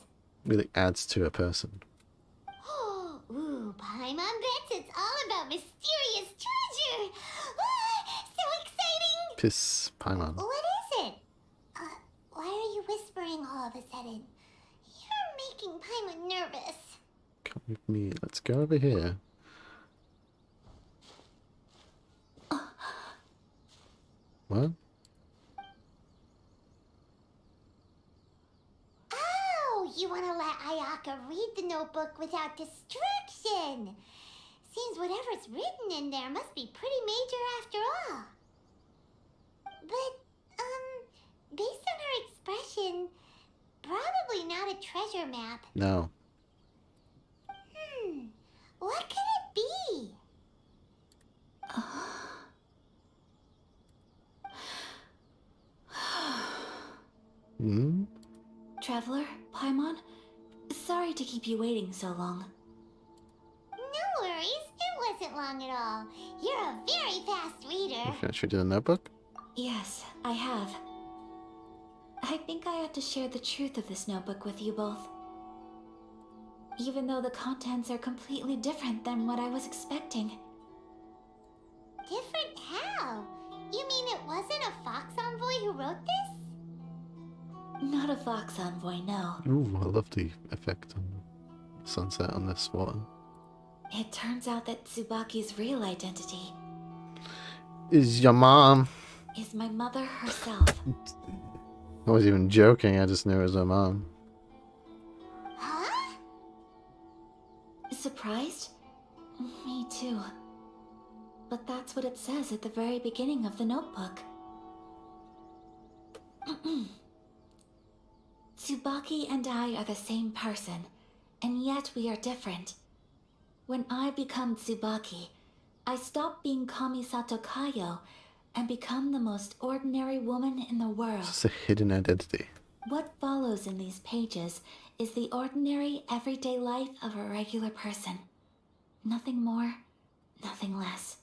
Really adds to a person. Ooh, Paimon bets it's all about mysterious treasure. Ah, so exciting. Piss Paimon. What is it? Why are you whispering all of a sudden? You're making Paimon nervous. Come with me. Let's go over here. What? Oh, you want to let Ayaka read the notebook without distraction. Seems whatever's written in there must be pretty major after all. But, based on her expression, probably not a treasure map. No. What could it be? Hmm? Traveler, Paimon, sorry to keep you waiting so long. No worries, it wasn't long at all. You're a very fast reader. Okay, should we do the notebook? Yes, I have. I think I ought to share the truth of this notebook with you both. Even though the contents are completely different than what I was expecting. Different how? You mean it wasn't a Fox Envoy who wrote this? Not a Fox Envoy, no. Ooh, I love the effect on sunset on this water. It turns out that Tsubaki's real identity Is your mom? is my mother herself. I wasn't even joking, I just knew it was her mom. Huh? Surprised? Me too. But that's what it says at the very beginning of the notebook. Tsubaki and I are the same person, and yet we are different. When I become Tsubaki, I stop being Kamisato Kayo and become the most ordinary woman in the world. It's a hidden identity. What follows in these pages is the ordinary, everyday life of a regular person. Nothing more, nothing less.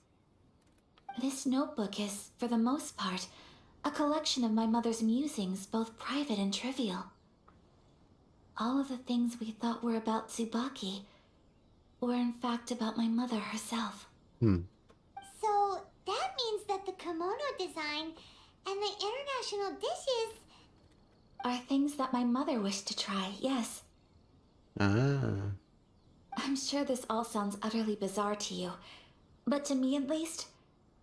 This notebook is, for the most part, a collection of my mother's musings, both private and trivial. All of the things we thought were about Tsubaki were in fact about my mother herself. So that means that the kimono design and the international dishes Are things that my mother wished to try, yes. Ah. I'm sure this all sounds utterly bizarre to you, but to me at least,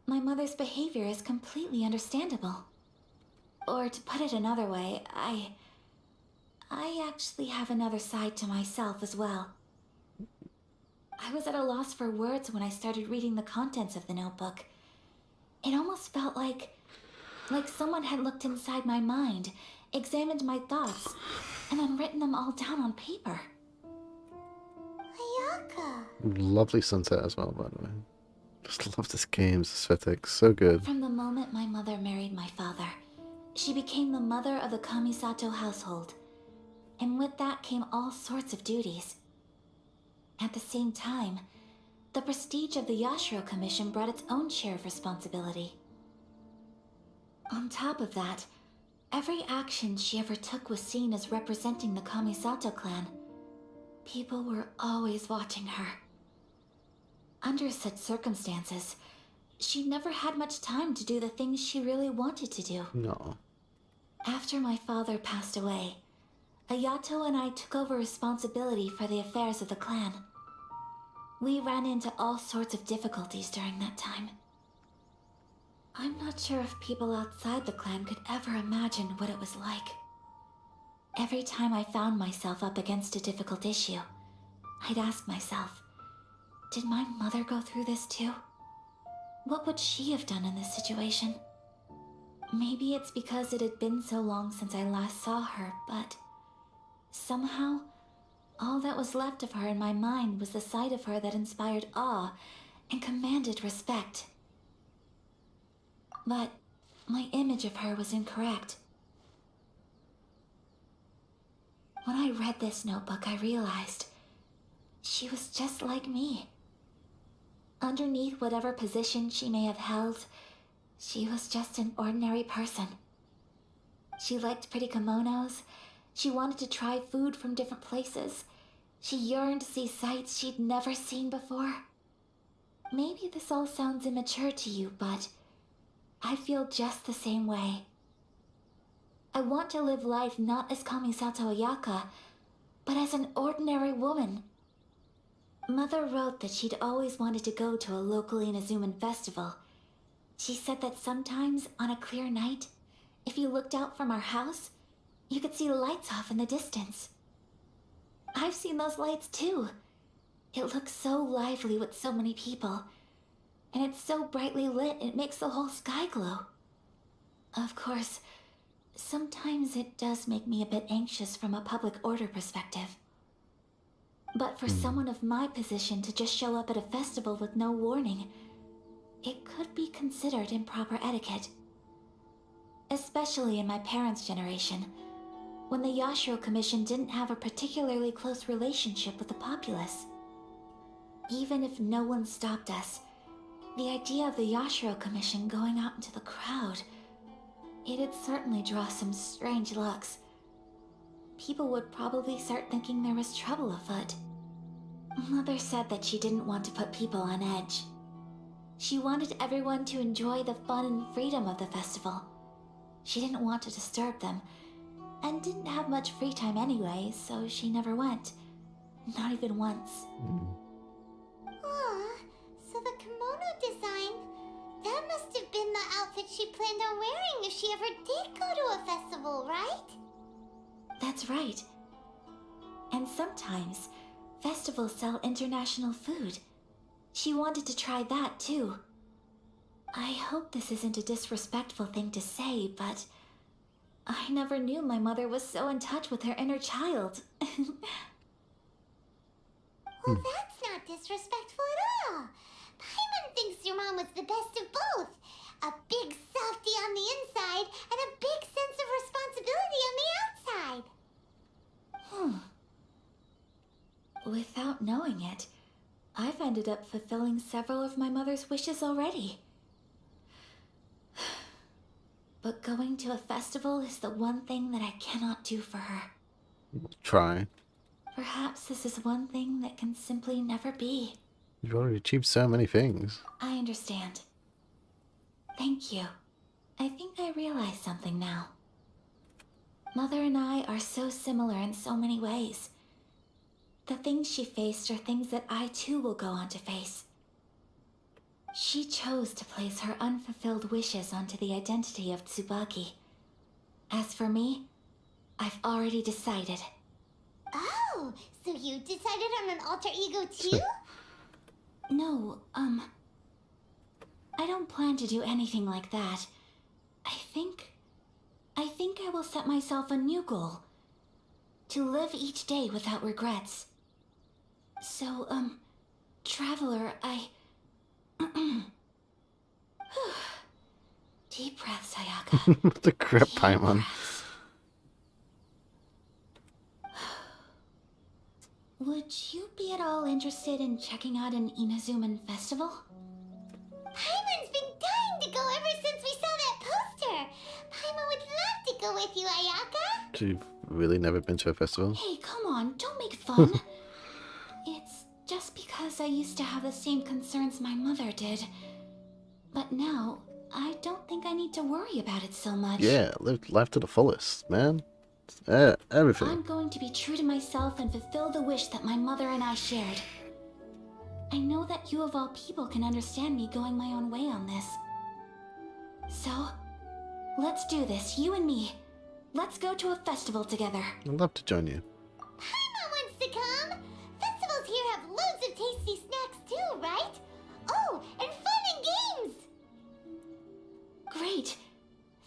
my mother's behavior is completely understandable. Or to put it another way, I actually have another side to myself as well. I was at a loss for words when I started reading the contents of the notebook. It almost felt like someone had looked inside my mind, examined my thoughts, and then written them all down on paper. Ayaka. Lovely sunset as well, by the way. Just love this game's aesthetics. So good. From the moment my mother married my father, she became the mother of the Kamisato household. And with that came all sorts of duties. At the same time, the prestige of the Yashiro Commission brought its own share of responsibility. On top of that, every action she ever took was seen as representing the Kamisato clan. People were always watching her. Under such circumstances, she never had much time to do the things she really wanted to do. No. After my father passed away, Ayato and I took over responsibility for the affairs of the clan. We ran into all sorts of difficulties during that time. I'm not sure if people outside the clan could ever imagine what it was like. Every time I found myself up against a difficult issue, I'd ask myself, did my mother go through this too? What would she have done in this situation? Maybe it's because it had been so long since I last saw her, but somehow, all that was left of her in my mind was the side of her that inspired awe and commanded respect. But my image of her was incorrect. When I read this notebook, I realized she was just like me. Underneath whatever position she may have held, she was just an ordinary person. She liked pretty kimonos. She wanted to try food from different places. She yearned to see sights she'd never seen before. Maybe this all sounds immature to you, but I feel just the same way. I want to live life not as Kamisato Ayaka, but as an ordinary woman. Mother wrote that she'd always wanted to go to a local Inazuman festival. She said that sometimes, on a clear night, if you looked out from our house, you could see lights off in the distance. I've seen those lights too. It looks so lively with so many people. And it's so brightly lit, it makes the whole sky glow. Of course, sometimes it does make me a bit anxious from a public order perspective. But for someone of my position to just show up at a festival with no warning, it could be considered improper etiquette. Especially in my parents' generation, when the Yashiro Commission didn't have a particularly close relationship with the populace. Even if no one stopped us, the idea of the Yashiro Commission going out into the crowd, it'd certainly draw some strange looks. People would probably start thinking there was trouble afoot. Mother said that she didn't want to put people on edge. She wanted everyone to enjoy the fun and freedom of the festival. She didn't want to disturb them, and didn't have much free time anyway, so she never went. Not even once. Aw, so the kimono design, that must have been the outfit she planned on wearing if she ever did go to a festival, right? That's right. And sometimes, festivals sell international food. She wanted to try that too. I hope this isn't a disrespectful thing to say, but I never knew my mother was so in touch with her inner child. Well, that's not disrespectful at all. Paimon thinks your mom was the best of both. A big softy on the inside and a big sense of responsibility on the outside. Without knowing it, I've ended up fulfilling several of my mother's wishes already. But going to a festival is the one thing that I cannot do for her. Try. Perhaps this is one thing that can simply never be. You've already achieved so many things. I understand. Thank you. I think I realize something now. Mother and I are so similar in so many ways. The things she faced are things that I too will go on to face. She chose to place her unfulfilled wishes onto the identity of Tsubaki. As for me, I've already decided. Oh, so you decided on an alter ego too? No, I don't plan to do anything like that. I think I will set myself a new goal. To live each day without regrets. So, Traveler, Deep breaths, Ayaka. The crap Deep Paimon. breaths. Would you be at all interested in checking out an Inazuman festival? Paimon's been dying to go ever since we saw that poster. Paimon would love to go with you, Ayaka. You've really never been to a festival? Hey, come on, don't make fun. It's just because I used to have the same concerns my mother did. But now, I don't think I need to worry about it so much. Yeah, live life to the fullest, man. Everything. I'm going to be true to myself and fulfill the wish that my mother and I shared. I know that you of all people can understand me going my own way on this. So, let's do this, you and me. Let's go to a festival together. I'd love to join you. Paimon wants to come. Festivals here have loads of tasty snacks too, right? Oh, and fun and games. Great.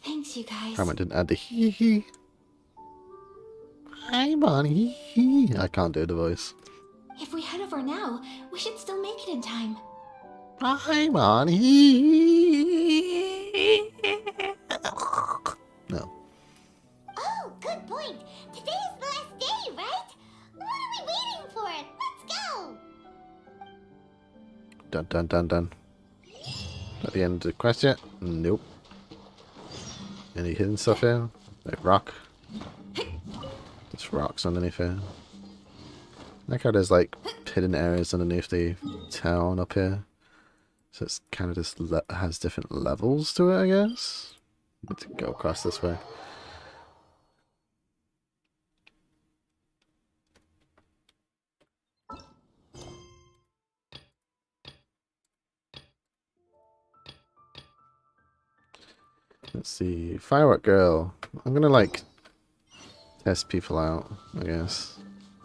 Thanks, you guys. Paimon didn't add the hee hee. Paimon hee hee. I can't do the voice. If we head over now, we should still make it in time. Paimon hee. No. Oh, good point. Today is the last day, right? What are we waiting for? Let's go. Dun dun dun dun. At the end of the quest yet? Nope. Any hidden stuff here? Like rock? Just rocks underneath here. I like how there's like hidden areas underneath the town up here. So it's kind of just has different levels to it, I guess. Need to go across this way. Let's see. Firework girl. I'm gonna like test people out, I guess.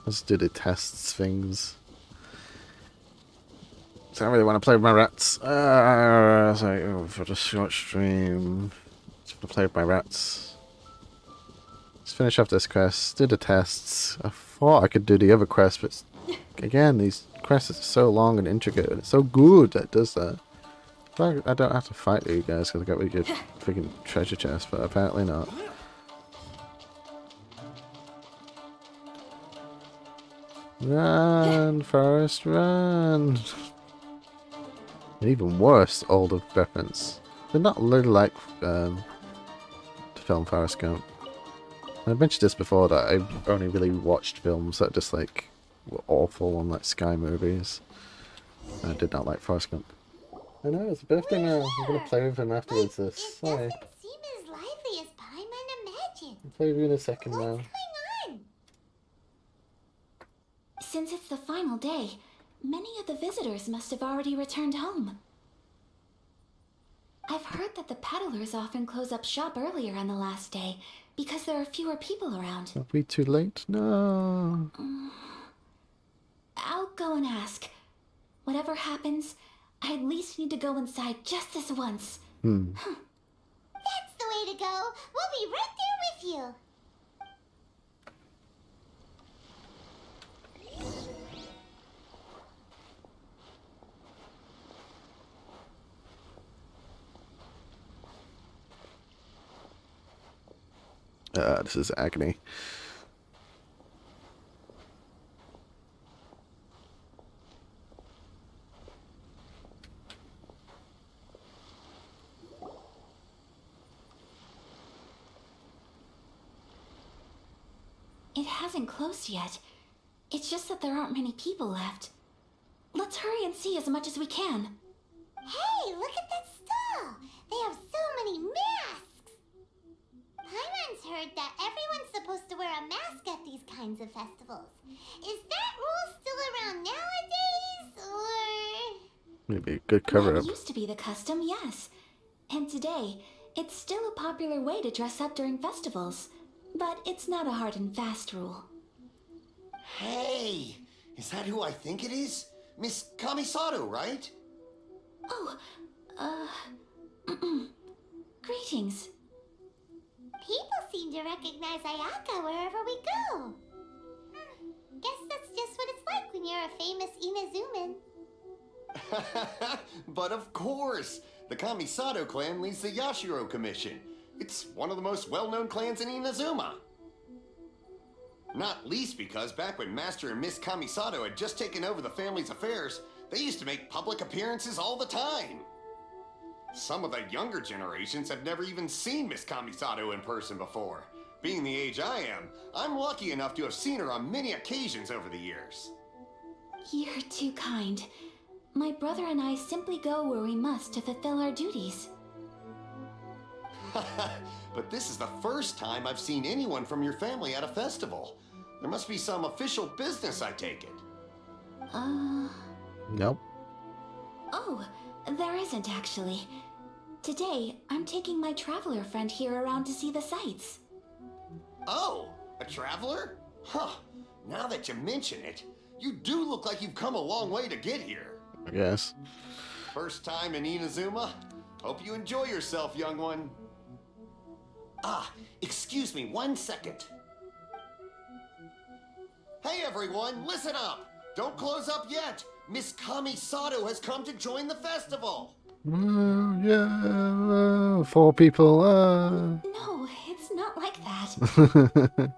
Let's do the tests things. So I don't really want to play with my rats. So for the short stream. Just want to play with my rats. Let's finish off this quest. Do the tests. I thought I could do the other quest, but again, these quests are so long and intricate, and it's so good that it does that. I don't have to fight you guys because I got really good freaking treasure chest, but apparently not. Run, Forest, run! And even worse, older reference. They're not really like the film Forrest Gump. I mentioned this before that I've only really watched films that just like were awful on like Sky movies. I did not like Forrest Gump. I know, it's a birthday now. I'm gonna play with him afterwards. It Sorry. doesn't seem as lively as Paimon imagined. I'll play with you in a second What's now. going on? Since it's the final day, many of the visitors must have already returned home. I've heard that the peddlers often close up shop earlier on the last day because there are fewer people around. Are we too late? No. I'll go and ask. Whatever happens, I at least need to go inside just this once. That's the way to go. We'll be right there with you. This is agony. It hasn't closed yet. It's just that there aren't many people left. Let's hurry and see as much as we can. Hey, look at that stall! They have so many masks! Paimon's heard that everyone's supposed to wear a mask at these kinds of festivals. Is that rule still around nowadays, or...? Maybe a good cover up. That used to be the custom, yes. And today, it's still a popular way to dress up during festivals. But it's not a hard and fast rule. Hey! Is that who I think it is? Miss Kamisato, right? Oh, greetings. People seem to recognize Ayaka wherever we go. Guess that's just what it's like when you're a famous Inazuman. But of course! The Kamisato clan leads the Yashiro Commission. It's one of the most well-known clans in Inazuma. Not least because back when Master and Miss Kamisato had just taken over the family's affairs, they used to make public appearances all the time. Some of the younger generations have never even seen Miss Kamisato in person before. Being the age I am, I'm lucky enough to have seen her on many occasions over the years. You're too kind. My brother and I simply go where we must to fulfill our duties. But this is the first time I've seen anyone from your family at a festival. There must be some official business, I take it. Nope. Oh, there isn't actually. Today, I'm taking my traveler friend here around to see the sights. Oh, a traveler? Huh. Now that you mention it, you do look like you've come a long way to get here. I guess. First time in Inazuma? Hope you enjoy yourself, young one. Ah, excuse me 1 second. Hey everyone, listen up! Don't close up yet! Miss Kamisato has come to join the festival! Yeah, 4 people. No, it's not like that.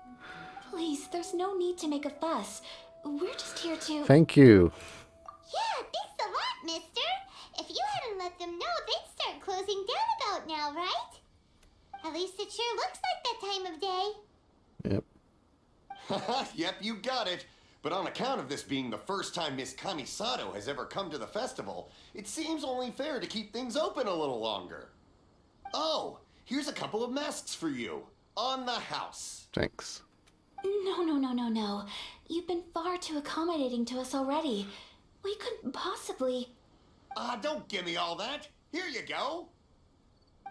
Please, there's no need to make a fuss. We're just here to... Thank you. Yeah, thanks a lot, mister. If you hadn't let them know, they'd start closing down about now, right? At least it sure looks like that time of day. Yep. Yep, you got it. But on account of this being the first time Miss Kamisato has ever come to the festival, it seems only fair to keep things open a little longer. Oh, here's a couple of masks for you. On the house. Thanks. No. You've been far too accommodating to us already. We couldn't possibly... Don't give me all that. Here you go.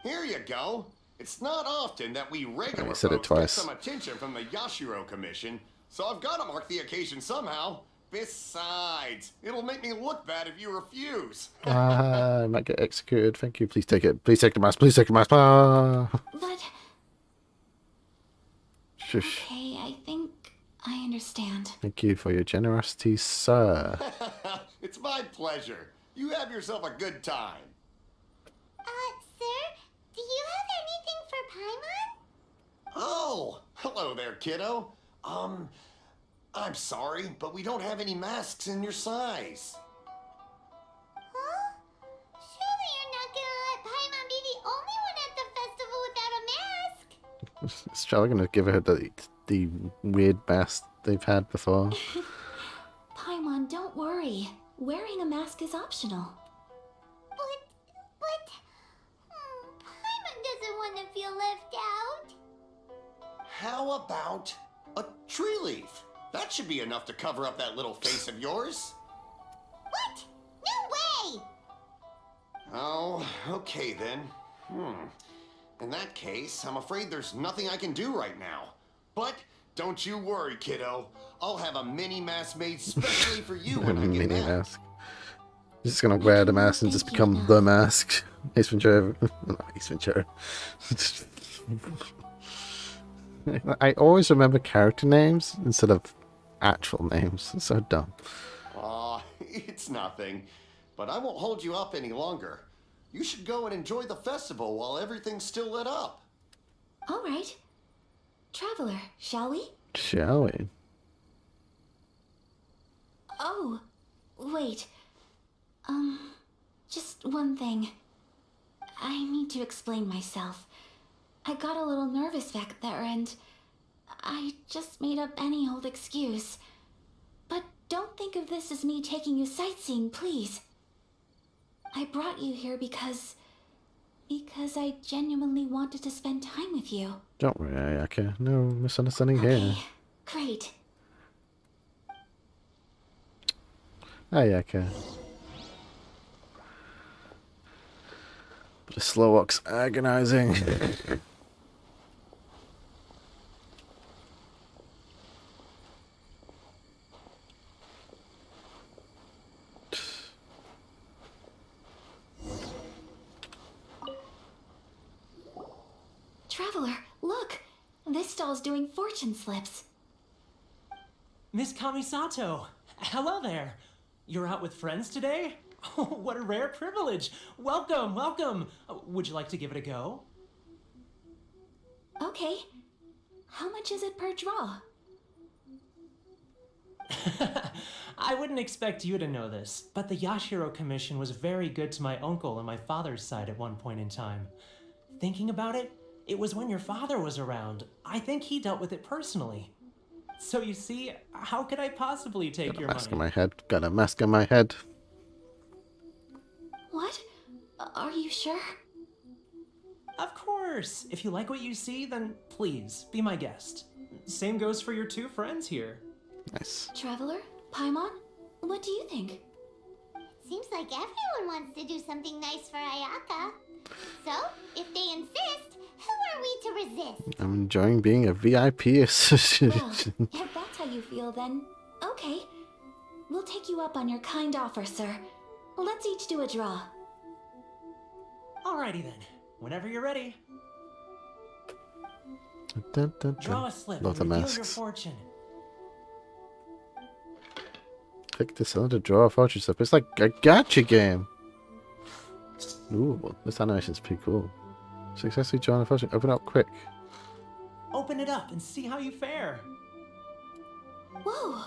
Here you go. It's not often that we regular said it folks get twice. some attention from the Yashiro Commission, so I've got to mark the occasion somehow. Besides, it'll make me look bad if you refuse. I might get executed. Thank you. Please take it. Please take the mask. Please take the mask. But... Shush. Okay, I think I understand. Thank you for your generosity, sir. It's my pleasure. You have yourself a good time. Sir, do you have anything for Paimon? Oh, hello there, kiddo. I'm sorry, but we don't have any masks in your size. Huh? Surely you're not gonna let Paimon be the only one at the festival without a mask? It's probably going to give her the weird mask they've had before. Paimon, don't worry. Wearing a mask is optional. But, Paimon doesn't want to feel left out. How about a tree leaf? That should be enough to cover up that little face of yours. What? No way! Oh, okay then. In that case, I'm afraid there's nothing I can do right now. But don't you worry, kiddo. I'll have a mini mask made specially for you when I get Mini back. mask. He's just going to wear the mask and just become the mask. Ace Ventura. Not Ace Ventura. I always remember character names instead of actual names. It's so dumb. Aw, it's nothing. But I won't hold you up any longer. You should go and enjoy the festival while everything's still lit up. All right. Traveler, shall we? Shall we? Oh, wait. Just one thing. I need to explain myself. I got a little nervous back there and I just made up any old excuse. But don't think of this as me taking you sightseeing, please. I brought you here because I genuinely wanted to spend time with you. Don't worry, Ayaka. No misunderstanding here. Great. Ayaka. But the slow walk's agonizing. Traveler, look! This stall's doing fortune slips. Miss Kamisato! Hello there! You're out with friends today? Oh, what a rare privilege! Welcome, welcome! Would you like to give it a go? Okay. How much is it per draw? I wouldn't expect you to know this, but the Yashiro Commission was very good to my uncle on my father's side at one point in time. Thinking about it, it was when your father was around. I think he dealt with it personally. So you see, how could I possibly take your Mask on money? my head. Got a mask on my head. What? Are you sure? Of course! If you like what you see, then please, be my guest. Same goes for your two friends here. Nice. Traveler? Paimon? What do you think? Seems like everyone wants to do something nice for Ayaka. So, if they insist, who are we to resist? I'm enjoying being a VIP associate. Well, if that's how you feel, then okay. We'll take you up on your kind offer, sir. Let's each do a draw. Alrighty then. Whenever you're ready, Dun, dun, dun. draw a slip Lots and of reveal your masks. fortune. Click the cylinder, draw a fortune slip. It's like a gacha game. Ooh, this animation's pretty cool. Successfully drawn a fortune. Open up quick. Open it up and see how you fare. Whoa!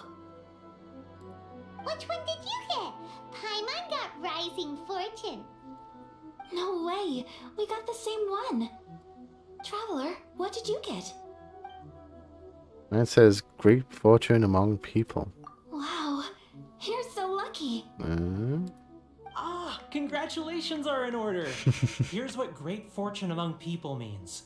Which one did you get? Paimon got Rising Fortune. No way! We got the same one! Traveler, what did you get? Mine says great fortune among people. Wow, you're so lucky! Ah, congratulations are in order. Here's what great fortune among people means.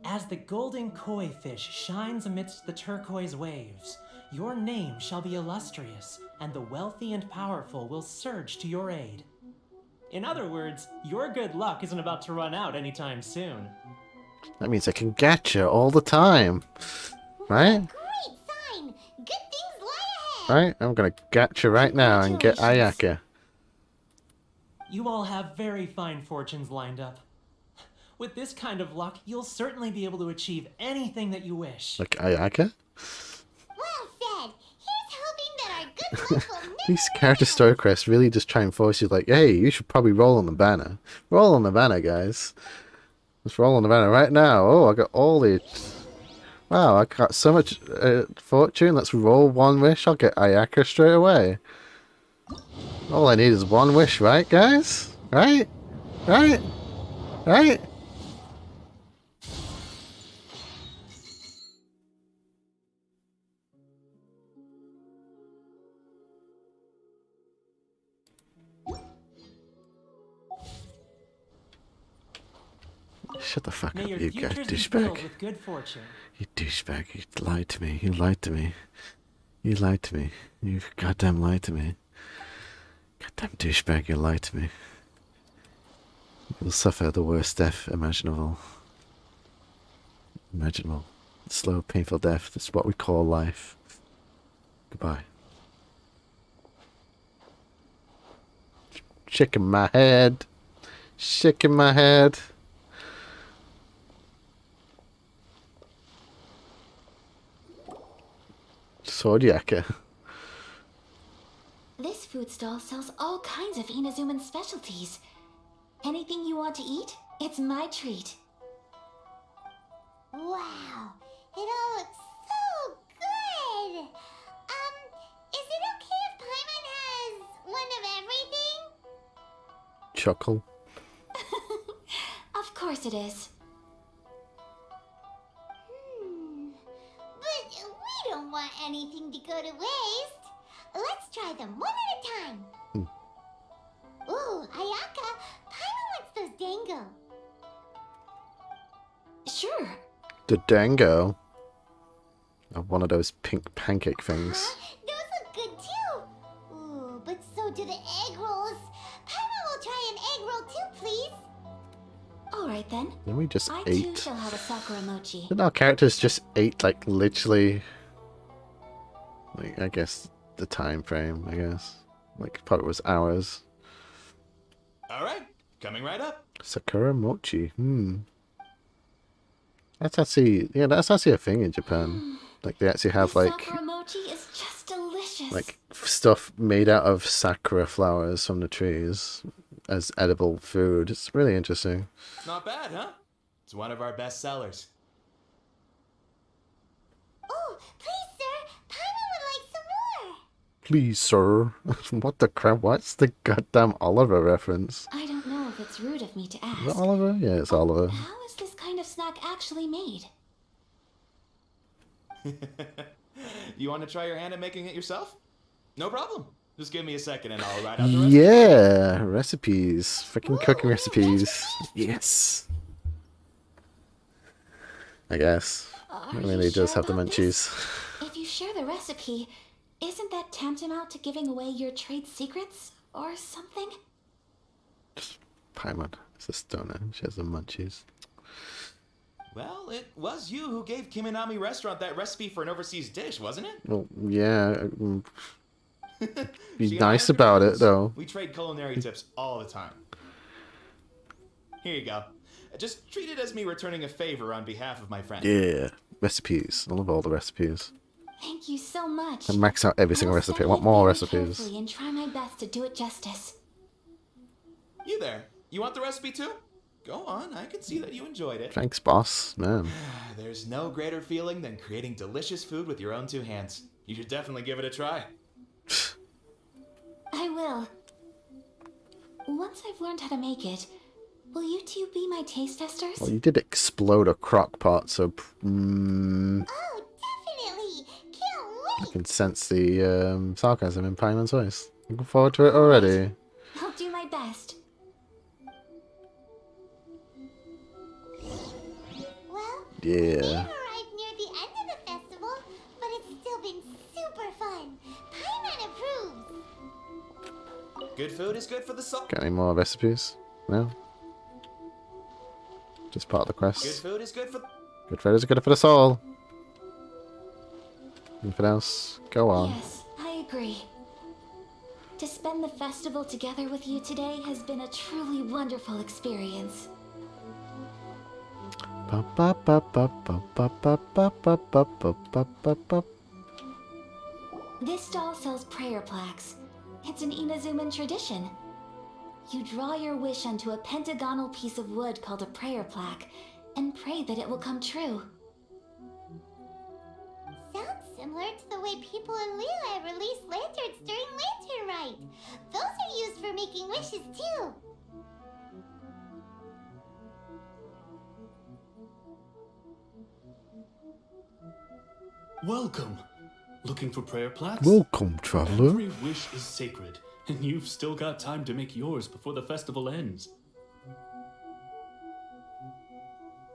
As the golden koi fish shines amidst the turquoise waves, your name shall be illustrious, and the wealthy and powerful will surge to your aid. In other words, your good luck isn't about to run out anytime soon. That means I can gacha all the time. Right? Great sign! Good things lie ahead! Right? I'm gonna gacha right now and get Ayaka. You all have very fine fortunes lined up. With this kind of luck, you'll certainly be able to achieve anything that you wish. Like Ayaka? Well said! Here's hoping that our good luck will never These character story quests really just try and force you like, hey, you should probably roll on the banner. Roll on the banner, guys. Let's roll on the banner right now. Oh, I got all the... Wow, I got so much fortune. Let's roll one wish. I'll get Ayaka straight away. All I need is one wish, right, guys? Right? Right? Right? Shut the fuck May up, your you guy, futures be filled douchebag. with good fortune. You douchebag, you lied to me. You lied to me. You lied to me. You goddamn lied to me. Goddamn douchebag, you lied to me. You'll suffer the worst death imaginable. Imaginable. Slow, painful death. That's what we call life. Goodbye. Shaking my head. Shaking my head. Swordjacka. This food stall sells all kinds of Inazuman specialties. Anything you want to eat, it's my treat. Wow! It all looks so good. Is it okay if Paimon has one of everything? Chuckle. Of course it is. But we don't want anything to go to waste. Let's try them one at a time. Ooh, Ayaka, Paimon wants those dango. Sure. The dango. Oh, one of those pink pancake things. Those look good too. Ooh, but so do the egg rolls. Paimon will try an egg roll too, please. Alright then. Then we just I too ate. shall have a Sakura mochi. Didn't our characters just ate, like, literally, like, I guess, the time frame, I guess. Like, probably was hours. Alright, coming right up. Sakura mochi. That's actually, yeah, that's actually a thing in Japan. Like, they actually have, The like, Sakura mochi is just delicious. like, stuff made out of sakura flowers from the trees as edible food. It's really interesting. Not bad, huh? It's one of our best sellers. Oh, please, sir. Paimon would like some more. Please, sir. What the crap? What's the goddamn Oliver reference? I don't know if it's rude of me to ask. Is it Oliver? Yeah, it's Oliver. How is this kind of snack actually made? You want to try your hand at making it yourself? No problem. Just give me a second and I'll write out the recipe. Yeah, recipes. Freaking cooking recipes. Yes. I guess. Are It you really does sure have the about this? munchies. If you share the recipe, isn't that tantamount to giving away your trade secrets or something? Paimon. It's a stoner. She has the munchies. Well, it was you who gave Kiminami Restaurant that recipe for an overseas dish, wasn't it? Well, yeah. Be She and I nice are good about it, friends. though. We trade culinary tips all the time. Here you go. Just treat it as me returning a favor on behalf of my friend. Yeah. Recipes. I love all the recipes. Thank you so much. And max out every single I'll recipe. I study want it more very recipes. carefully and try my best to do it justice. You there. You want the recipe too? Go on, I can see that you enjoyed it. Thanks, boss. Man. There's no greater feeling than creating delicious food with your own two hands. You should definitely give it a try. I will. Once I've learned how to make it, will you two be my taste testers? Well, you did explode a crock pot, so Oh, definitely. Can't I wait. can sense the sarcasm in Paimon's voice. Looking forward to it already. I'll do my best. Well, Yeah. we've arrived near the end of the festival, but it's still been super fun. Paimon approves. Good food is good for the soul. Got any more recipes? No? Just part of the Good quest. food is good for... Good food is good for the soul. Anything else? Go on. Yes, I agree. To spend the festival together with you today has been a truly wonderful experience. Ba, ba, ba, ba, ba, ba, ba, ba, ba, ba, ba, ba, ba, ba. This stall sells prayer plaques. It's an Inazuman tradition. You draw your wish onto a pentagonal piece of wood called a prayer plaque and pray that it will come true. Sounds similar to the way people in Liyue release lanterns during Lantern Rite. Those are used for making wishes too. Welcome. Looking for prayer plaques? Welcome, traveler. Every wish is sacred, and you've still got time to make yours before the festival ends.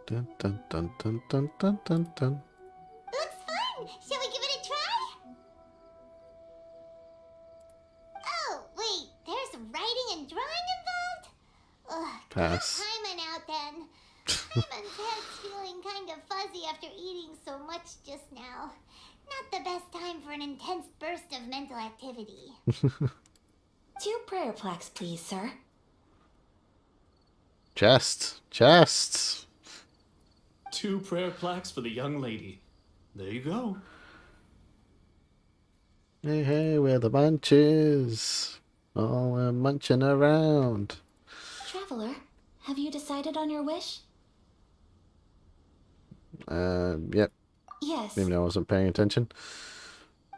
Dun, dun, dun, dun, dun, dun, dun, dun. Looks fun. Shall we give it a try? Oh, wait. There's writing and drawing involved? Ugh. Pass. Cut Paimon out then. Paimon's head's feeling kind of fuzzy after eating so much just now. Not the best time for an intense burst of mental activity. 2 prayer plaques, please, sir. Chest. Chests. 2 prayer plaques for the young lady. There you go. Hey, hey, we're the munches. Oh, we're munching around. Traveler, have you decided on your wish? Yep. Yes. Even though I wasn't paying attention.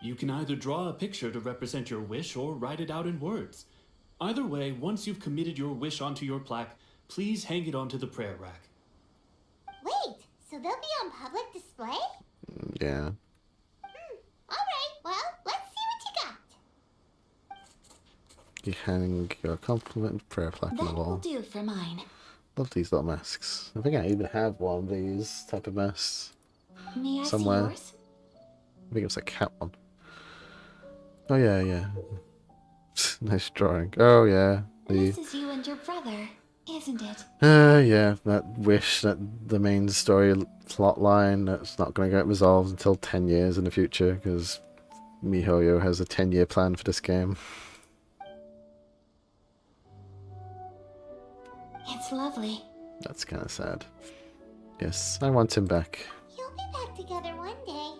You can either draw a picture to represent your wish or write it out in words. Either way, once you've committed your wish onto your plaque, please hang it onto the prayer rack. Wait, so they'll be on public display? Yeah. Alright, well, let's see what you got. You hang your compliment prayer plaque on That the will wall. do for mine. Love these little masks. I think I even have one of these type of masks. May I Somewhere. see yours? I think it was a cat one. Oh yeah, yeah. Nice drawing. Oh yeah. This is you and your brother, isn't it? Yeah, that wish, that the main story plot line that's not going to get resolved until 10 years in the future because MiHoYo has a 10-year plan for this game. It's lovely. That's kind of sad. Yes, I want him back. You'll be back together one day.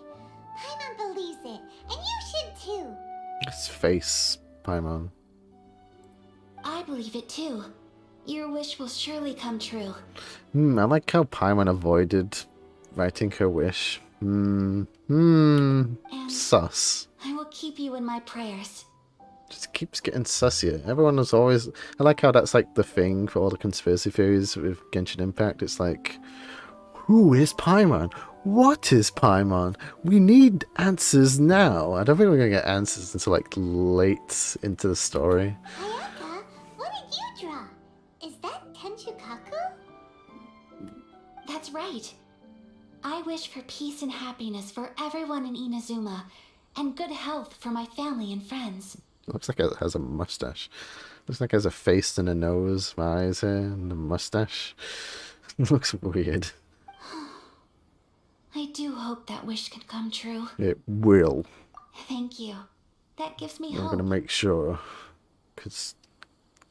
Paimon believes it, and you should too. His face, Paimon. I believe it too. Your wish will surely come true. I like how Paimon avoided writing her wish. And Sus. I will keep you in my prayers. Just keeps getting sussier. Everyone was always... I like how that's like the thing for all the conspiracy theories with Genshin Impact. It's like, who is Paimon? What is Paimon? We need answers now. I don't think we're going to get answers until like late into the story. Ayaka, what did you draw? Is that Tenchukaku? That's right. I wish for peace and happiness for everyone in Inazuma, and good health for my family and friends. Looks like it has a mustache. Looks like it has a face and a nose, eyes here, and a mustache. Looks weird. I do hope that wish can come true. It will. Thank you. That gives me I'm hope. gonna make sure. Because,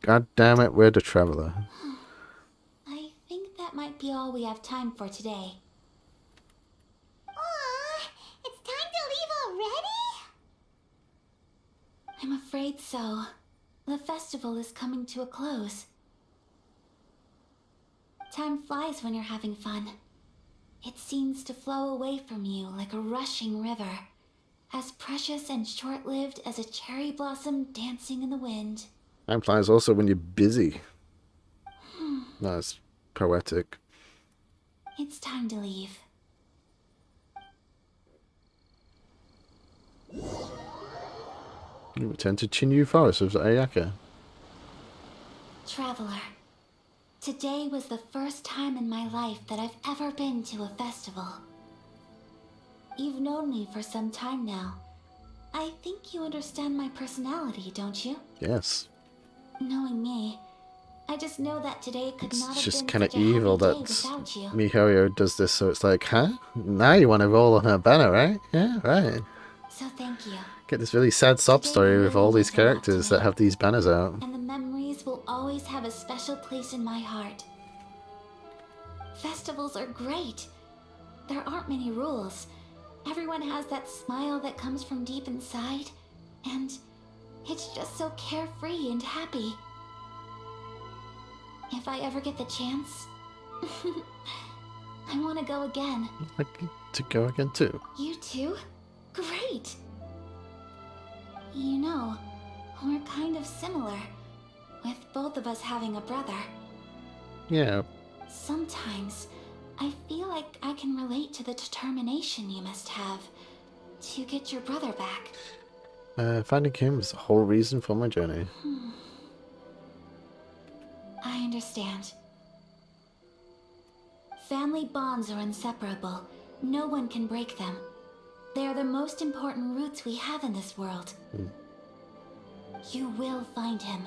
god damn it, we're the traveler. I think that might be all we have time for today. Aw, it's time to leave already? I'm afraid so. The festival is coming to a close. Time flies when you're having fun. It seems to flow away from you like a rushing river, as precious and short-lived as a cherry blossom dancing in the wind. Time flies also when you're busy. That's poetic. It's time to leave. You return to Chinyu Forest with Ayaka. Traveler, today was the first time in my life that I've ever been to a festival. You've known me for some time now. I think you understand my personality, don't you? Yes. Knowing me, I just know that today could not It's have just been kind of such a happy evil day that without you. MiHoYo does this, so it's like, huh? Now you want to roll on her banner, right? Yeah, right. So thank you. Get this really sad sob Today story with really all these meant a lot to characters me. that have these banners out. And the memories will always have a special place in my heart. Festivals are great. There aren't many rules. Everyone has that smile that comes from deep inside, and it's just so carefree and happy. If I ever get the chance, I want to go again. I'd like to go again too. You too? Great! You know, we're kind of similar, with both of us having a brother. Yeah, Sometimes, I feel like I can relate to the determination you must have to get your brother back. finding him is the whole reason for my journey. I understand. Family bonds are inseparable. No one can break them. They are the most important roots we have in this world. You will find him.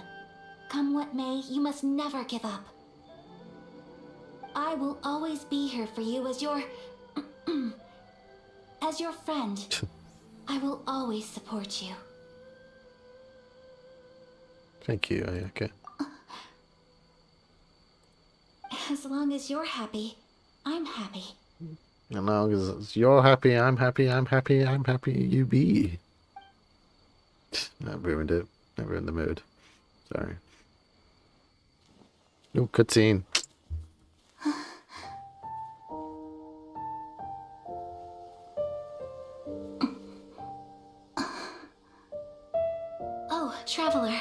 Come what may, you must never give up. I will always be here for you as your... as your friend. I will always support you. Thank you, Ayaka. As long as you're happy, I'm happy. And long as you're happy, I'm happy, I'm happy, I'm happy, you be. That ruined it. That ruined the mood. Sorry. Oh, cutscene. Traveler,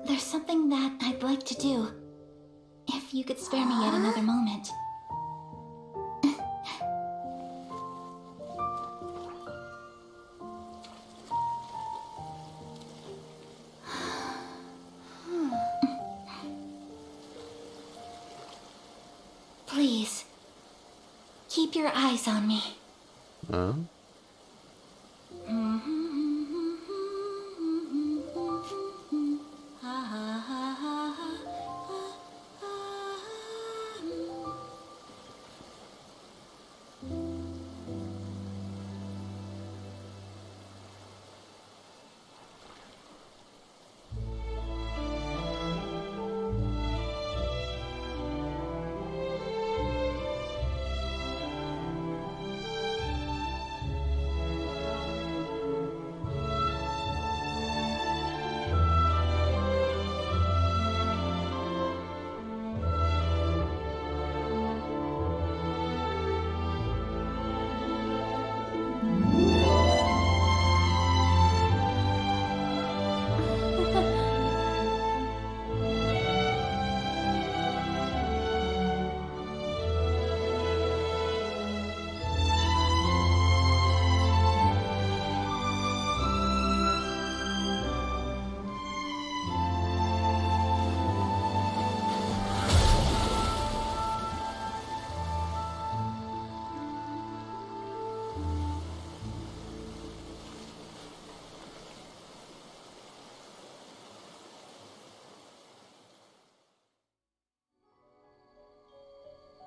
there's something that I'd like to do. If you could spare me yet another moment. Please, keep your eyes on me. Huh?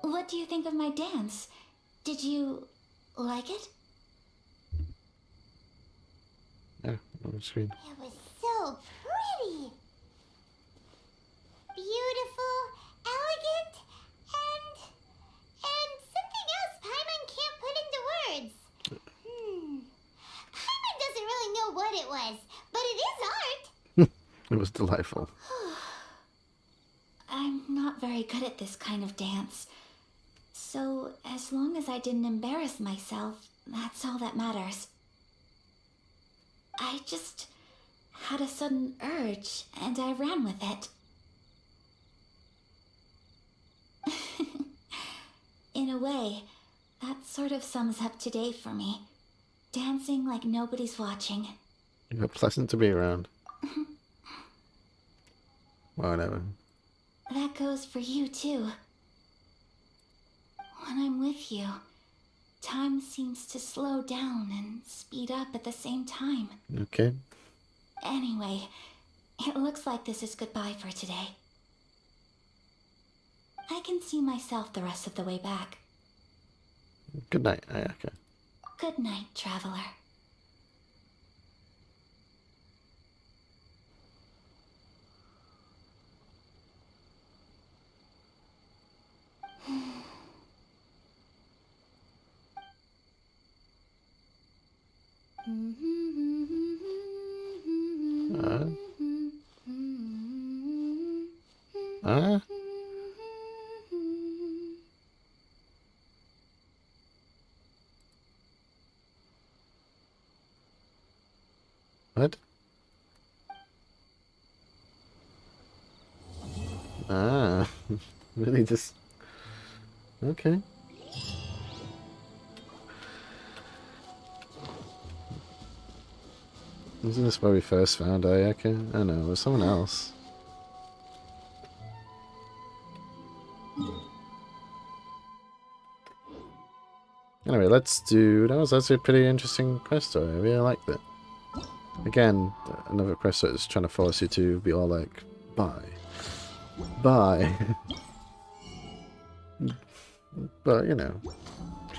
What do you think of my dance? Did you like it? Yeah, on the screen. It was so pretty. Beautiful, elegant, and something else Paimon can't put into words. Paimon doesn't really know what it was, but it is art. It was delightful. I'm not very good at this kind of dance. So, as long as I didn't embarrass myself, that's all that matters. I just had a sudden urge, and I ran with it. In a way, that sort of sums up today for me. Dancing like nobody's watching. You're pleasant to be around. Whatever. That goes for you, too. When I'm with you, time seems to slow down and speed up at the same time. Okay. Anyway, it looks like this is goodbye for today. I can see myself the rest of the way back. Good night, Ayaka. Good night, traveler. What? Really just... Okay. Isn't this where we first found Ayaka? Oh no, it was someone else. Anyway, let's do... That was actually a pretty interesting quest story. I really liked it. Again, another quest story that's trying to force you to be all like, bye. Bye. But, you know,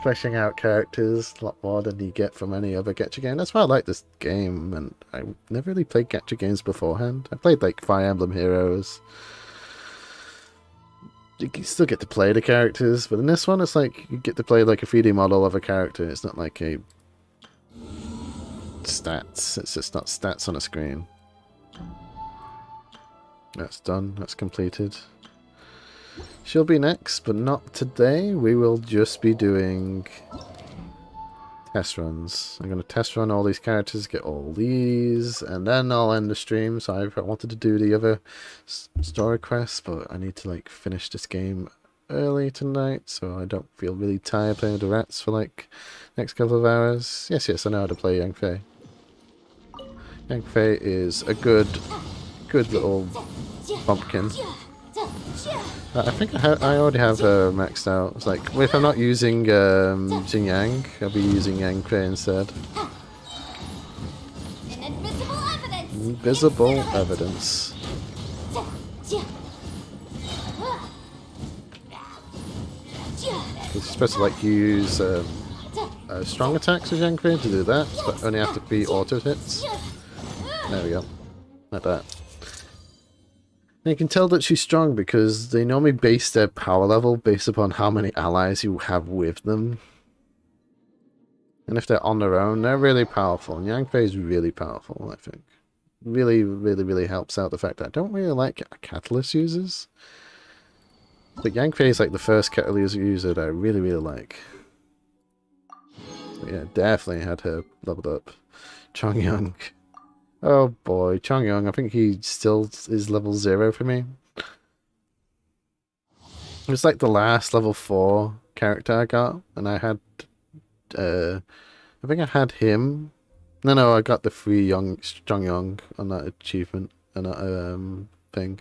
fleshing out characters a lot more than you get from any other gacha game. That's why I like this game, and I never really played gacha games beforehand. I played like Fire Emblem Heroes. You can still get to play the characters, but in this one it's like you get to play like a 3D model of a character. It's not like a stats. It's just not stats on a screen. That's done. That's completed. She'll be next, but not today. We will just be doing Test runs. I'm going to test run all these characters, get all these, and then I'll end the stream. So I wanted to do the other story quests, but I need to like finish this game early tonight, so I don't feel really tired playing with the rats for like next couple of hours. Yes, I know how to play Yang Fei. Yang Fei is a good little pumpkin. I think I already have maxed out. It's like, if I'm not using Xing Yang, I'll be using Yang Fei instead. Invisible evidence. You're supposed to like use strong attacks with Yang Fei to do that, but only have to be auto hits. There we go. Like that. And you can tell that she's strong because they normally base their power level based upon how many allies you have with them. And if they're on their own, they're really powerful. And Yang Fei is really powerful, I think. Really helps out the fact that I don't really like Catalyst users. But Yang Fei is like the first Catalyst user that I really like. But yeah, definitely had her leveled up. Chongyun. Oh boy, Chongyun, I think he still is level 0 for me. It was like the last level 4 character I got, and I had, I think I had him. No, I got the free Chongyun on that achievement, and that thing.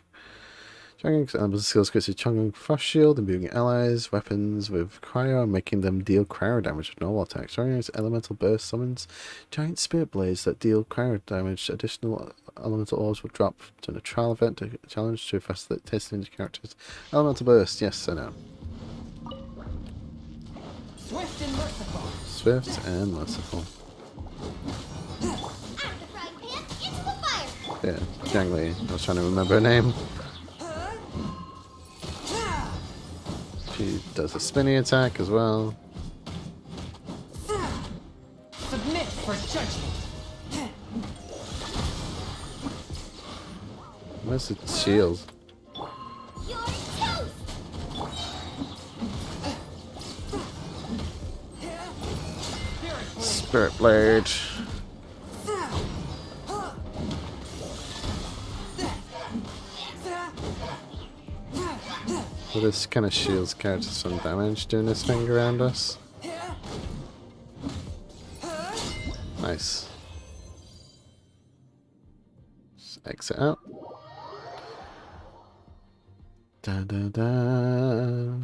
Chongyun's elemental skills gives you Chongyun Frost Shield, imbuing allies, weapons with cryo, and making them deal cryo damage with normal attacks. Chongyun's elemental burst summons giant spirit blades that deal cryo damage. Additional elemental orbs will drop during a trial event to challenge to facilitate testing into characters. Elemental burst, yes, I know. Swift and merciful. Swift and merciful. Yeah, Zhang Li. I was trying to remember her name. She does a spinny attack as well. Submit for judgment. Where's the shield? Spirit Blade. So this kind of shields characters some damage doing this thing around us. Nice. Just exit out. Da da da.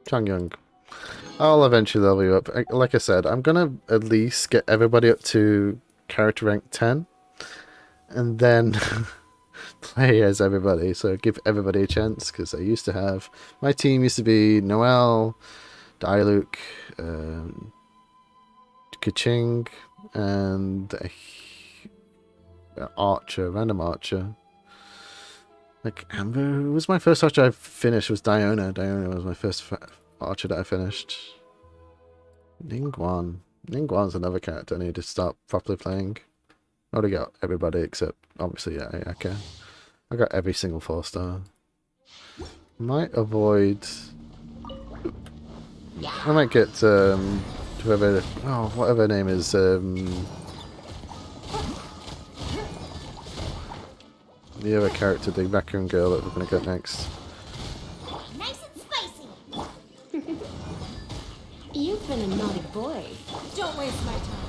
Chongyun. I'll eventually level you up. Like I said, I'm gonna at least get everybody up to character rank 10 and then play as everybody, so give everybody a chance, because I used to have, my team used to be Noel, Diluc, Kaching, and Archer, random Archer. Like Amber, who was my first Archer I finished was Diona. Diona was my first Archer that I finished. Ningguang. Ningguang's another character I need to start properly playing. I already got everybody except, obviously, yeah, Ayaka. I got every single 4-star. Might avoid... I might get, whoever... Oh, whatever her name is, the other character, the raccoon girl that we're gonna get next. Nice and spicy. You've been a naughty boy. Don't waste my time.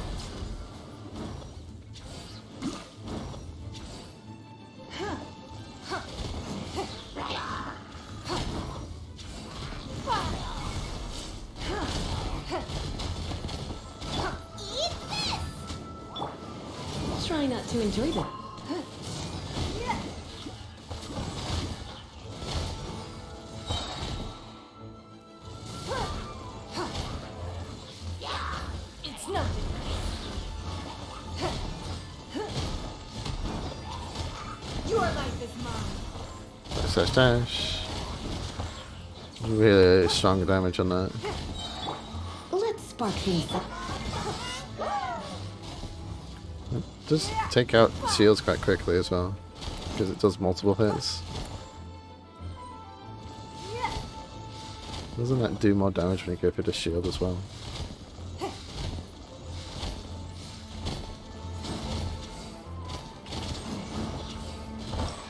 Try not to enjoy that. It's nothing. Your life is mine. Dash, dash. Really strong damage on that. Let's spark things up. Just take out shields quite quickly as well, because it does multiple hits. Doesn't that do more damage when you go through the shield as well?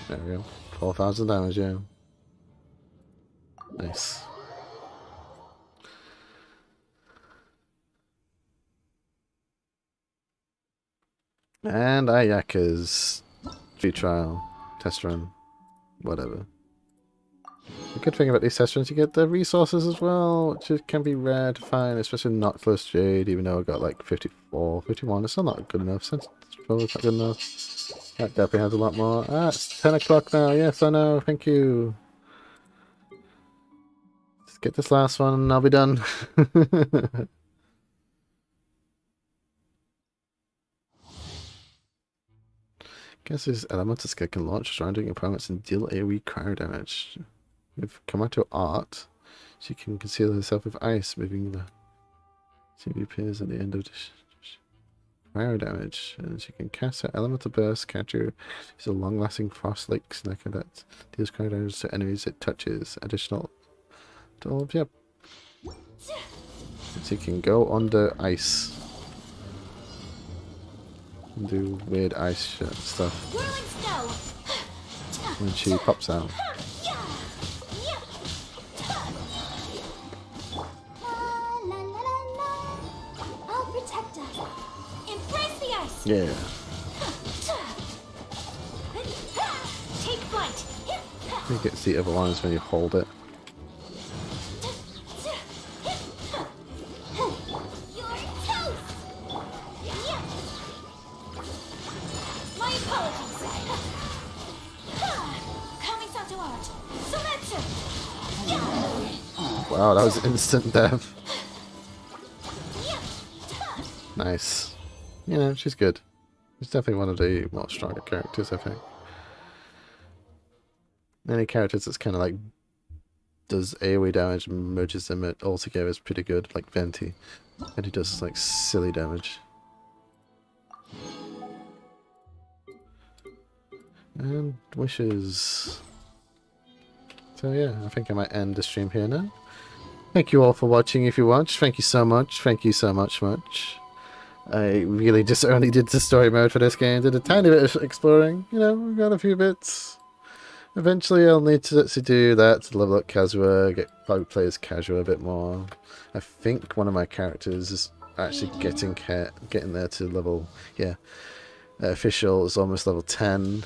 There we go. 4,000 damage, yeah. Nice. And Ayaka's free trial, test run, whatever. The good thing about these test runs, you get the resources as well, which can be rare to find, especially Noctilus Jade, even though I got like 54, 51. It's still not good enough. Since it's not good enough. That definitely has a lot more. Ah, it's 10 o'clock now. Yes, I know. Thank you. Let's get this last one and I'll be done. Guess this elemental skill can launch surrounding opponents and deal AoE cryo damage. With Komato art, she can conceal herself with ice, moving the CV appears at the end of the cryo damage, and she can cast her elemental burst, capture a long-lasting frost-like snacker that deals cryo damage to enemies it touches. Additional, yep. She can go under ice and do weird ice stuff when she pops out. Yeah. Take flight. You get to see other ones when you hold it. You're toast. My apologies. Kamisato art. Sometsu. Wow, that was instant death. Nice. You know, she's good. She's definitely one of the more stronger characters, I think. Any characters that's kind of like does AoE damage and merges them all together is pretty good, like Venti. And he does like silly damage. And wishes. So yeah, I think I might end the stream here now. Thank you all for watching if you watched. Thank you so much. Thank you so much. I really just only did the story mode for this game, did a tiny bit of exploring, you know, we got a few bits. Eventually I'll need to actually do that to level up Kazuha, probably play as Kazuha a bit more. I think one of my characters is actually getting there to level, official is almost level 10,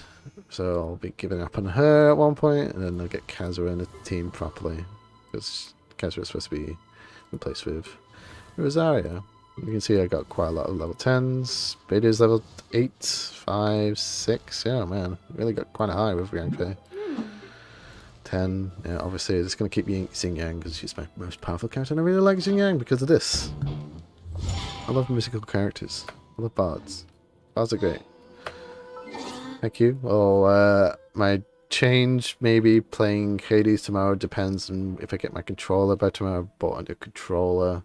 so I'll be giving up on her at one point, and then I'll get Kazuha in the team properly, because Kazuha is supposed to be replaced with Rosario. You can see I got quite a lot of level 10s. Beta's level 8, 5, 6. Yeah, man. Really got quite high with Yang 10. Yeah, obviously, I'm just going to keep Xing Yang because she's my most powerful character. And I really like Xing Yang because of this. I love musical characters. I love bards. Bards are great. Thank you. Oh, my change maybe playing Hades tomorrow depends on if I get my controller by tomorrow. I bought a new controller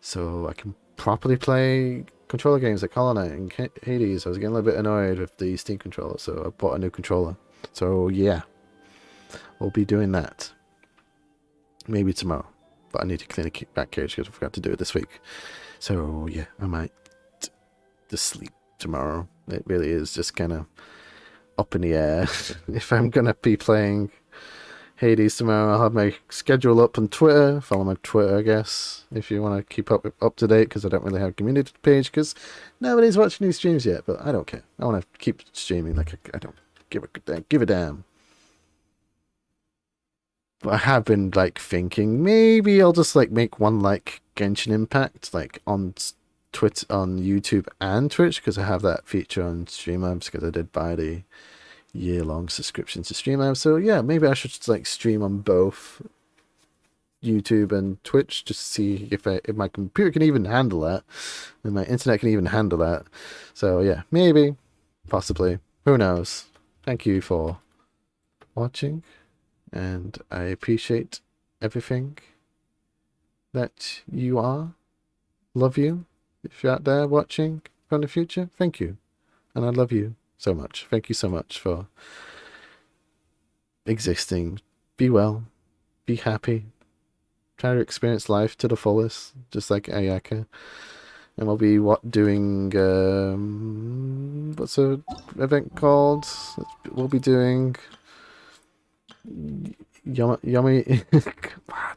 so I can properly play controller games like Hollow Knight and Hades. I was getting a little bit annoyed with the Steam controller, so I bought a new controller. So yeah, we'll be doing that maybe tomorrow, but I need to clean a back cage because I forgot to do it this week. So yeah, I might just sleep tomorrow. It really is just kind of up in the air if I'm gonna be playing Hades tomorrow. I'll have my schedule up on Twitter. Follow my Twitter, I guess, if you want to keep up to date, because I don't really have a community page because nobody's watching these streams yet, but I don't care. I want to keep streaming like I don't give a damn. But I have been like thinking maybe I'll just like make one like Genshin Impact like on Twitch, on YouTube and Twitch, because I have that feature on Streamlabs because I did buy the year-long subscription to Streamlabs. So yeah, maybe I should just like stream on both YouTube and Twitch just to see if my computer can even handle that and my internet can even handle that. So yeah, maybe, possibly, who knows. Thank you for watching, and I appreciate everything that you are. Love you. If you're out there watching from the future, thank you, and I love you so much. Thank you so much for existing. Be well, be happy, try to experience life to the fullest, just like Ayaka. And we'll be doing what's the event called? We'll be doing Yummy.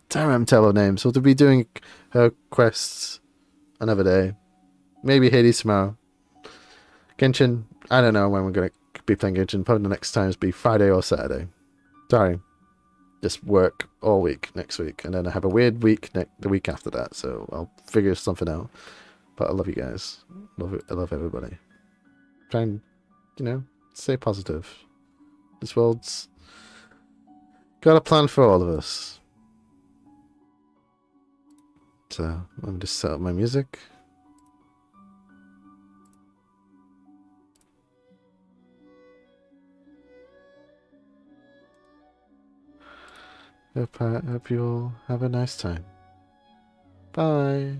Damn, I'm terrible names. So we'll be doing her quests another day. Maybe Hades tomorrow. Genshin, I don't know when we're gonna be playing Genshin. Probably the next times be Friday or Saturday. Sorry. Just work all week next week, and then I have a weird week the week after that. So I'll figure something out. But I love you guys. I love everybody. Try and, stay positive. This world's got a plan for all of us. So let me just set up my music. Hope you all have a nice time. Bye.